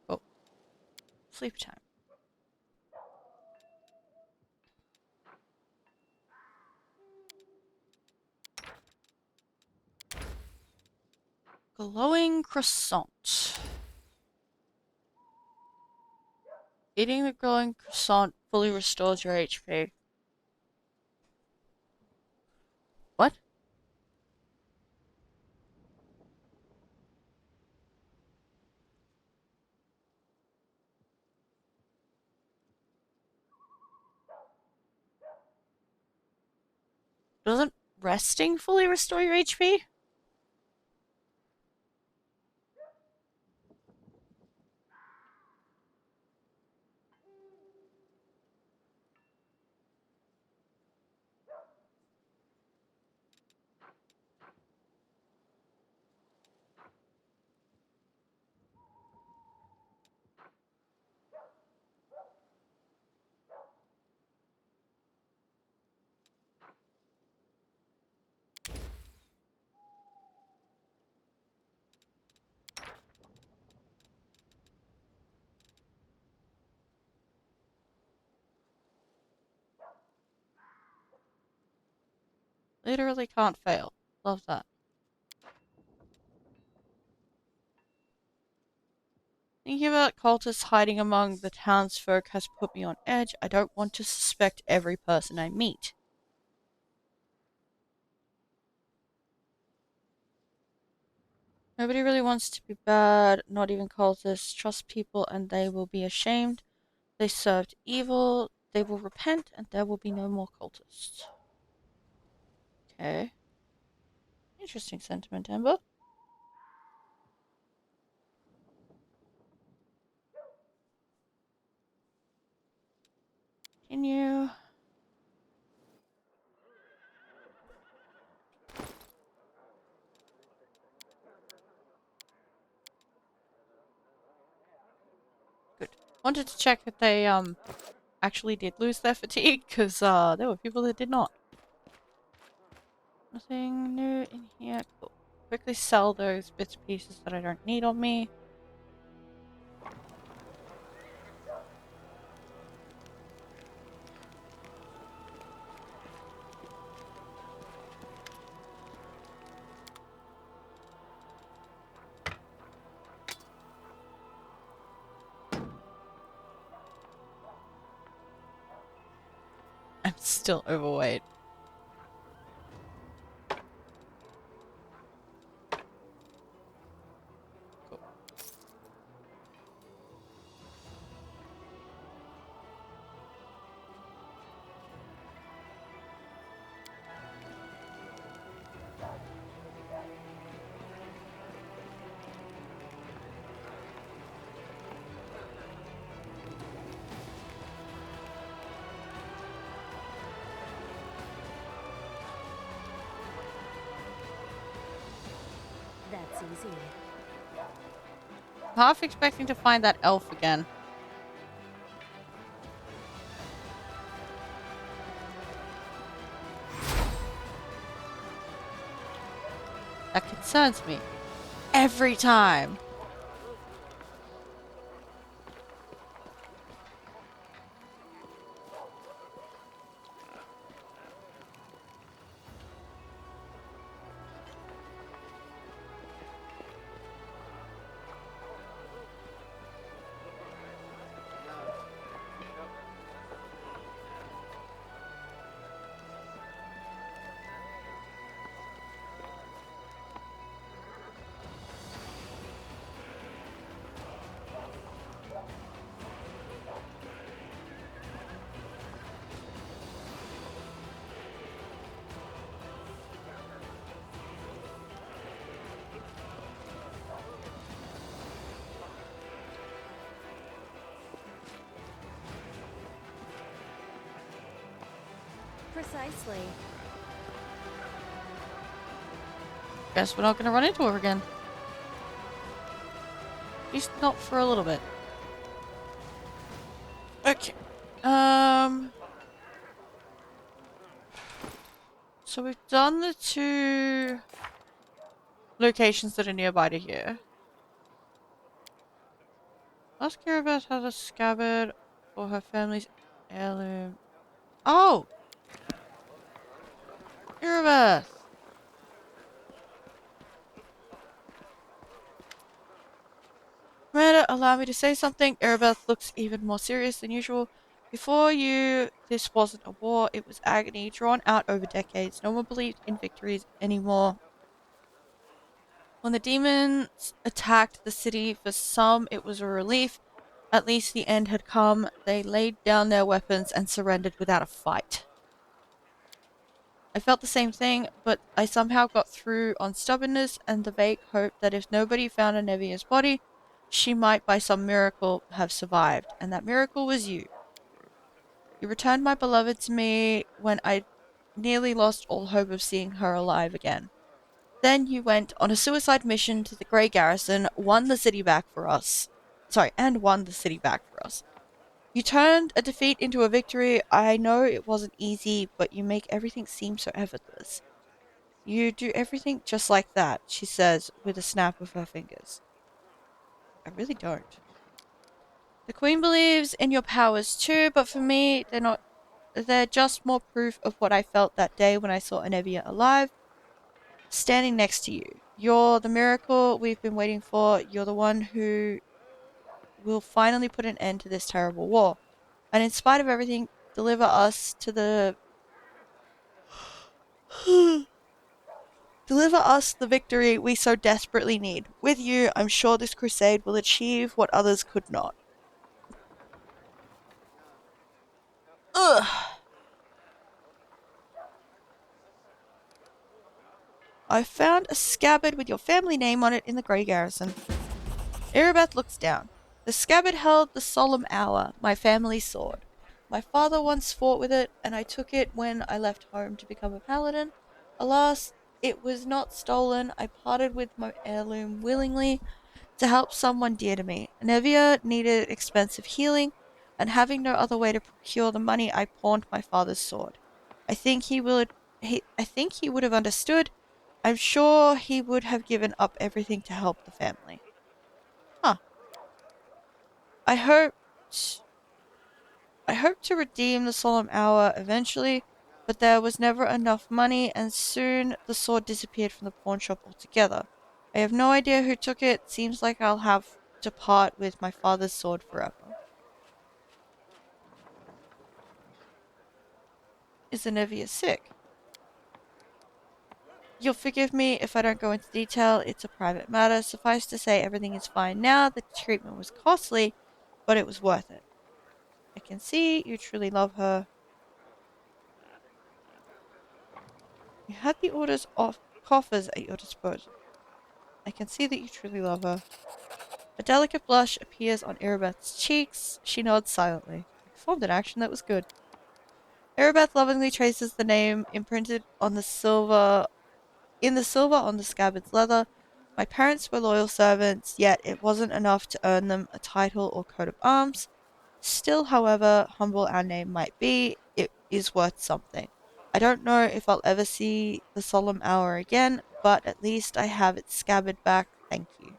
Oh, sleep time. Glowing croissant. Eating the glowing croissant fully restores your HP. What? Doesn't resting fully restore your HP? Literally can't fail. Love that. Thinking about cultists hiding among the townsfolk has put me on edge. I don't want to suspect every person I meet. Nobody really wants to be bad, not even cultists. Trust people and they will be ashamed. They served evil, they will repent, and there will be no more cultists. Okay. Interesting sentiment, Amber. Continue. Good. Wanted to check if they actually did lose their fatigue, because there were people that did not. Nothing new in here. Cool. Quickly sell those bits and pieces that I don't need on me. I'm still overweight. Cool. That's easy. Half expecting to find that elf again. That concerns me. Every time. Precisely. Guess we're not gonna run into her again. At least not for a little bit. Okay. So we've done the two locations that are nearby to here. Ask her about how the scabbard or her family's heirloom. Oh! Erebus! Commander, allow me to say something? Erebeth looks even more serious than usual. Before you, this wasn't a war, it was agony, drawn out over decades. No one believed in victories anymore. When the demons attacked the city, for some it was a relief. At least the end had come. They laid down their weapons and surrendered without a fight. I felt the same thing, but I somehow got through on stubbornness and the vague hope that if nobody found Anevia's body, she might by some miracle have survived, and that miracle was you. You returned my beloved to me when I nearly lost all hope of seeing her alive again. Then you went on a suicide mission to the Grey Garrison, won the city back for us. And won the city back for us. You turned a defeat into a victory. I know it wasn't easy, but you make everything seem so effortless. You do everything just like that, she says with a snap of her fingers. I really don't. The Queen believes in your powers too, but for me, they're not. They're just more proof of what I felt that day when I saw Anevia alive, standing next to you. You're the miracle we've been waiting for. You're the one who will finally put an end to this terrible war. And in spite of everything, deliver us the victory we so desperately need. With you, I'm sure this crusade will achieve what others could not. Ugh. I found a scabbard with your family name on it in the Grey Garrison. Erebeth looks down. The scabbard held the solemn hour, my family's sword. My father once fought with it, and I took it when I left home to become a paladin. Alas, it was not stolen. I parted with my heirloom willingly to help someone dear to me. Nevia needed expensive healing, and having no other way to procure the money, I pawned my father's sword. I think he would have understood. I'm sure he would have given up everything to help the family. Huh. I hoped to redeem the solemn hour eventually, but there was never enough money, and soon the sword disappeared from the pawn shop altogether. I have no idea who took it. Seems like I'll have to part with my father's sword forever. Is Anevia sick? You'll forgive me if I don't go into detail. It's a private matter. Suffice to say, everything is fine now. The treatment was costly, but it was worth it. I can see you truly love her. You had the orders of coffers at your disposal. I can see that you truly love her. A delicate blush appears on Erebeth's cheeks. She nods silently. I performed an action that was good. Erebeth lovingly traces the name imprinted on the silver on the scabbard's leather. My parents were loyal servants, yet it wasn't enough to earn them a title or coat of arms. Still, however humble our name might be, it is worth something. I don't know if I'll ever see the solemn hour again, but at least I have its scabbard back. Thank you.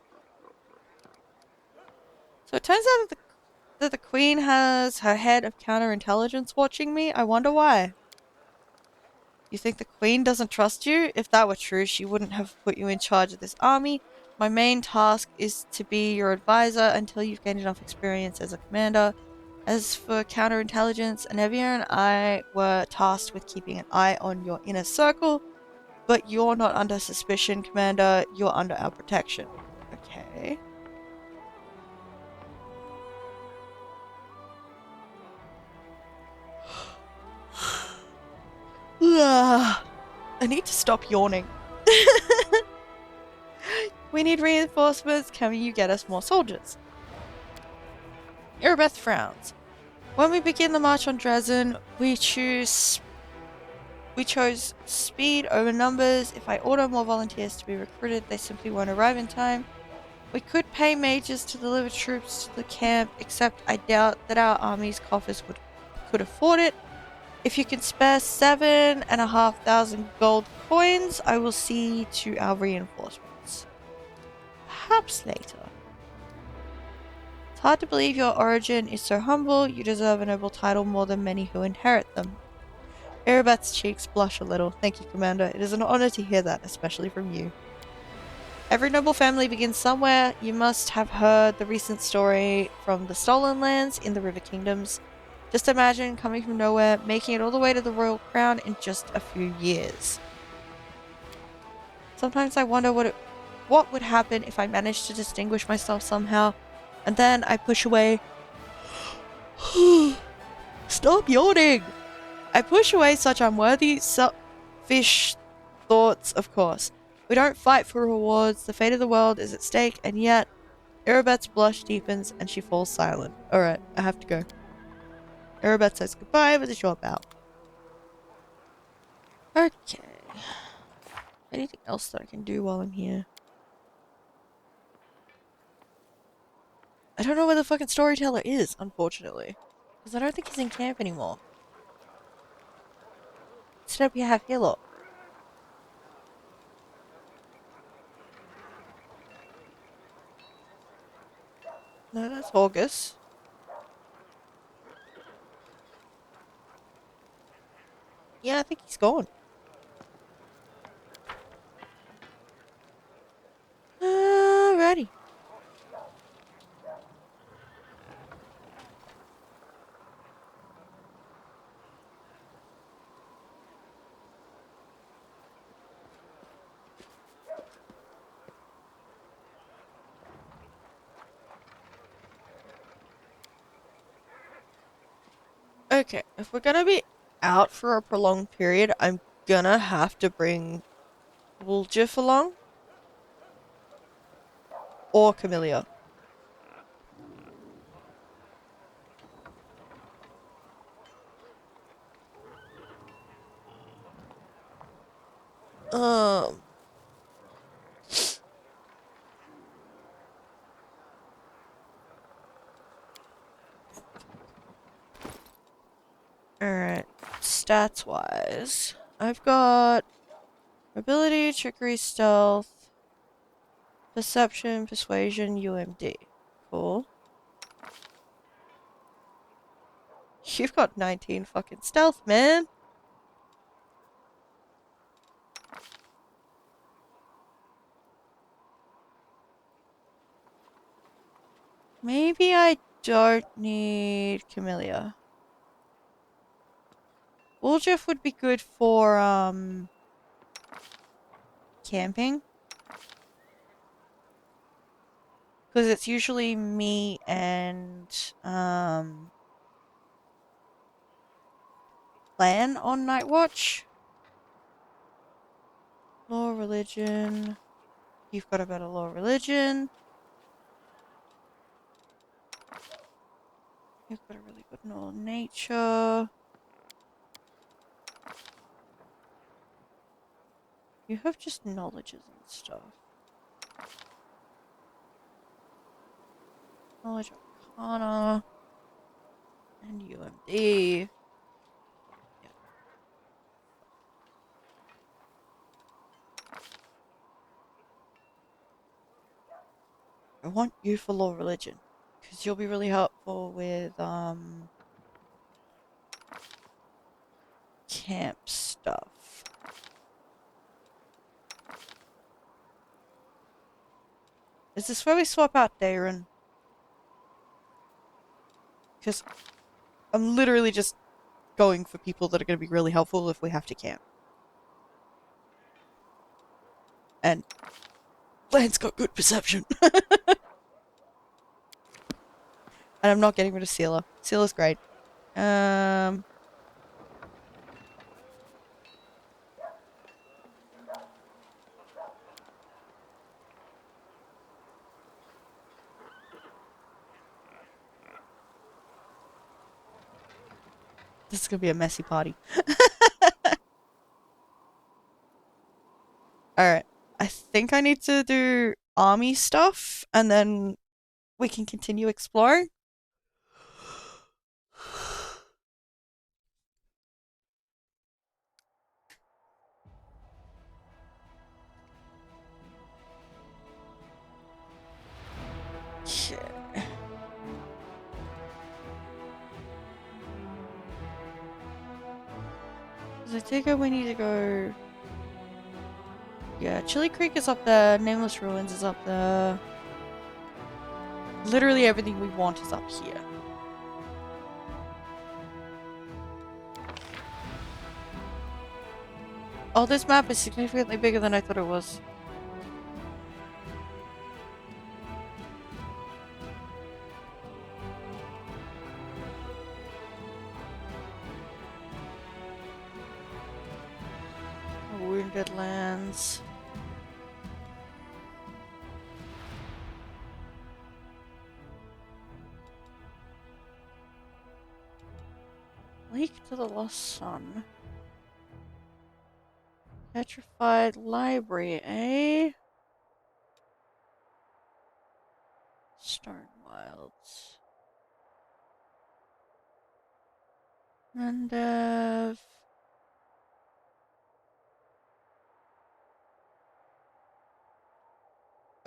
So it turns out that the Queen has her head of counterintelligence watching me. I wonder why. You think the Queen doesn't trust you? If that were true, she wouldn't have put you in charge of this army. My main task is to be your advisor until you've gained enough experience as a commander. As for counterintelligence, Anevia and I were tasked with keeping an eye on your inner circle, but you're not under suspicion, Commander. You're under our protection. Okay. I need to stop yawning. We need reinforcements. Can you get us more soldiers? Erebeth frowns. When we begin the march on Dresden, we chose speed over numbers. If I order more volunteers to be recruited, they simply won't arrive in time. We could pay mages to deliver troops to the camp, except I doubt that our army's coffers could afford it. If you can spare 7,500 gold coins, I will see to our reinforcements. Perhaps later. It's hard to believe your origin is so humble. You deserve a noble title more than many who inherit them. Erebeth's cheeks blush a little. Thank you, Commander. It is an honor to hear that, especially from you. Every noble family begins somewhere. You must have heard the recent story from the stolen lands in the River Kingdoms. Just imagine coming from nowhere, making it all the way to the royal crown in just a few years. Sometimes I wonder what would happen if I managed to distinguish myself somehow, and then I push away. Stop yawning! I push away such unworthy, selfish thoughts, of course. We don't fight for rewards, the fate of the world is at stake, and yet Irabet's blush deepens and she falls silent. Alright, I have to go. Irabet says goodbye with a short bow. Okay. Anything else that I can do while I'm here? I don't know where the fucking storyteller is, unfortunately. Because I don't think he's in camp anymore. Instead we have Hillock. No, that's August. Yeah, I think he's gone. Alrighty. Okay, if we're gonna be out for a prolonged period, I'm gonna have to bring Wooljiff along. Or Camellia. Um. Alright. Stats wise, I've got ability, trickery, stealth, perception, persuasion, UMD. Cool. You've got 19 fucking stealth, man. Maybe I don't need Camellia. Wooljiff would be good for, camping. Because it's usually me and, Plan on Night Watch. Law, religion. You've got a better law, religion. You've got a really good law, nature. You have just knowledges and stuff. Knowledge Arcana. And UMD. Yeah. I want you for law religion. Because you'll be really helpful with, camp stuff. Is this where we swap out Darren? Because I'm literally just going for people that are going to be really helpful if we have to camp. And Lan's got good perception. And I'm not getting rid of Sealer. Sealer's great. This is gonna be a messy party. Alright. I think I need to do army stuff, and then we can continue exploring. Okay. I take it we need to go... Yeah, Chili Creek is up there. Nameless Ruins is up there. Literally everything we want is up here. Oh, this map is significantly bigger than I thought it was. Wounded Lands. Lake to the Lost Sun. Petrified Library, eh? Stone Wilds. Mendev.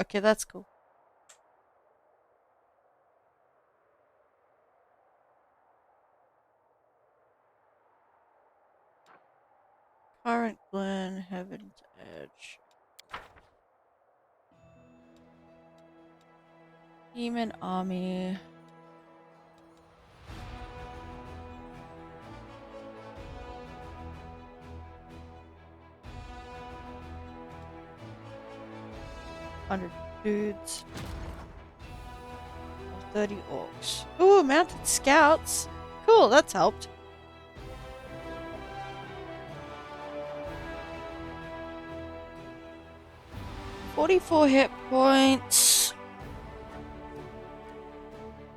Okay, that's cool. Current Glen, Heaven's Edge. Demon Army. Hundred dudes. 30 orcs. Ooh, mounted scouts. Cool, that's helped. +44 hit points.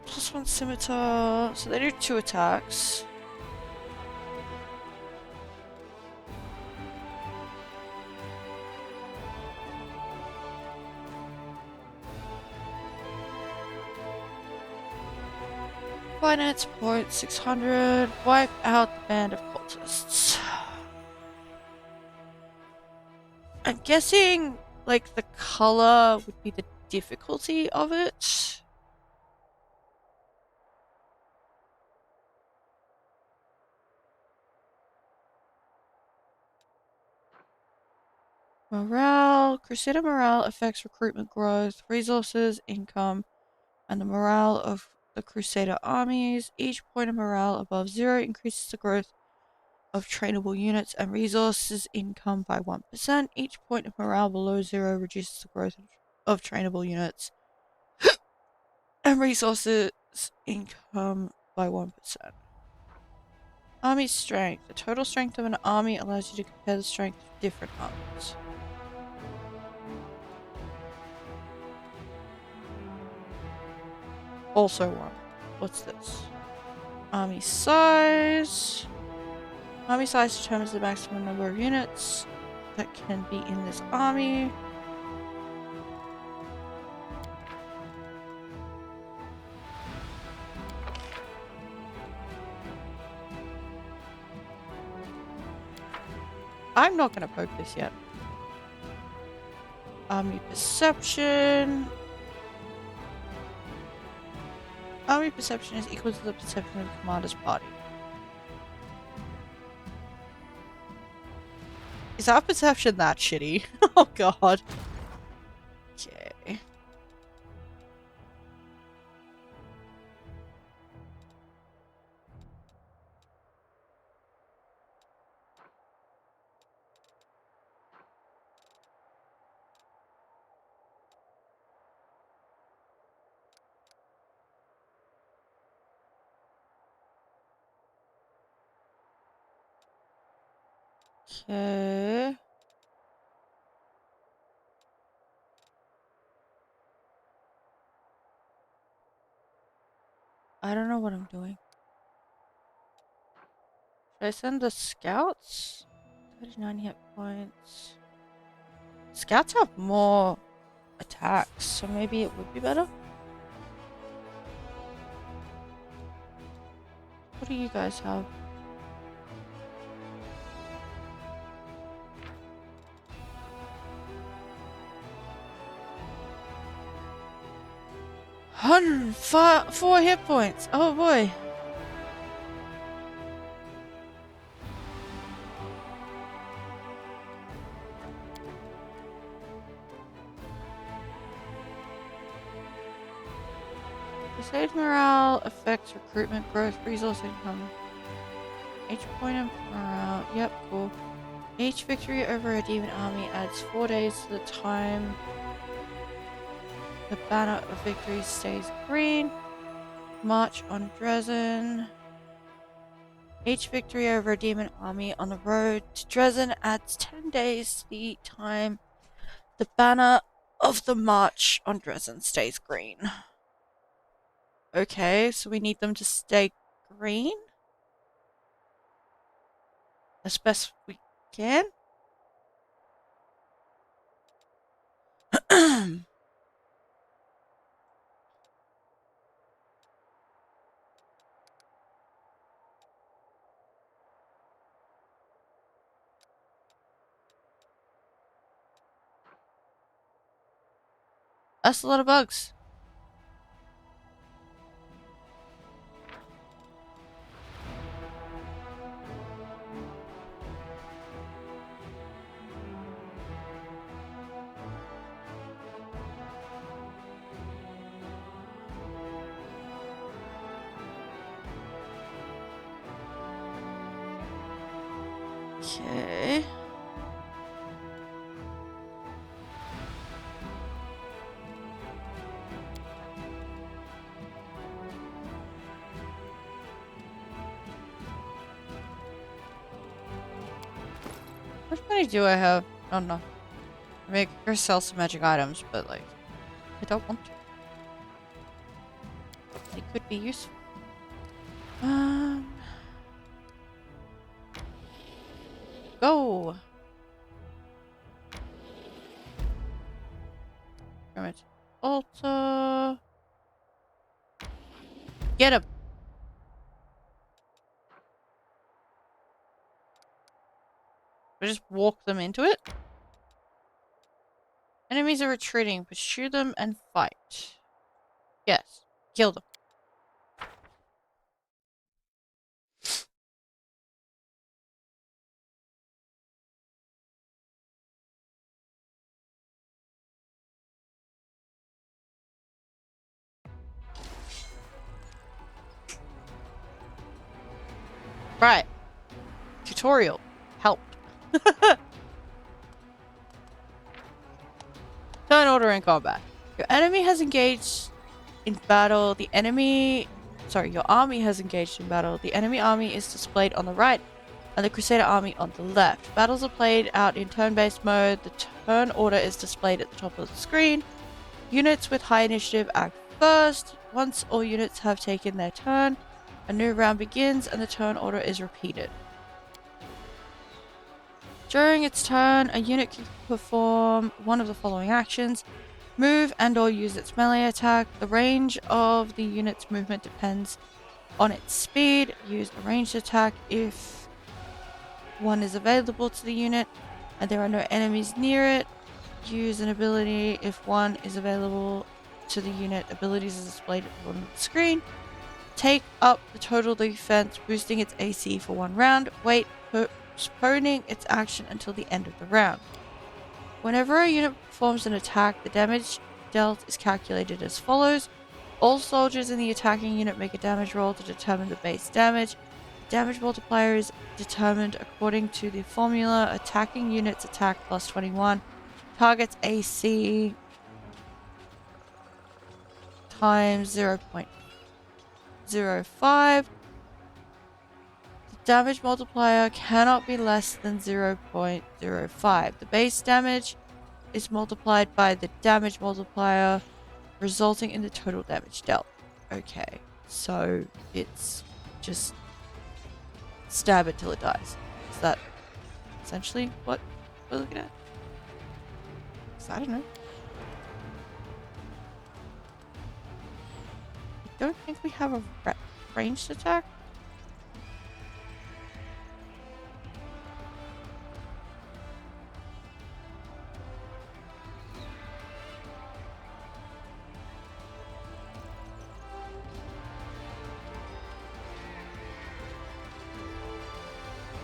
+1 scimitar. So they do 2 attacks. Finance point 600. Wipe out the band of cultists. I'm guessing, like, the color would be the difficulty of it. Morale. Crusader morale affects recruitment growth, resources, income, and the morale of the Crusader armies. Each point of morale above 0 increases the growth of trainable units and resources income by 1%. Each point of morale below 0 reduces the growth of trainable units and resources income by 1%. Army strength. The total strength of an army allows you to compare the strength of different armies. Also 1. What's this? Army size. Army size determines the maximum number of units that can be in this army. I'm not going to poke this yet. Army perception. Army perception is equal to the perception of the commander's party. Is our perception that shitty? Oh god. Okay. Okay. I don't know what I'm doing. Should I send the scouts? 39 hit points. Scouts have more attacks, so maybe it would be better. What do you guys have? Four hit points. Oh boy. Crusade morale affects recruitment, growth, resource income. Each point of morale. Yep, cool. Each victory over a demon army adds 4 days to the time the banner of victory stays green. March on Dresden. Each victory over a demon army on the road to Dresden adds 10 days to the time the banner of the march on Dresden stays green. Okay, so we need them to stay green as best we can. That's a lot of bugs. Okay. What money do I have? Oh no. I mean, I could sell some magic items, but like, I don't want to. They could be useful. Go! Damage. Altar. Get him! We just walk them into it. Enemies are retreating. Pursue them and fight. Yes. Kill them. Right. Tutorial. Help. Turn order in combat. Your enemy has engaged in battle. Your army has engaged in battle. The enemy army is displayed on the right and the Crusader army on the left. Battles are played out in turn-based mode. The turn order is displayed at the top of the screen. Units with high initiative act first. Once all units have taken their turn, a new round begins and the turn order is repeated. During its turn, a unit can perform one of the following actions. Move and or use its melee attack. The range of the unit's movement depends on its speed. Use a ranged attack if one is available to the unit and there are no enemies near it. Use an ability if one is available to the unit. Abilities are displayed at the bottom of the screen. Take up the total defense, boosting its AC for 1 round. Wait, postponing its action until the end of the round. Whenever a unit performs an attack, the damage dealt is calculated as follows. All soldiers in the attacking unit make a damage roll to determine the base damage. The damage multiplier is determined according to the formula attacking units attack plus 21. Target's AC times 0.05. The damage multiplier cannot be less than 0.05. The base damage is multiplied by the damage multiplier, resulting in the total damage dealt. Okay, so it's just stab it till it dies. Is that essentially what we're looking at? 'Cause I don't know. I don't think we have a ranged attack.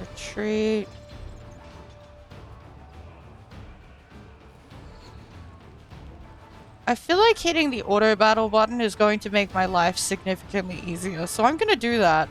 Retreat. I feel like hitting the auto battle button is going to make my life significantly easier, so I'm gonna do that.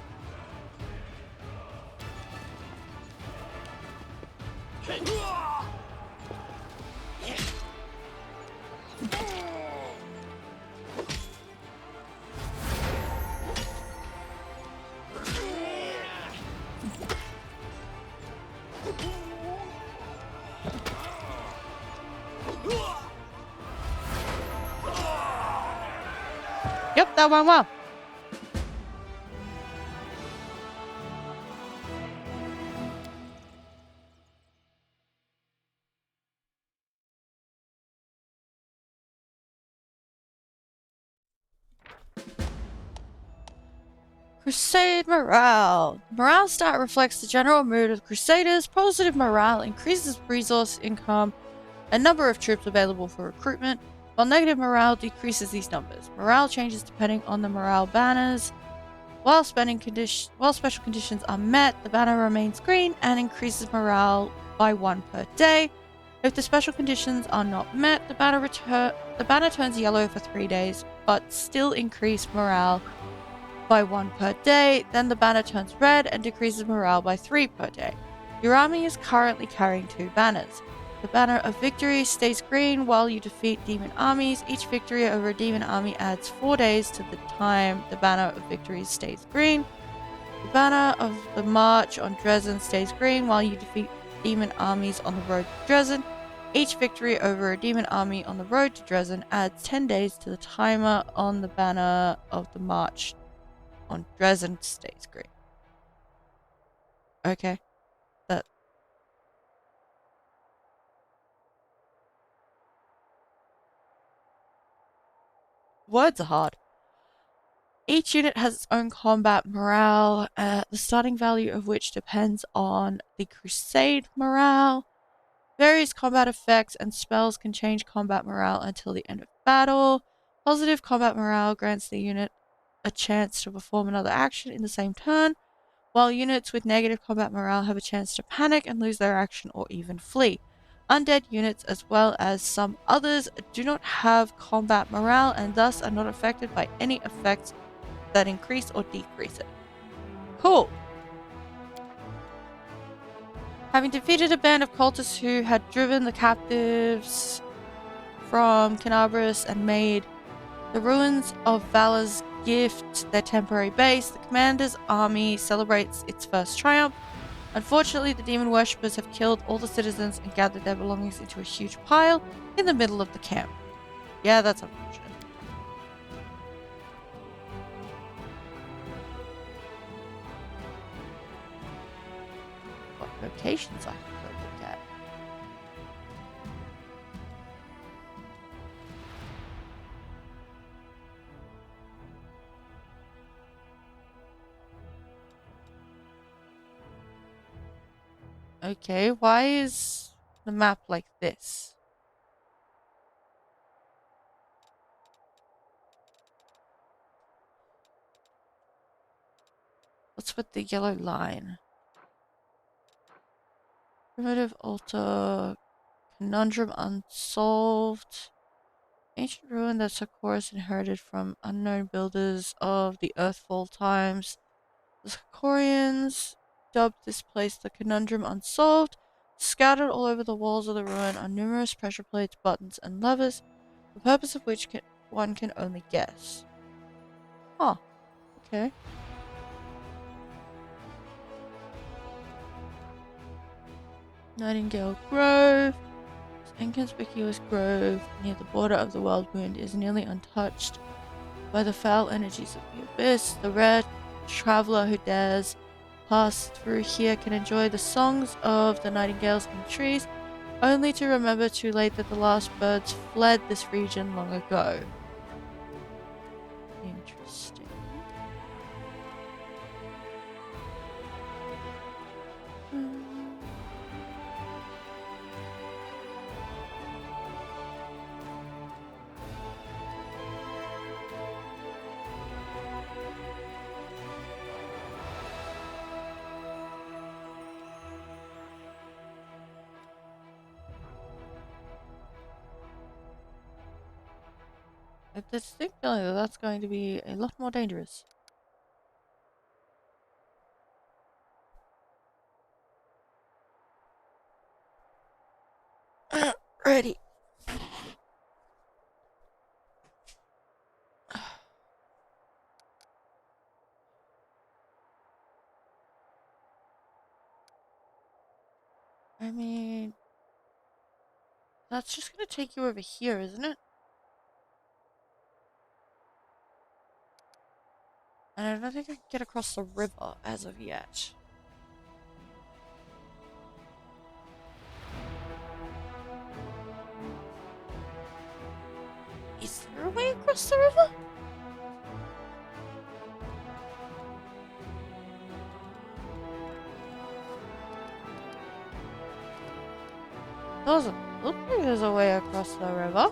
Yep, that went well. Crusade morale. The morale stat reflects the general mood of the Crusaders. Positive morale increases resource income and number of troops available for recruitment, while negative morale decreases these numbers. Morale changes depending on the morale banners. While special conditions are met, the banner remains green and increases morale by 1 per day. If the special conditions are not met, the banner turns yellow for 3 days, but still increase morale by 1 per day. Then the banner turns red and decreases morale by 3 per day. Your army is currently carrying 2 banners. The banner of victory stays green while you defeat demon armies. Each victory over a demon army adds 4 days to the time the banner of victory stays green. The banner of the march on Dresden stays green while you defeat demon armies on the road to Dresden. Each victory over a demon army on the road to Dresden adds 10 days to the timer on the banner of the march on Dresden stays green. Okay. That. Words are hard. Each unit has its own combat morale, the starting value of which depends on the Crusade morale. Various combat effects and spells can change combat morale until the end of battle. Positive combat morale grants the unit a chance to perform another action in the same turn, while units with negative combat morale have a chance to panic and lose their action or even flee. Undead units, as well as some others, do not have combat morale and thus are not affected by any effects that increase or decrease it. Cool. Having defeated a band of cultists who had driven the captives from Canabras and made the ruins of Valor's Gift their temporary base, the commander's army celebrates its first triumph. Unfortunately, the demon worshippers have killed all the citizens and gathered their belongings into a huge pile in the middle of the camp. Yeah, that's unfortunate. What locations I can go look at? Okay, why is the map like this? What's with the yellow line? Primitive altar, conundrum unsolved. Ancient ruin that Socorus inherited from unknown builders of the Earthfall times. The Socorians dubbed this place the Conundrum Unsolved. Scattered all over the walls of the ruin are numerous pressure plates, buttons, and levers, the purpose of which one can only guess. Huh. Okay. Nightingale Grove. This inconspicuous grove near the border of the Wild Wound is nearly untouched by the foul energies of the abyss. The rare traveler who dares pass through here can enjoy the songs of the nightingales in the trees, only to remember too late that the last birds fled this region long ago. Interesting. I just think that that's going to be a lot more dangerous. Ready. I mean, that's just gonna take you over here, isn't it? And I don't think I can get across the river as of yet. Is there a way across the river? Doesn't look like there's a way across the river.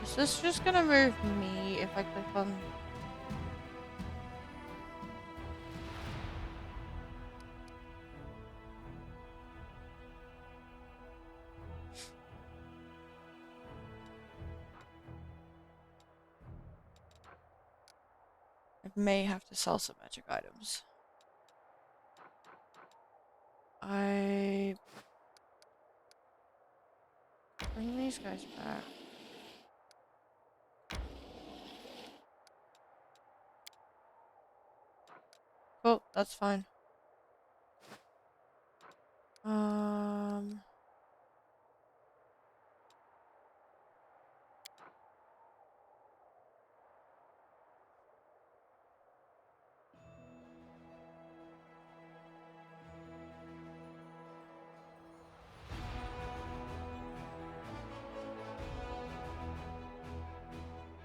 Is this just gonna move me if I click on... I may have to sell some magic items. I... Bring these guys back. Cool, that's fine.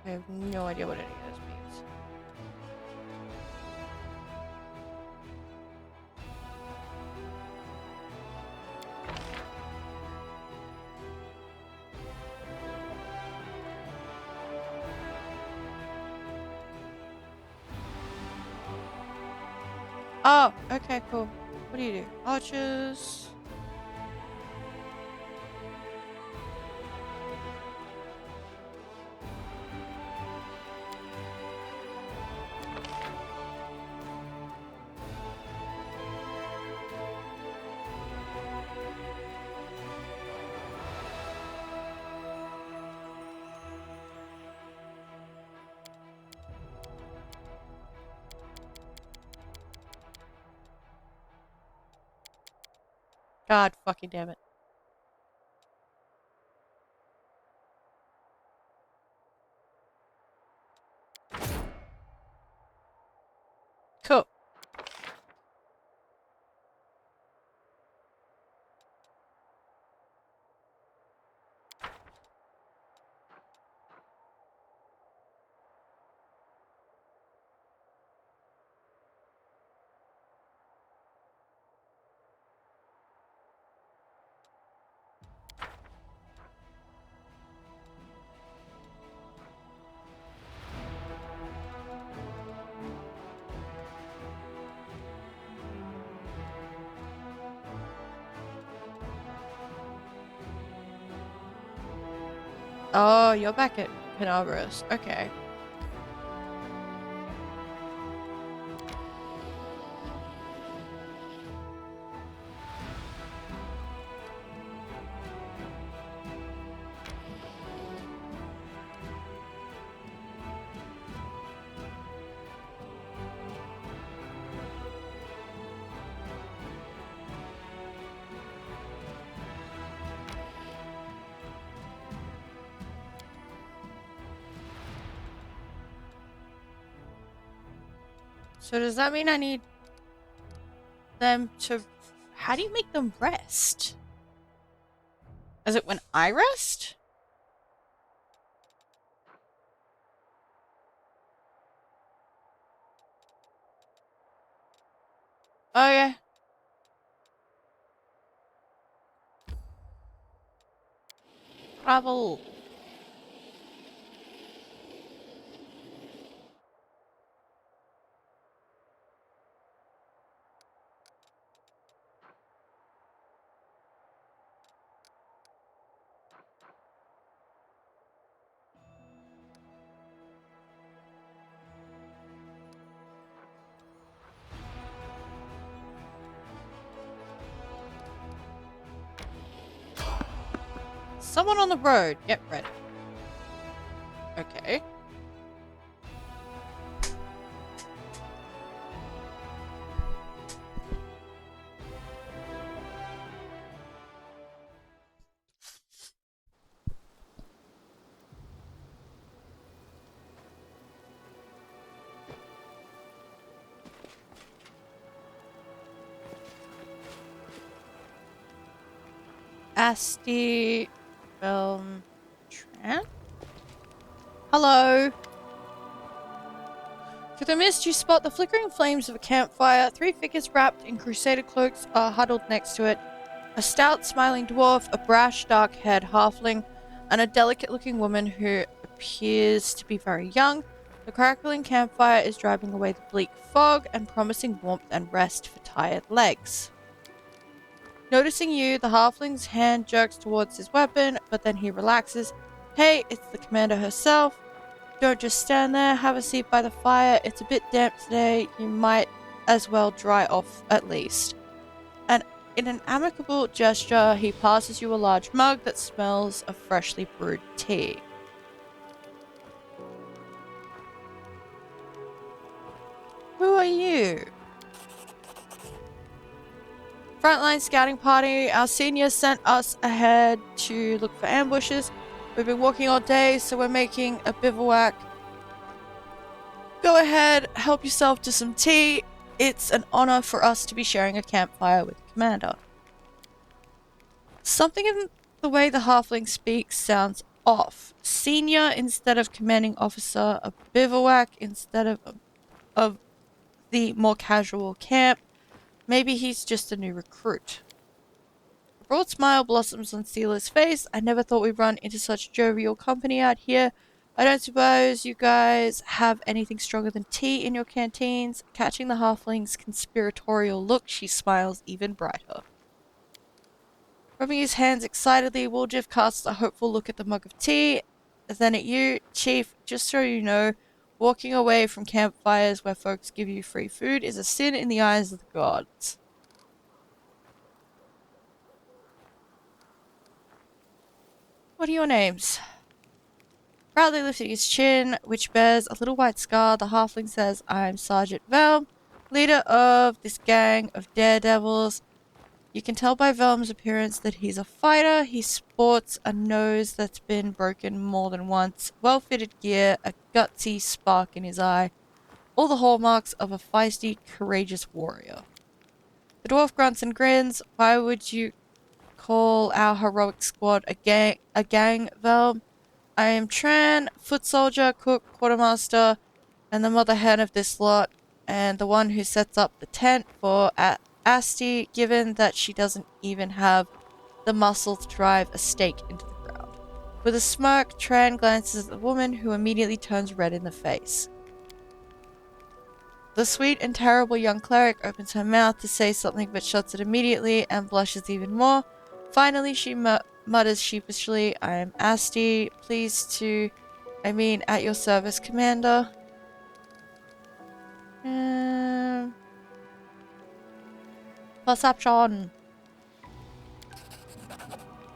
I have no idea what any of this means. Oh, okay, cool. What do you do? Archers. God fucking damn it. Cool. Oh, you're back at Canaveras. Okay. So does that mean I need them to... How do you make them rest? Is it when I rest? Oh, yeah. travel. Someone on the road. Get ready. Okay. Asti Tran? Hello. Through the mist, you spot the flickering flames of a campfire. 3 figures wrapped in crusader cloaks are huddled next to it. A stout, smiling dwarf, a brash, dark-haired halfling, and a delicate-looking woman who appears to be very young. The crackling campfire is driving away the bleak fog and promising warmth and rest for tired legs. Noticing you, the halfling's hand jerks towards his weapon, but then he relaxes. Hey, it's the commander herself. Don't just stand there, have a seat by the fire. It's a bit damp today. You might as well dry off at least. And in an amicable gesture, he passes you a large mug that smells of freshly brewed tea. Who are you? Frontline scouting party. Our senior sent us ahead to look for ambushes. We've been walking all day, so we're making a bivouac. Go ahead, help yourself to some tea. It's an honor for us to be sharing a campfire with the commander. Something in the way the halfling speaks sounds off. Senior instead of commanding officer, a bivouac instead of the more casual camp. Maybe he's just a new recruit. A broad smile blossoms on Sealer's face. I never thought we'd run into such jovial company out here. I don't suppose you guys have anything stronger than tea in your canteens? Catching the halfling's conspiratorial look, she smiles even brighter. Rubbing his hands excitedly, Woljif casts a hopeful look at the mug of tea, then at you. Chief, just so you know, walking away from campfires where folks give you free food is a sin in the eyes of the gods. What are your names? Proudly lifting his chin, which bears a little white scar, the halfling says, I'm Sergeant Velm, leader of this gang of daredevils. You can tell by Velm's appearance that he's a fighter. He sports a nose that's been broken more than once, well-fitted gear, a gutsy spark in his eye, all the hallmarks of a feisty, courageous warrior. The dwarf grunts and grins. Why would you call our heroic squad a gang, Velm? I am Tran, foot soldier, cook, quartermaster, and the mother hen of this lot, and the one who sets up the tent for Asti, given that she doesn't even have the muscle to drive a stake into the ground. With a smirk, Tran glances at the woman, who immediately turns red in the face. The sweet and terrible young cleric opens her mouth to say something but shuts it immediately and blushes even more. Finally, she mutters sheepishly, I am Asti, at your service, Commander. Perception.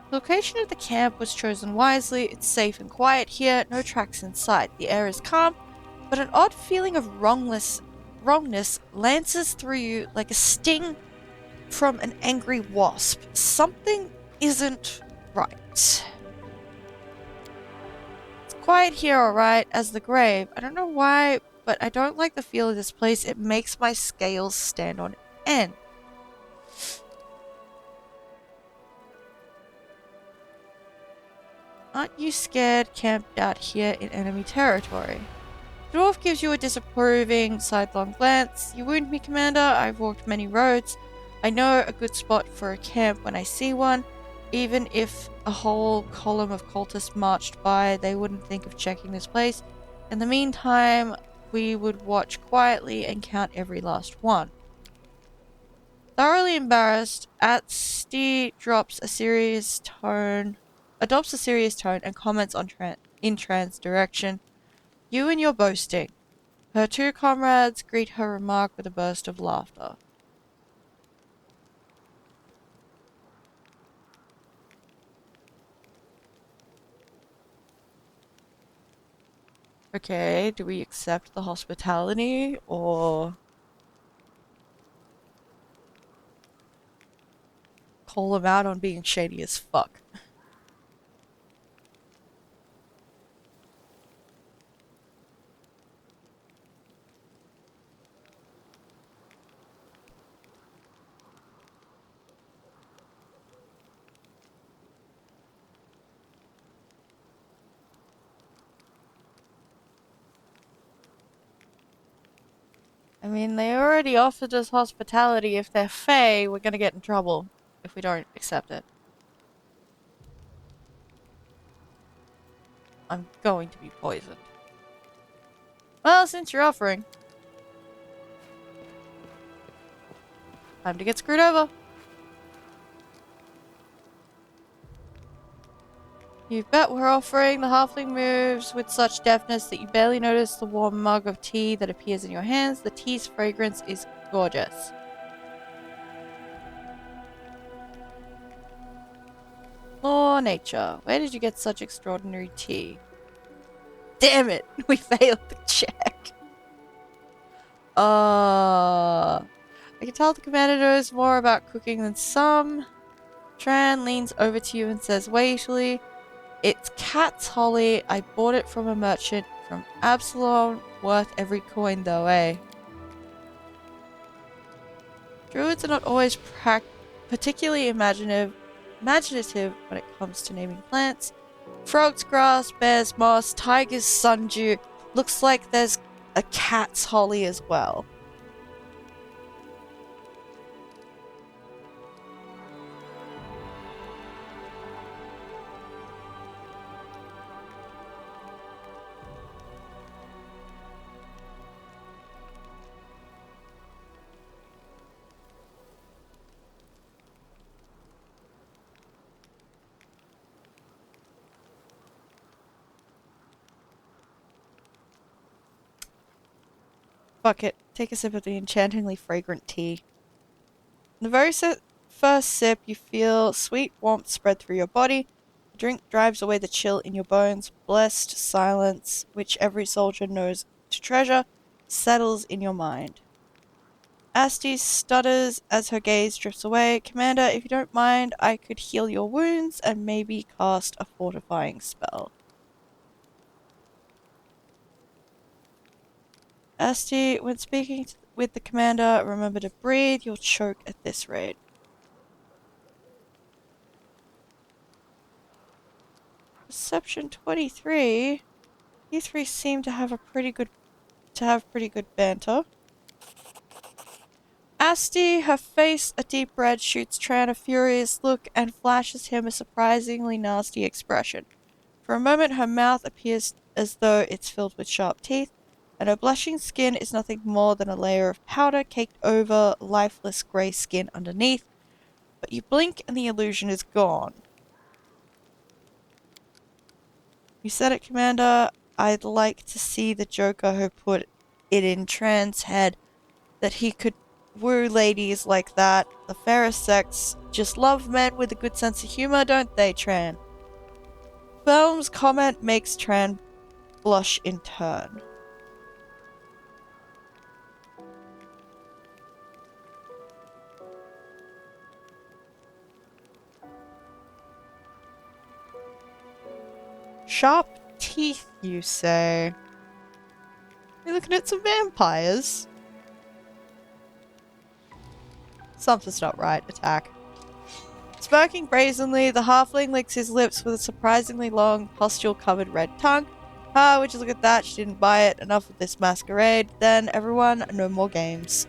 The location of the camp was chosen wisely. It's safe and quiet here, no tracks in sight. The air is calm, but an odd feeling of wrongness lances through you like a sting from an angry wasp. Something isn't right. It's quiet here, alright, as the grave. I don't know why, but I don't like the feel of this place. It makes my scales stand on end. Aren't you scared camped out here in enemy territory? The dwarf gives you a disapproving, sidelong glance. You wound me, Commander. I've walked many roads. I know a good spot for a camp when I see one. Even if a whole column of cultists marched by, they wouldn't think of checking this place. In the meantime, we would watch quietly and count every last one. Thoroughly embarrassed, Atsti adopts a serious tone and comments in Tran's direction. You and your boasting. Her two comrades greet her remark with a burst of laughter. Okay, do we accept the hospitality or call them out on being shady as fuck? I mean, they already offered us hospitality. If they're Fae, we're gonna get in trouble if we don't accept it. I'm going to be poisoned. Well, since you're offering, time to get screwed over. You bet we're offering. The halfling moves with such deftness that you barely notice the warm mug of tea that appears in your hands. The tea's fragrance is gorgeous. Law, nature. Where did you get such extraordinary tea? Damn it! We failed the check. I can tell the commander knows more about cooking than some. Tran leans over to you and says weightily, "It's cat's holly. I bought it from a merchant from Absalom. Worth every coin though, eh?" Druids are not always particularly imaginative when it comes to naming plants. Frog's grass, bear's moss, tiger's sundew. Looks like there's a cat's holly as well. Fuck it. Take a sip of the enchantingly fragrant tea. In the very first sip, you feel sweet warmth spread through your body. The drink drives away the chill in your bones. Blessed silence, which every soldier knows to treasure, settles in your mind. Asti stutters as her gaze drifts away. "Commander, if you don't mind, I could heal your wounds and maybe cast a fortifying spell." Asti, when speaking with the commander, remember to breathe. You'll choke at this rate. Perception 23. You three seem to have pretty good banter. Asti, her face a deep red, shoots Tran a furious look and flashes him a surprisingly nasty expression. For a moment, her mouth appears as though it's filled with sharp teeth, and her blushing skin is nothing more than a layer of powder caked over lifeless grey skin underneath. But you blink and the illusion is gone. "You said it, Commander. I'd like to see the Joker who put it in Tran's head that he could woo ladies like that. The fairest sex just love men with a good sense of humor, don't they, Tran?" Film's comment makes Tran blush in turn. Sharp teeth, you say? You're looking at some vampires? Something's not right. Attack. Smirking brazenly, the halfling licks his lips with a surprisingly long, pustule-covered red tongue. "Ah, would you look at that? She didn't buy it. Enough of this masquerade. Then, everyone, no more games."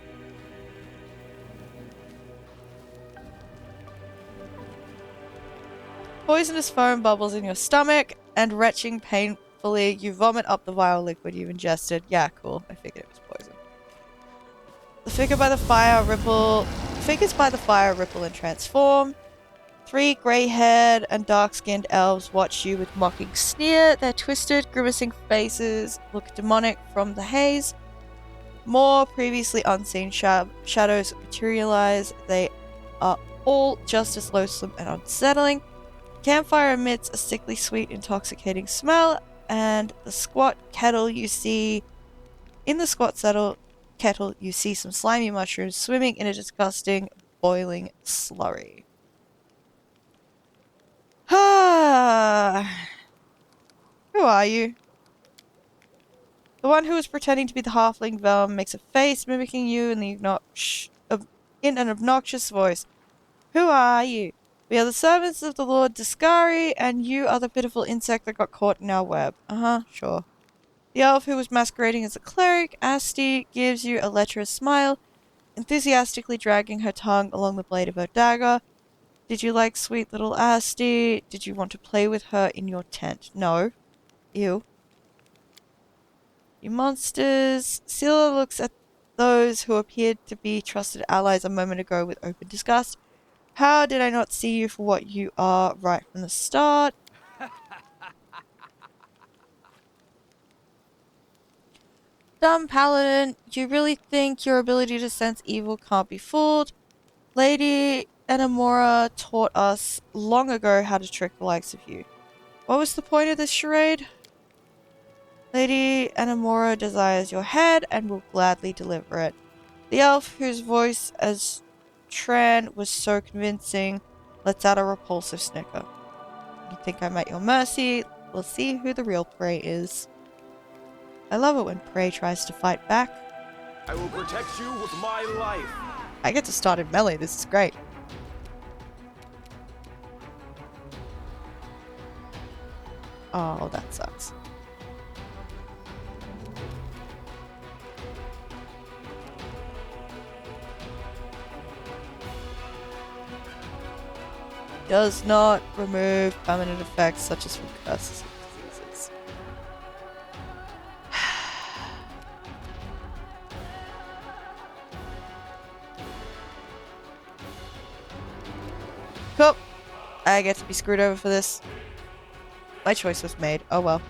Poisonous foam bubbles in your stomach, and retching painfully, you vomit up the vile liquid you've ingested. Yeah, cool. I figured it was poison. The figures by the fire ripple and transform. 3 grey-haired and dark-skinned elves watch you with mocking sneer. Their twisted, grimacing faces look demonic from the haze. More previously unseen shadows materialize. They are all just as loathsome and unsettling. Campfire emits a sickly sweet, intoxicating smell, and the squat kettle you see... In the squat kettle, you see some slimy mushrooms swimming in a disgusting, boiling slurry. Ah, who are you? The one who is pretending to be the halfling Velm makes a face mimicking you in an obnoxious voice. Who are you? We are the servants of the Lord Discari, and you are the pitiful insect that got caught in our web. Sure. The elf who was masquerading as a cleric, Asti, gives you a lecherous smile, enthusiastically dragging her tongue along the blade of her dagger. Did you like sweet little Asti? Did you want to play with her in your tent? No. Ew. You monsters. Scylla looks at those who appeared to be trusted allies a moment ago with open disgust. How did I not see you for what you are right from the start? Dumb paladin, you really think your ability to sense evil can't be fooled? Lady Enamora taught us long ago how to trick the likes of you. What was the point of this charade? Lady Enamora desires your head and will gladly deliver it. The elf, whose voice as Tran was so convincing, lets out a repulsive snicker. You think I'm at your mercy? We'll see who the real prey is. I love it when prey tries to fight back. I will protect you with my life. I get to start in melee, this is great. Oh, that sucks. Does not remove permanent effects such as from curses and diseases. Cool. I get to be screwed over for this. My choice was made. Oh well.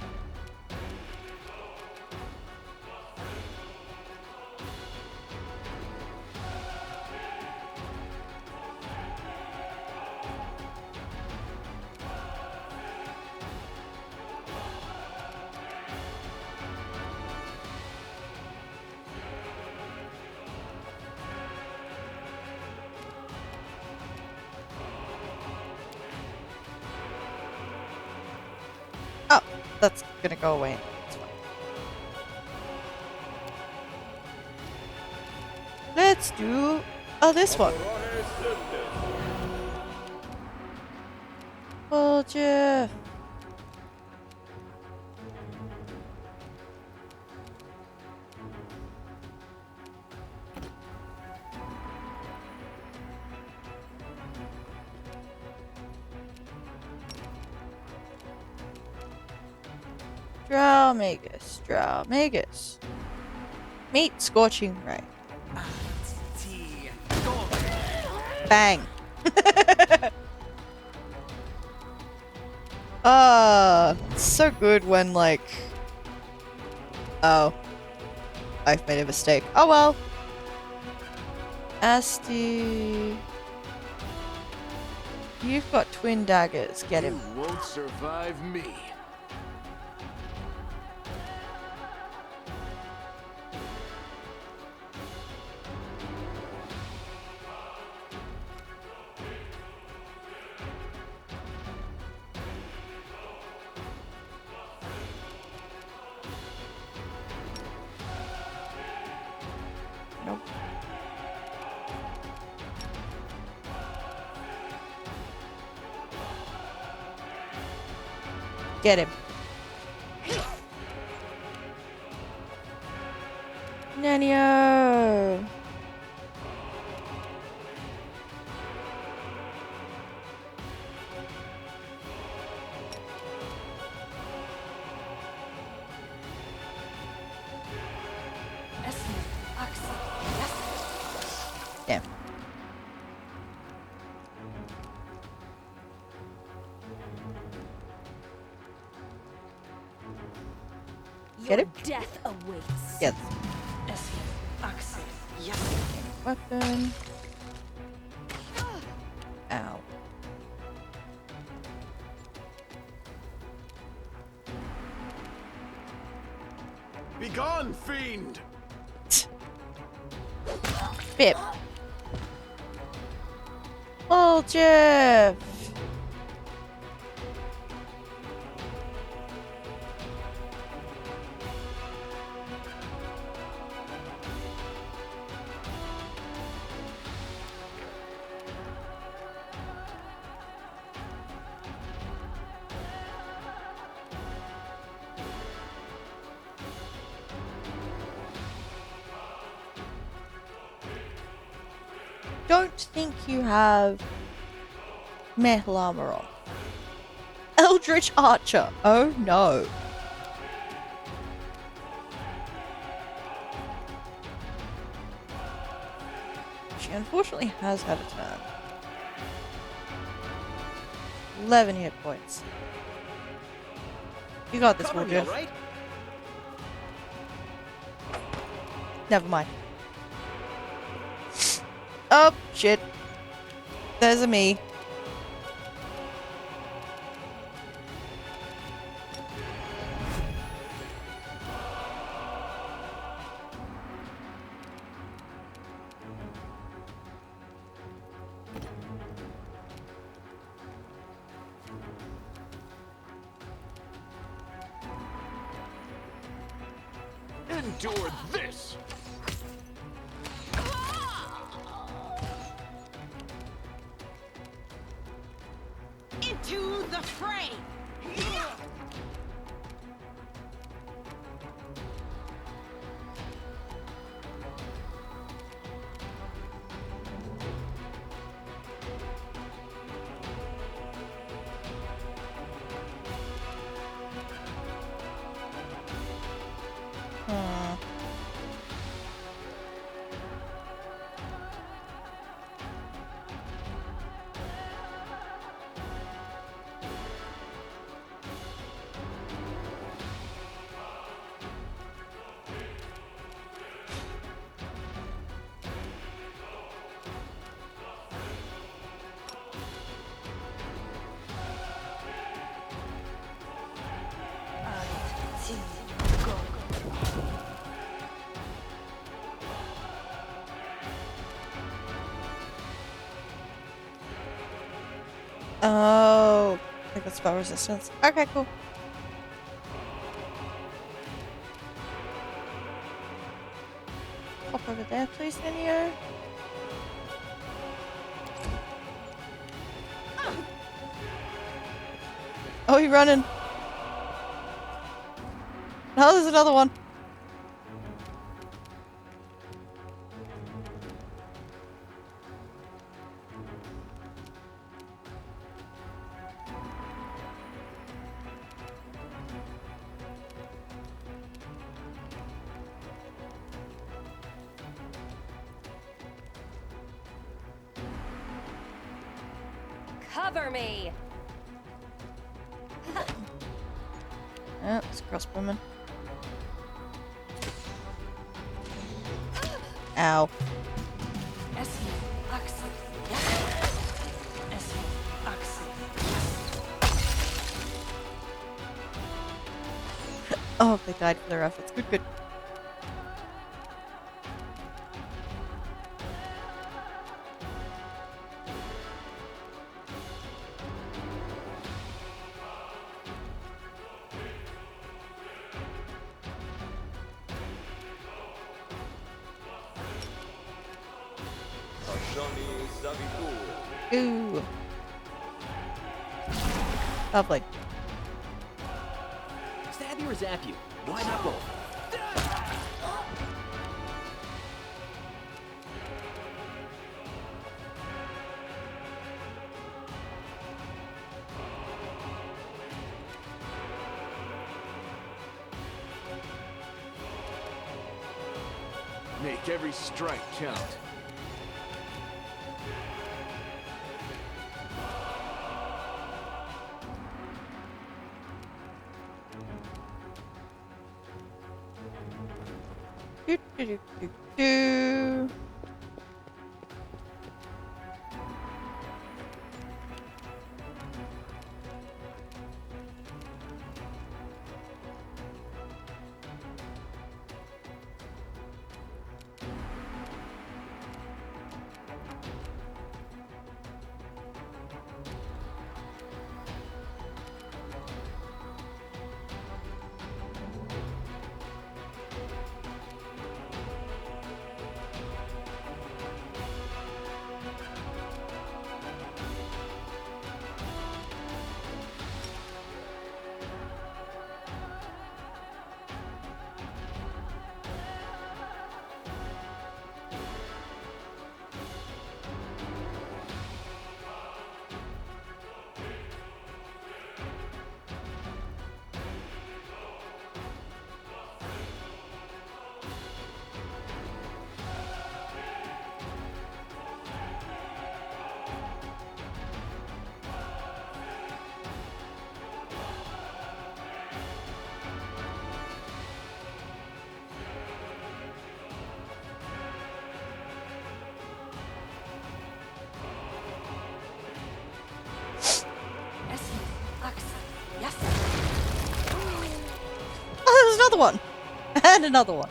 Oh, that's gonna go away. It's fine. Let's do this one. Oh, Jeff. Drowmagus. Meet Scorching Ray. Bang. It's so good when like... Oh. I've made a mistake. Oh well. Asti... You've got twin daggers. Get him. You won't survive me. Nope. Get him. Nanio. Get Your him? death awaits. Yes. Axel. Weapon. Ow. Begone, fiend! Bip. Oh, Jeff. Don't think you have metal armor on. Eldritch Archer. Oh no. She unfortunately has had a turn. 11 hit points. You got this, Cover me, Woodruff. alright? Never mind. Oh, shit. There's a me. Endure this! Into the fray! Hmm. Oh, I got spell resistance. Okay, cool. Hop over there, please, Nino. Oh, you're running. Oh, there's another one. Cover me. Yeah, it's a crossbowman. Ow. Axel. Axel. Oh, they died for their efforts. Good, good. Ooh. Lovely. Stab you or zap you? Why not both? Make every strike count. Do, do, do, do, do. Oh, there's another one! And another one.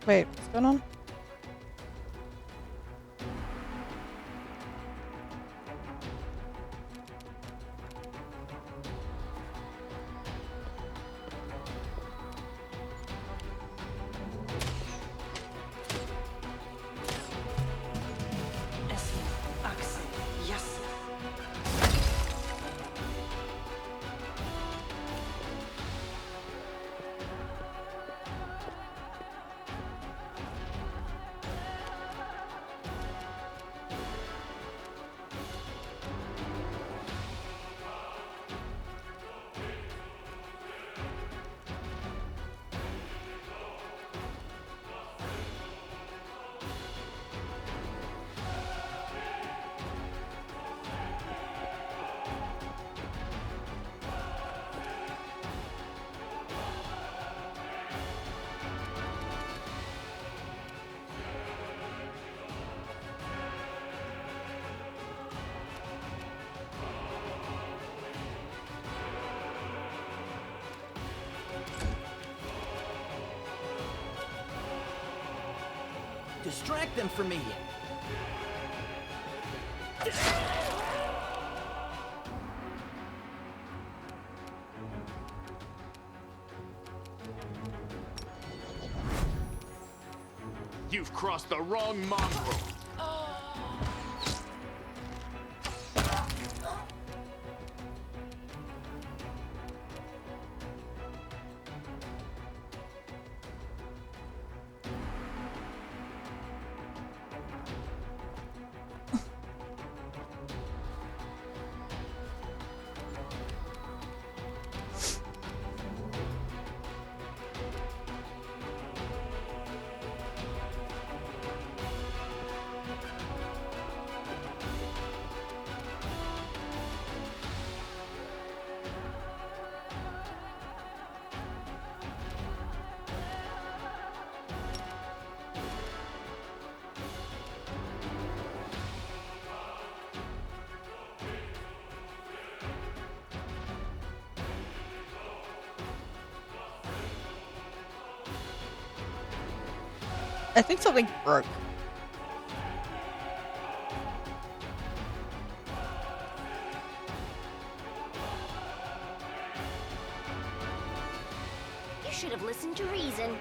Wait, what's going on? Distract them from me. You've crossed the wrong mongrel. I think something broke. You should have listened to reason.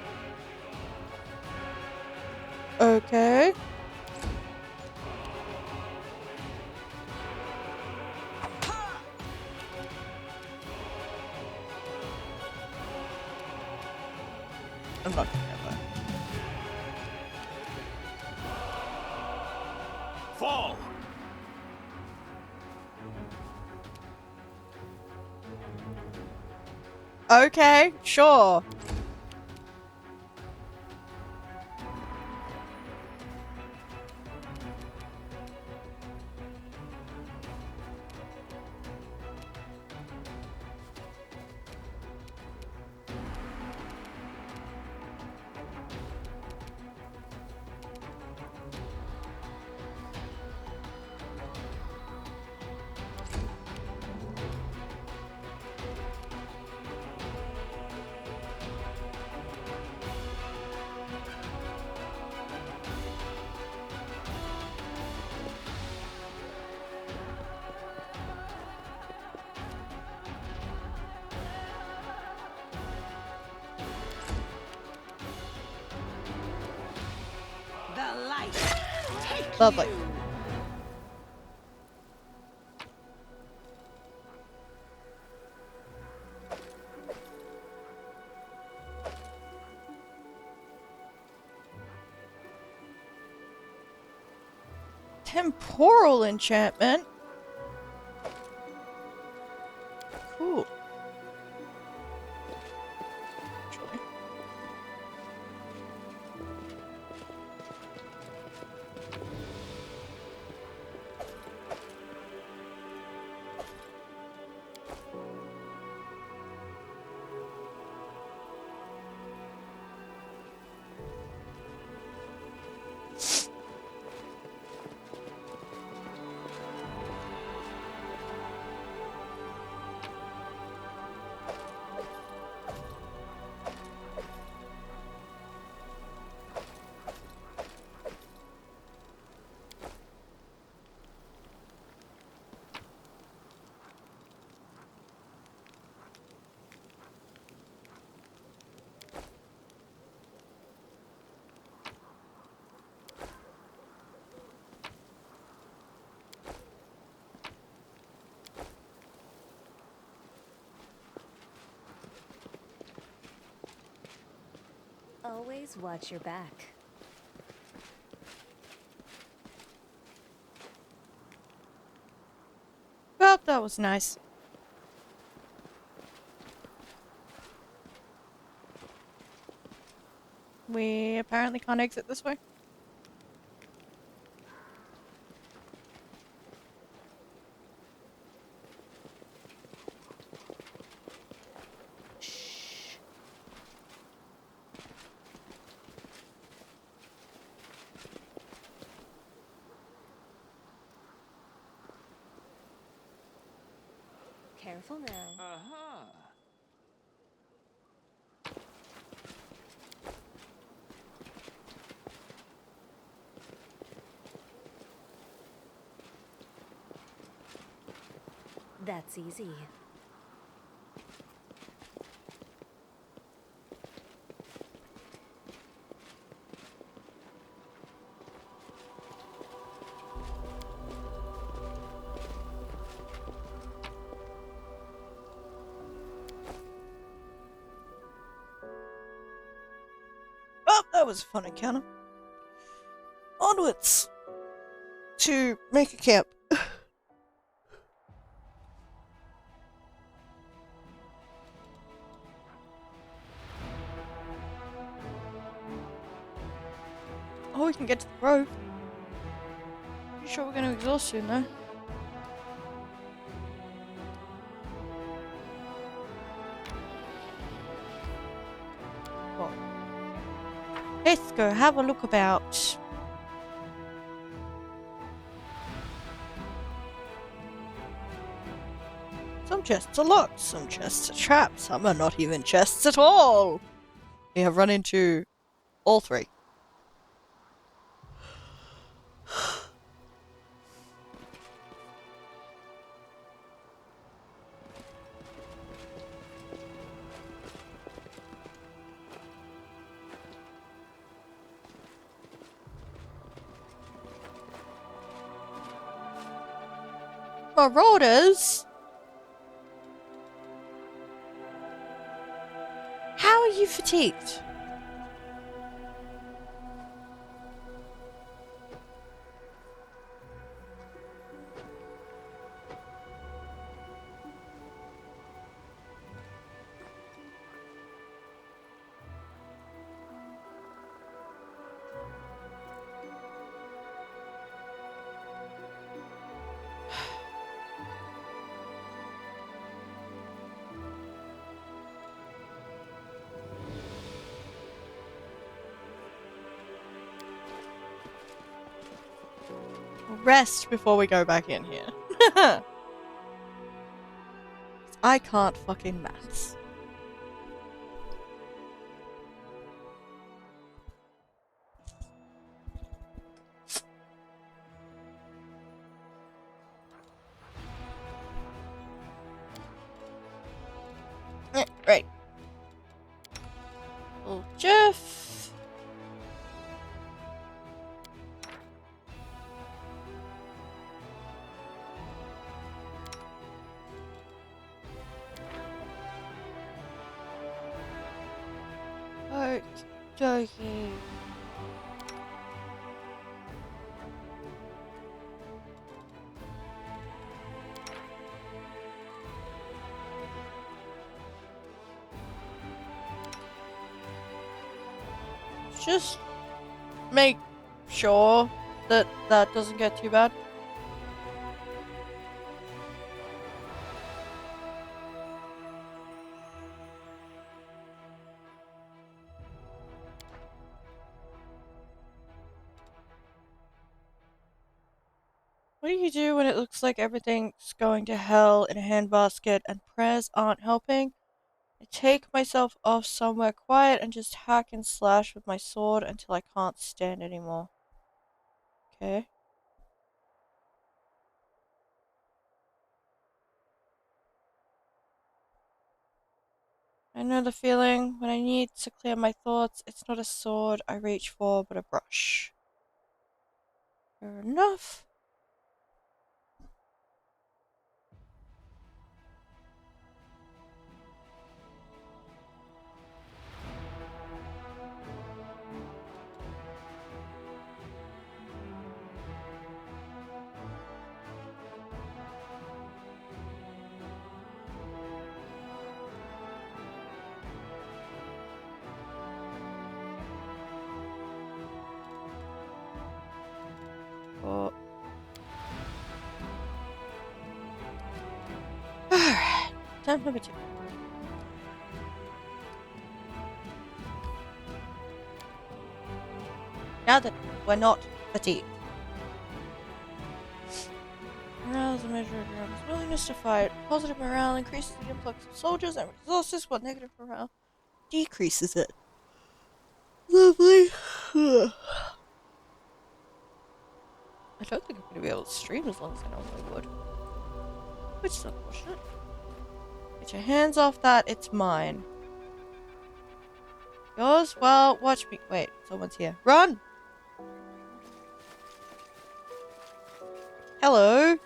Okay. I'm not gonna have that. Fall! Okay, sure. The light. Take Lovely. you. Temporal enchantment. Cool. Actually. Always watch your back. Well, that was nice. We apparently can't exit this way. Careful now. Aha. That's easy. Oh, that was a fun encounter. Onwards to make a camp. Oh, we can get to the grove. Pretty sure we're going to exhaust soon, though. Well, let's go have a look about. Some chests are locked, some chests are trapped, some are not even chests at all. We have run into all three. Marauders? How are you fatigued? rest before we go back in here. I can't fucking maths. Right. Well, Jeff. Okey-dokey. Just make sure that that doesn't get too bad. What do you do when it looks like everything's going to hell in a handbasket and prayers aren't helping? I take myself off somewhere quiet and just hack and slash with my sword until I can't stand anymore. Okay. I know the feeling. When I need to clear my thoughts, it's not a sword I reach for, but a brush. Fair enough. Oh. Alright. Time number 2. Now that we're not fatigued. Morale is a measure of your army's willingness to fight. Positive morale increases the influx of soldiers and resources, while negative morale decreases it. Lovely. I don't think I'm going to be able to stream as long as I normally would. Which is unfortunate. Get your hands off that, it's mine. Yours? Well, watch me. Wait, someone's here. Run! Hello?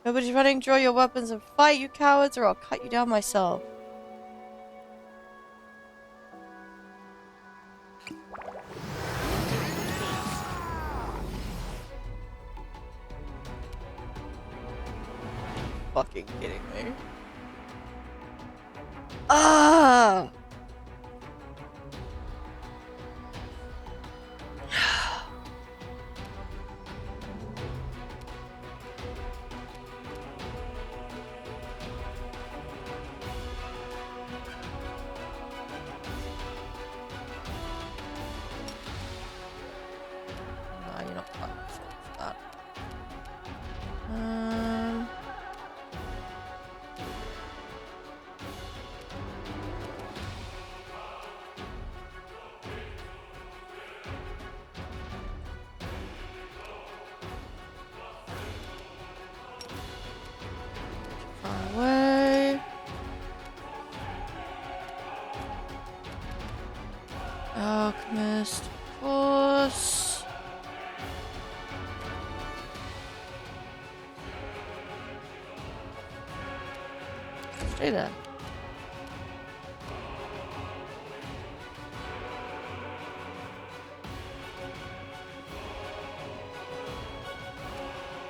Nobody's running. Draw your weapons and fight, you cowards, or I'll cut you down myself. Fucking kidding me. Ah! Nah, you're not fucking for that. Far away. Alchemist, of course. Stay there.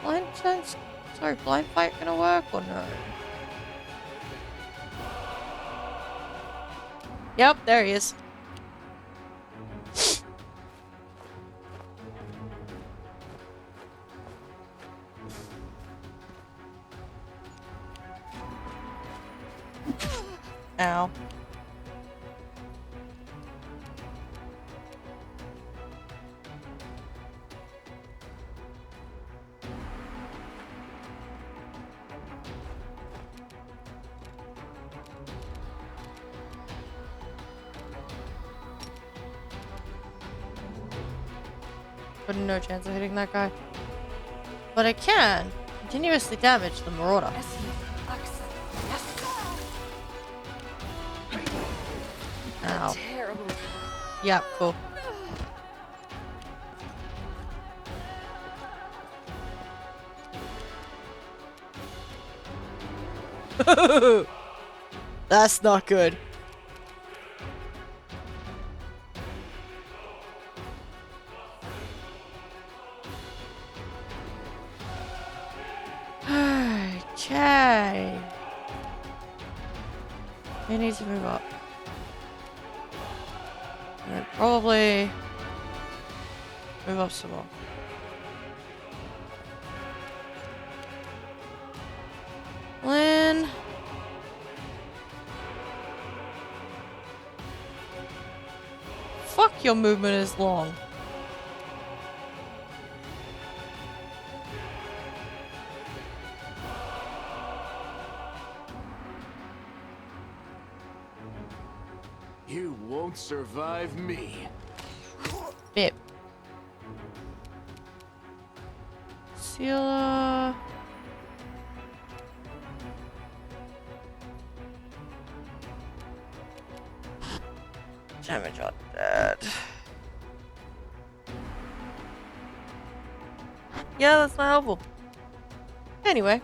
Blind sense? Sorry, blind fight gonna work or no? Yep, there he is. Ow. But no chance of hitting that guy. But I can continuously damage the Marauder. Ow. Terrible. Yeah, cool. That's not good. Okay. He needs to move up. And probably move up some more. Lynn. Fuck, your movement is long. You won't survive me. Bip. Sealer. Damage on that. Yeah, that's not helpful. Anyway.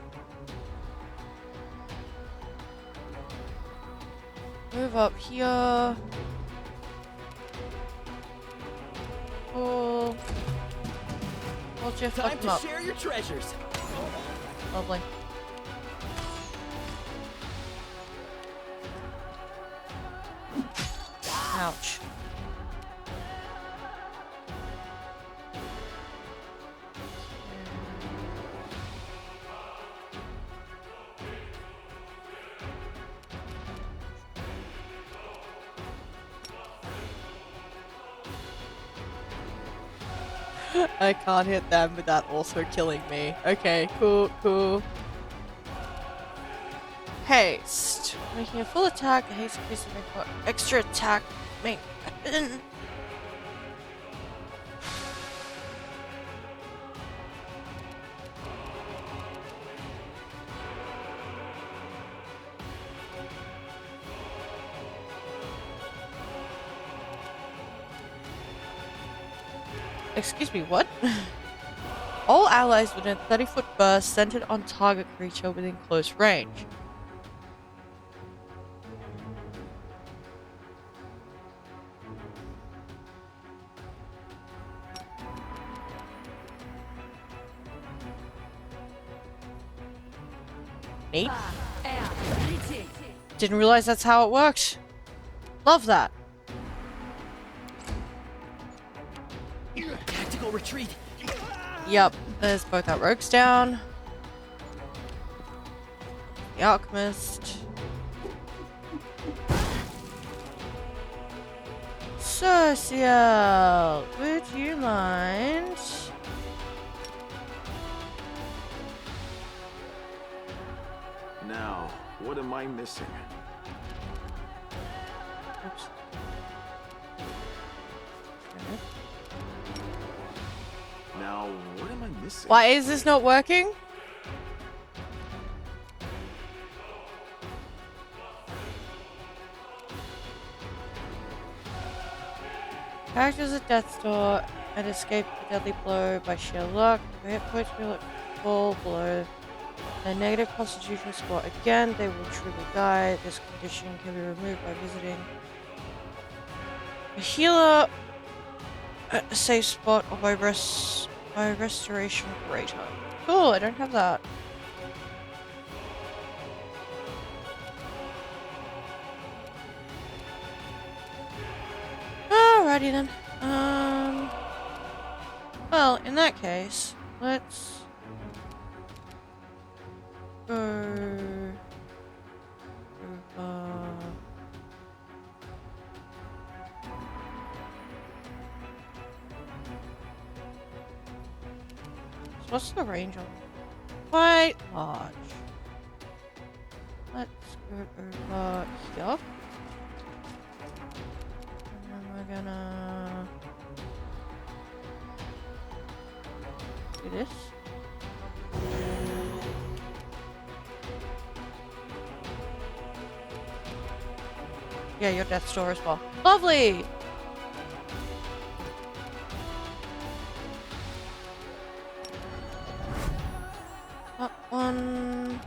Move up here. Cool. Hold you fuck him up. Share your treasures. Lovely. Ouch. I can't hit them without also killing me. Okay, cool, cool. Haste. Making a full attack. Haste increases my extra attack. Make. Excuse me, what? All allies within a 30-foot burst centered on target creature within close range. Neat. Didn't realize that's how it worked. Love that. Tactical retreat. Yep, there's both our rogues down. The alchemist. Social, would you mind? Now, what am I missing? Oops. Now, what am I missing? Why is this not working? Characters at death's door and escape a deadly blow by sheer luck. If hit points will fall below their negative constitution score again, they will truly die. This condition can be removed by visiting a healer at a safe spot or by restoration greater. Cool, I don't have that. Alrighty then. Well, in that case, let's go over. So what's the range on? Quite large. Let's go over here. And then we're gonna Do this. Yeah, your death store as well. Lovely! That one...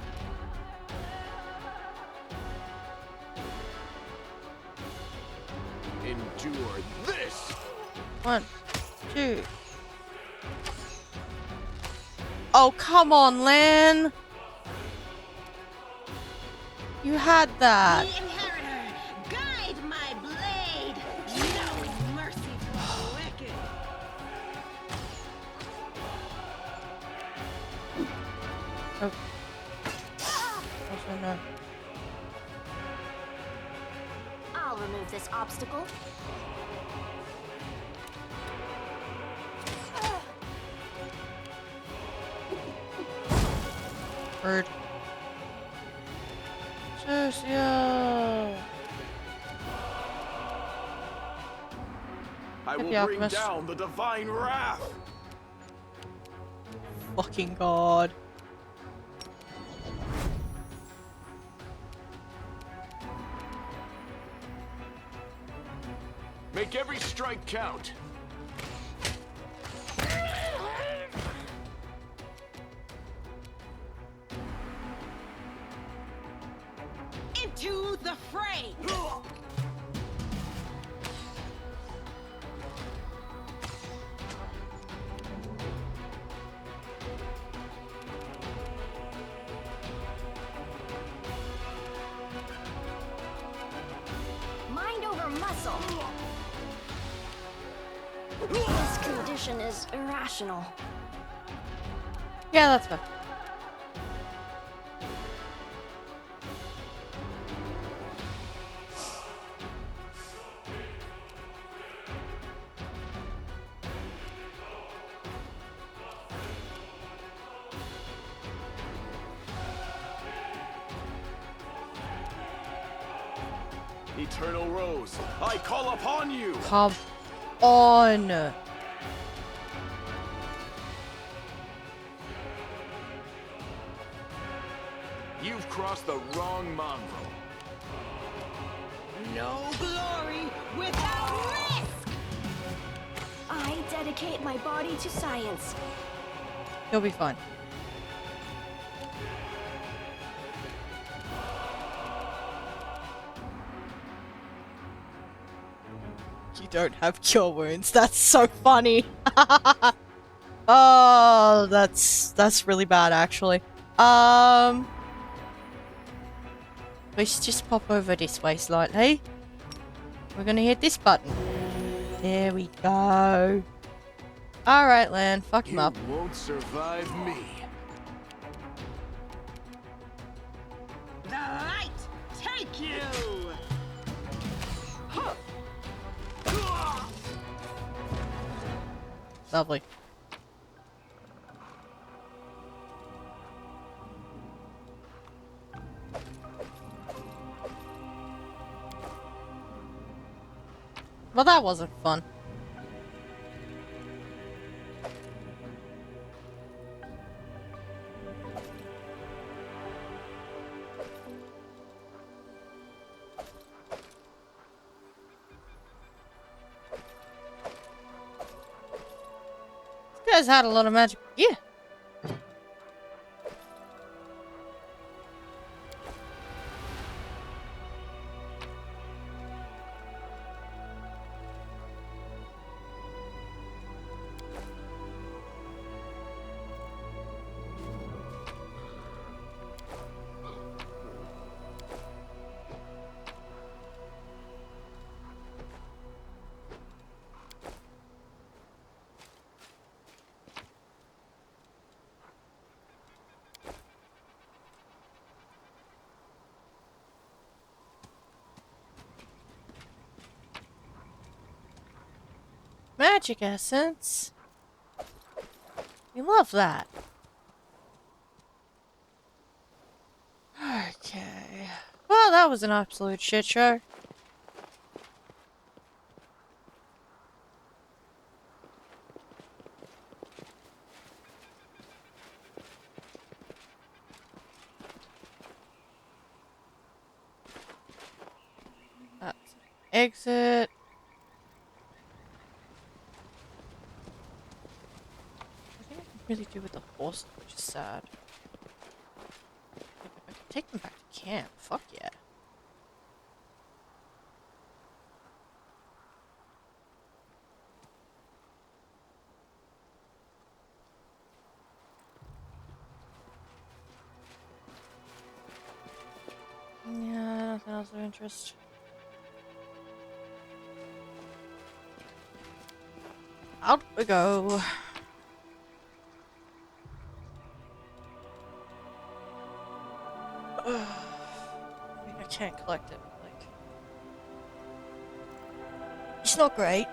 Endure this! 1, 2. Oh, come on, Lan! You had that. The inheritor, guide my blade. No mercy for the wicked. Oh. Also no. I'll remove this obstacle. Bird. Socio. I will Happy bring Alchemist. down the divine wrath! Fucking god. Make every strike count! Into the fray. Mind over muscle. This condition is irrational. Yeah, that's fine. Eternal Rose, I call upon you! Come on. You've crossed the wrong mongrel. No glory without risk. I dedicate my body to science. You'll be fine. You don't have cure wounds. That's so funny. Oh, that's really bad actually. Let's just pop over this way slightly. We're gonna hit this button. There we go. Alright, Lan, fuck him You up. won't survive me. The light take you. Lovely. Well, that wasn't fun. This guy's had a lot of magic. Yeah. Magic essence. We love that. Okay. Well, that was an absolute shit show. exit. I think I can really do with the horse, which is sad. I can take them back to camp. Fuck yeah. Yeah, nothing else of interest. Out we go. I mean, I can't collect it, but like, it's not great.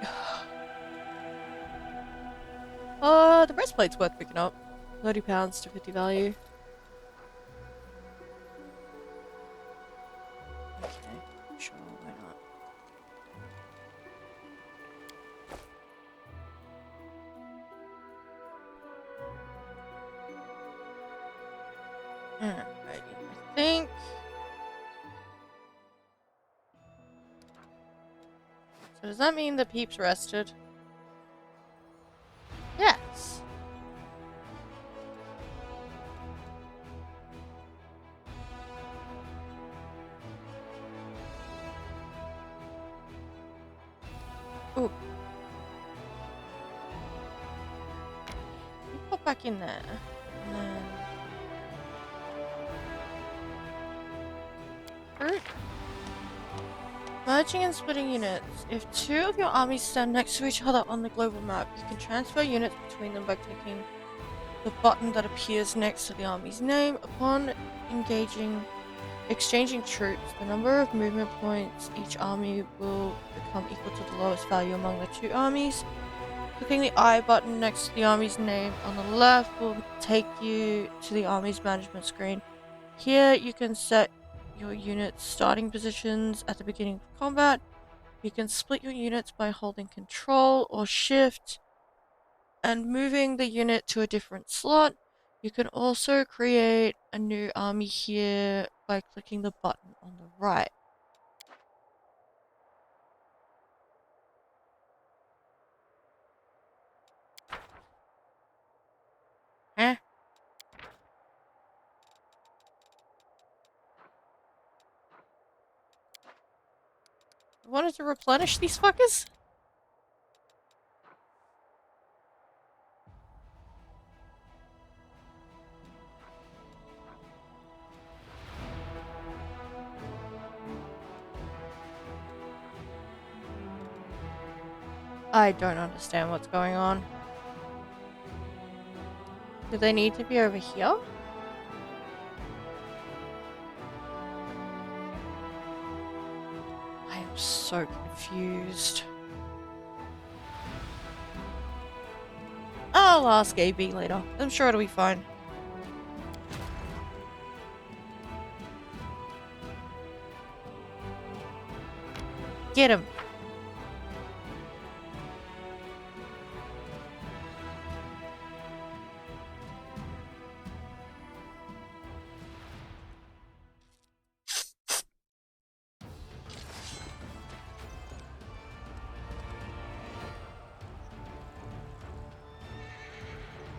The breastplate's worth picking up. £30 to 50 value. Okay, sure, why not? Alrighty, I think. So does that mean the peeps rested? Yes. Ooh. Pop back in there. And then... Fruit. Merging and splitting units. If two of your armies stand next to each other on the global map, you can transfer units between them by clicking the button that appears next to the army's name. Upon exchanging troops, the number of movement points each army will become equal to the lowest value among the two armies. Clicking the I button next to the army's name on the left will take you to the army's management screen. Here you can set your unit's starting positions at the beginning of combat. You can split your units by holding Control or Shift and moving the unit to a different slot. You can also create a new army here by clicking the button on the right. Huh? I wanted to replenish these fuckers? I don't understand what's going on. Do they need to be over here? I am so confused. I'll ask AB later. I'm sure it'll be fine. Get him.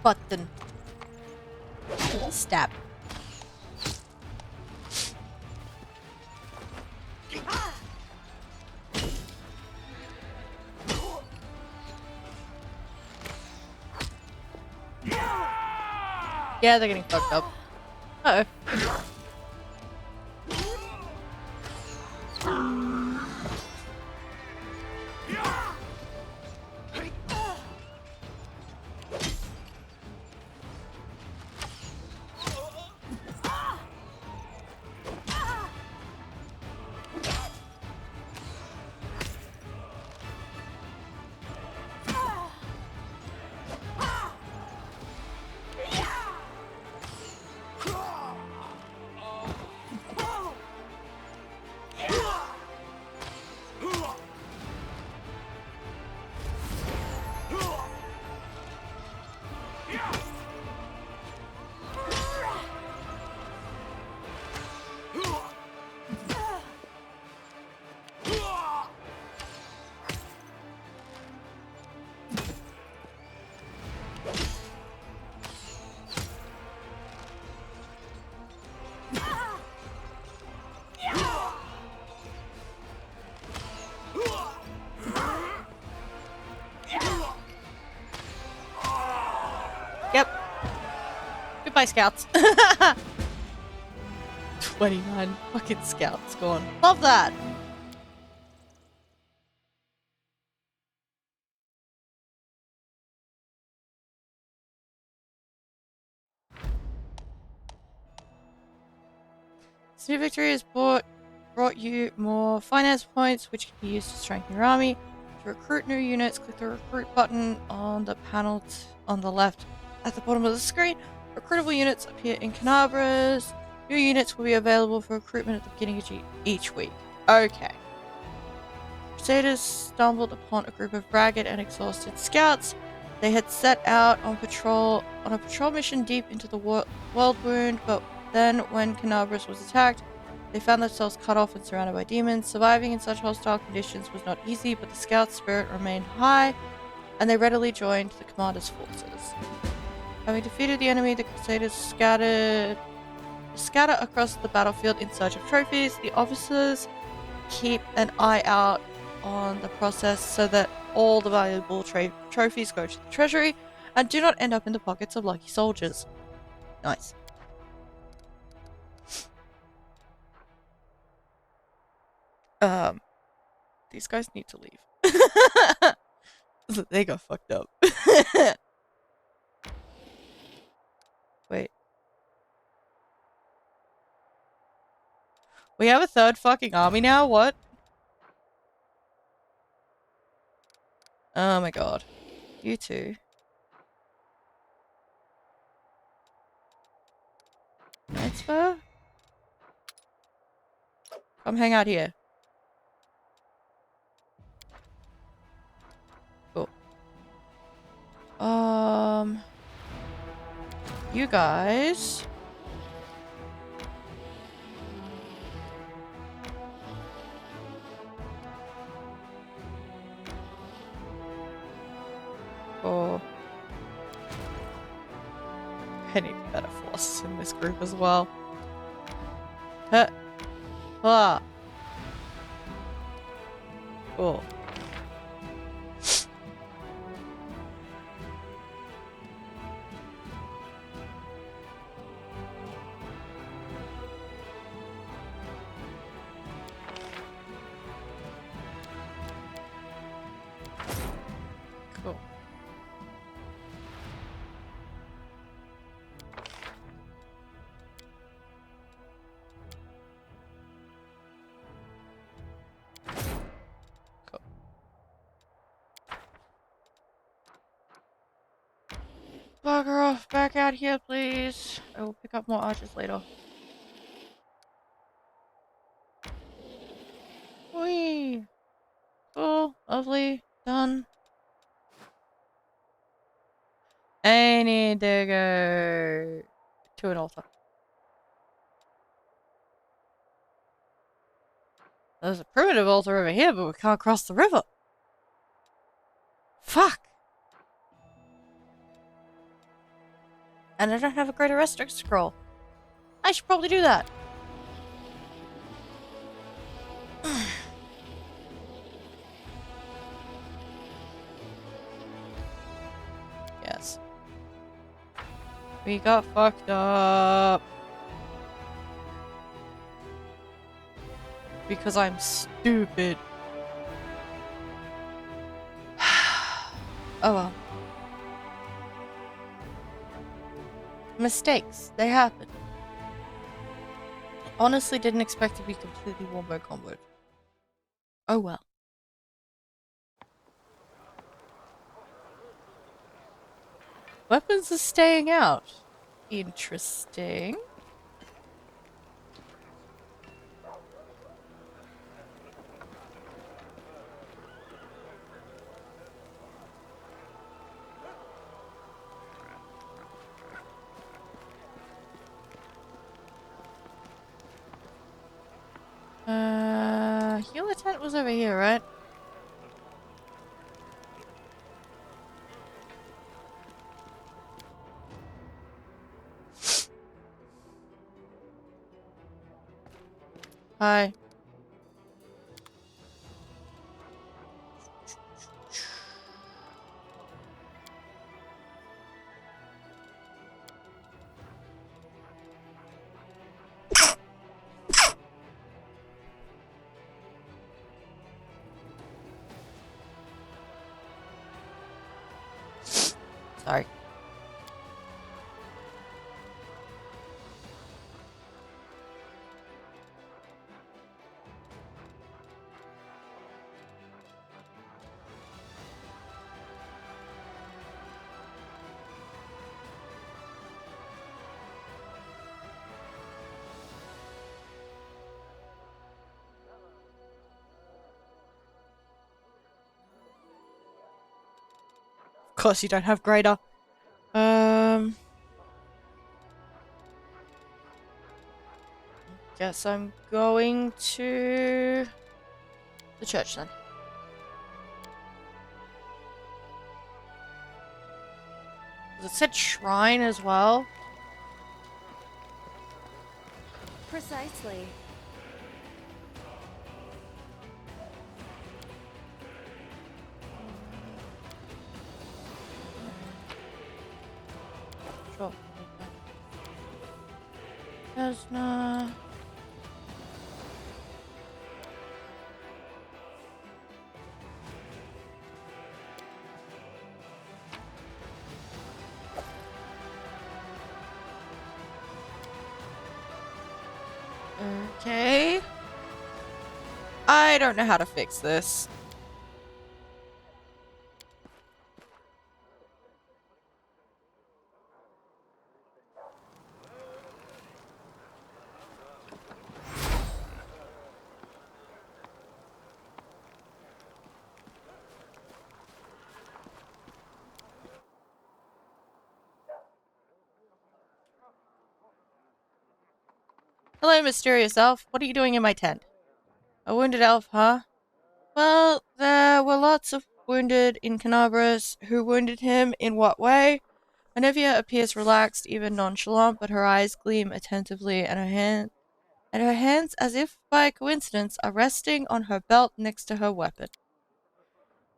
Button. Stab. Yeah, they're getting fucked up. Uh-oh. Goodbye, scouts. 29 fucking scouts gone. Love that. This new victory has brought you more finance points, which can be used to strengthen your army. To recruit new units, click the recruit button on the panel on the left at the bottom of the screen. Recruitable units appear in Canabras. New units will be available for recruitment at the beginning of each week. Okay. Crusaders stumbled upon a group of ragged and exhausted scouts. They had set out on a patrol mission deep into the world wound, but then when Canabras was attacked, they found themselves cut off and surrounded by demons. Surviving in such hostile conditions was not easy, but the scouts' spirit remained high, and they readily joined the commander's forces. Having defeated the enemy, the Crusaders scatter across the battlefield in search of trophies. The officers keep an eye out on the process so that all the valuable trophies go to the treasury and do not end up in the pockets of lucky soldiers. Nice. These guys need to leave. They got fucked up. Wait. We have a third fucking army now? What? Oh my god. You two. Transfer? Come hang out here. Cool. You guys. Oh. I need better forces in this group as well. Huh. Ah. Cool. Cool. Cool. Bugger off back out here, please. I will pick up more archers later. Whee! Cool. Lovely. Done. I need to go to an altar. There's a primitive altar over here, but we can't cross the river. Fuck! And I don't have a greater resto scroll. I should probably do that. Yes. We got fucked up. Because I'm stupid. Oh well. Mistakes. They happen. Honestly didn't expect to be completely wombo-comboed. Oh well. Weapons are staying out. Interesting. Healer tent was over here, right? Hi. Sorry. Of course you don't have greater. Guess I'm going to the church then. It said shrine as well. Precisely. Sure. Desna. Okay. I don't know how to fix this. Hello, mysterious elf. What are you doing in my tent? A wounded elf, huh? Well, there were lots of wounded in Canabras. Who wounded him? In what way? Anivia appears relaxed, even nonchalant, but her eyes gleam attentively, and her hands, as if by coincidence, are resting on her belt next to her weapon.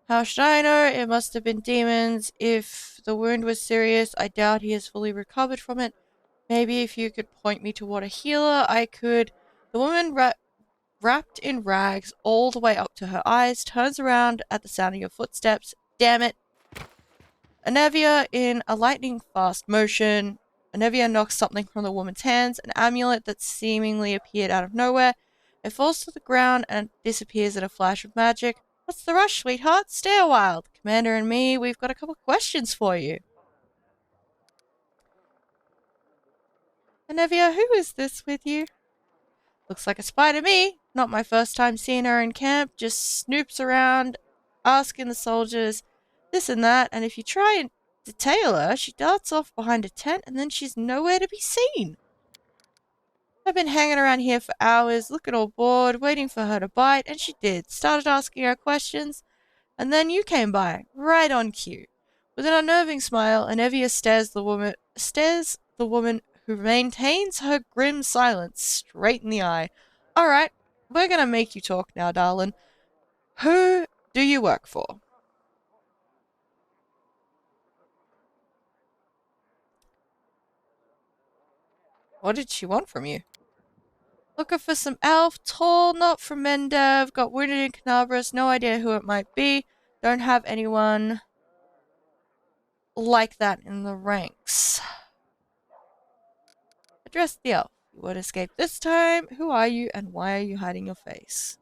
How should I know? It must have been demons. If the wound was serious, I doubt he has fully recovered from it. Maybe if you could point me toward a healer, I could. The woman wrapped in rags all the way up to her eyes turns around at the sound of your footsteps. Damn it. Anevia in a lightning-fast motion. Anevia knocks something from the woman's hands, an amulet that seemingly appeared out of nowhere. It falls to the ground and disappears in a flash of magic. What's the rush, sweetheart? Stay a while. Commander and me, we've got a couple questions for you. Anevia, who is this with you? Looks like a spy to me. Not my first time seeing her in camp. Just snoops around, asking the soldiers this and that, and if you try and detail her, she darts off behind a tent and then she's nowhere to be seen. I've been hanging around here for hours, looking all bored, waiting for her to bite, and she did. Started asking her questions, and then you came by, right on cue. With an unnerving smile, Anevia stares the woman who maintains her grim silence straight in the eye. Alright, we're gonna make you talk now, darling. Who do you work for? What did she want from you? Looking for some elf, tall, not from Mendev, got wounded in Canabras, no idea who it might be. Don't have anyone like that in the ranks. Address the elf. You won't escape this time. Who are you and why are you hiding your face?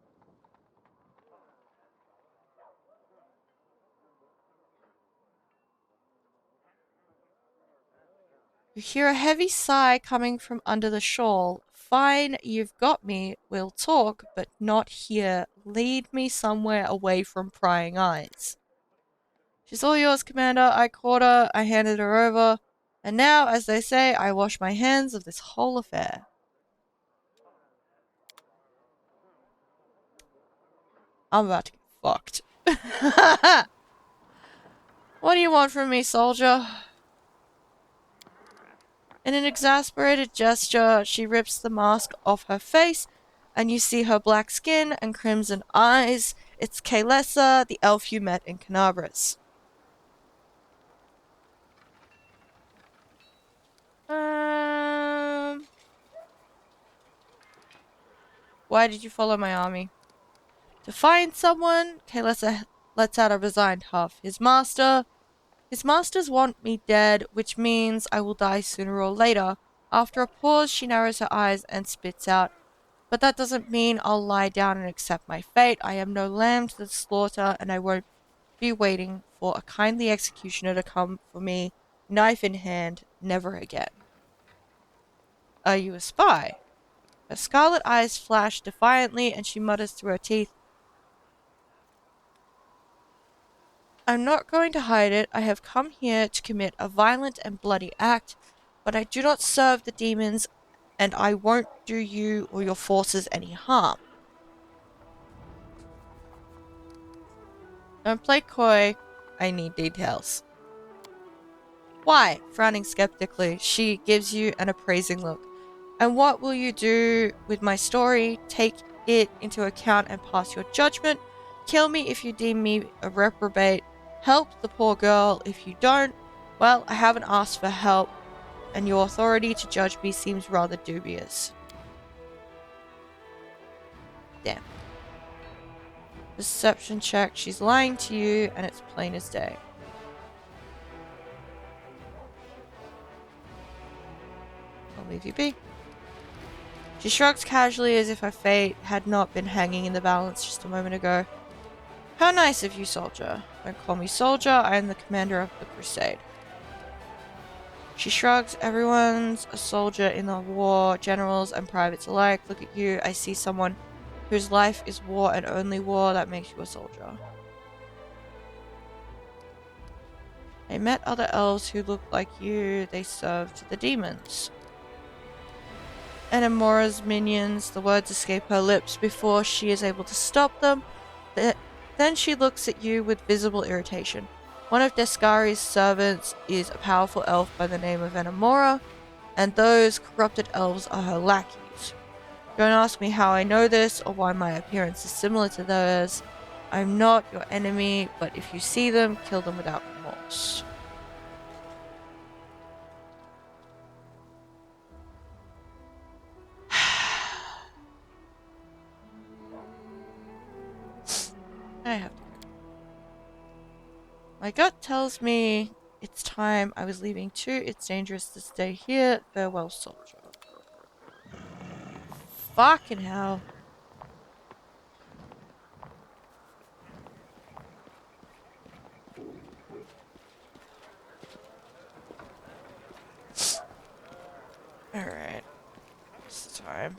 You hear a heavy sigh coming from under the shawl. Fine, you've got me. We'll talk, but not here. Lead me somewhere away from prying eyes. She's all yours, Commander. I caught her. I handed her over. And now, as they say, I wash my hands of this whole affair. I'm about to get fucked. What do you want from me, soldier? In an exasperated gesture, she rips the mask off her face, and you see her black skin and crimson eyes. It's Kaelessa, the elf you met in Canabras. Why did you follow my army? To find someone, Kaelessa lets out a resigned huff. His master, His masters want me dead, which means I will die sooner or later. After a pause, she narrows her eyes and spits out, but that doesn't mean I'll lie down and accept my fate. I am no lamb to the slaughter, and I won't be waiting for a kindly executioner to come for me, knife in hand, never again. Are you a spy? Her scarlet eyes flash defiantly, and she mutters through her teeth, I'm not going to hide it. I have come here to commit a violent and bloody act, but I do not serve the demons, and I won't do you or your forces any harm. Don't play coy. I need details. Why? Frowning skeptically, she gives you an appraising look. And what will you do with my story? Take it into account and pass your judgment. Kill me if you deem me a reprobate. Help the poor girl if you don't. Well, I haven't asked for help, and your authority to judge me seems rather dubious. Damn. Perception check. She's lying to you, and it's plain as day. I'll leave you be. She shrugs casually as if her fate had not been hanging in the balance just a moment ago. How nice of you, soldier. Don't call me soldier, I am the commander of the crusade. She shrugs. Everyone's a soldier in the war, generals and privates alike. Look at you, I see someone whose life is war and only war. That makes you a soldier. I met other elves who looked like you. They served the demons. Enamora's minions. The words escape her lips before she is able to stop them. Then she looks at you with visible irritation. One of Descari's servants is a powerful elf by the name of Enamora, and those corrupted elves are her lackeys. Don't ask me how I know this or why my appearance is similar to theirs. I'm not your enemy, but if you see them, kill them without remorse. I have to go. My gut tells me it's time I was leaving too. It's dangerous to stay here. Farewell, soldier. Fucking hell. Alright. It's time.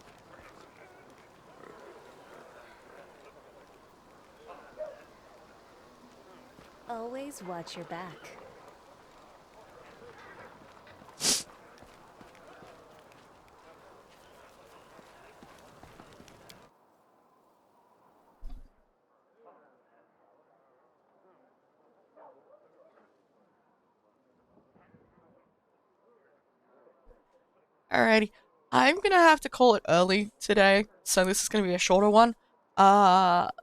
Always watch your back. Alrighty. I'm gonna have to call it early today, so this is gonna be a shorter one. Thank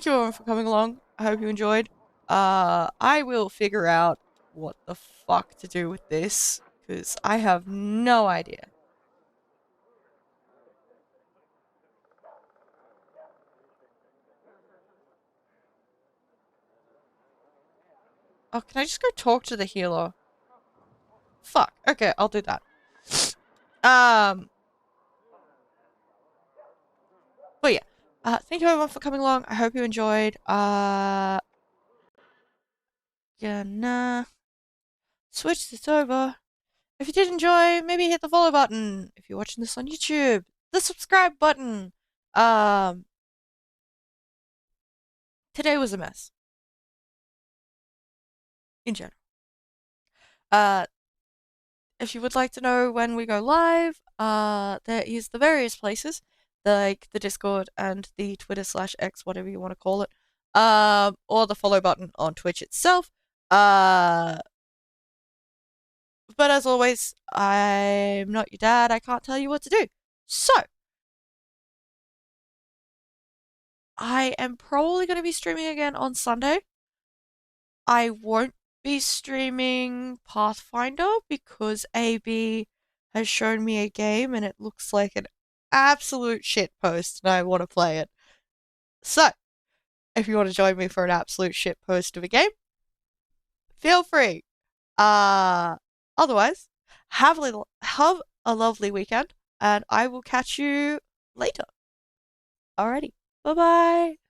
you everyone for coming along. I hope you enjoyed. I will figure out what the fuck to do with this, because I have no idea. Oh, can I just go talk to the healer? Fuck. Okay, I'll do that. But yeah. Thank you everyone for coming along. I hope you enjoyed. Gonna switch this over. If you did enjoy, maybe hit the follow button. If you're watching this on YouTube, the subscribe button. Today was a mess. In general. If you would like to know when we go live, there is the various places, like the Discord and the Twitter/X, whatever you want to call it, or the follow button on Twitch itself. But as always, I'm not your dad. I can't tell you what to do. So, I am probably going to be streaming again on Sunday. I won't be streaming Pathfinder because AB has shown me a game and it looks like an absolute shitpost and I want to play it. So, if you want to join me for an absolute shitpost of a game, feel free. Otherwise, have a lovely weekend, and I will catch you later. Alrighty, bye bye.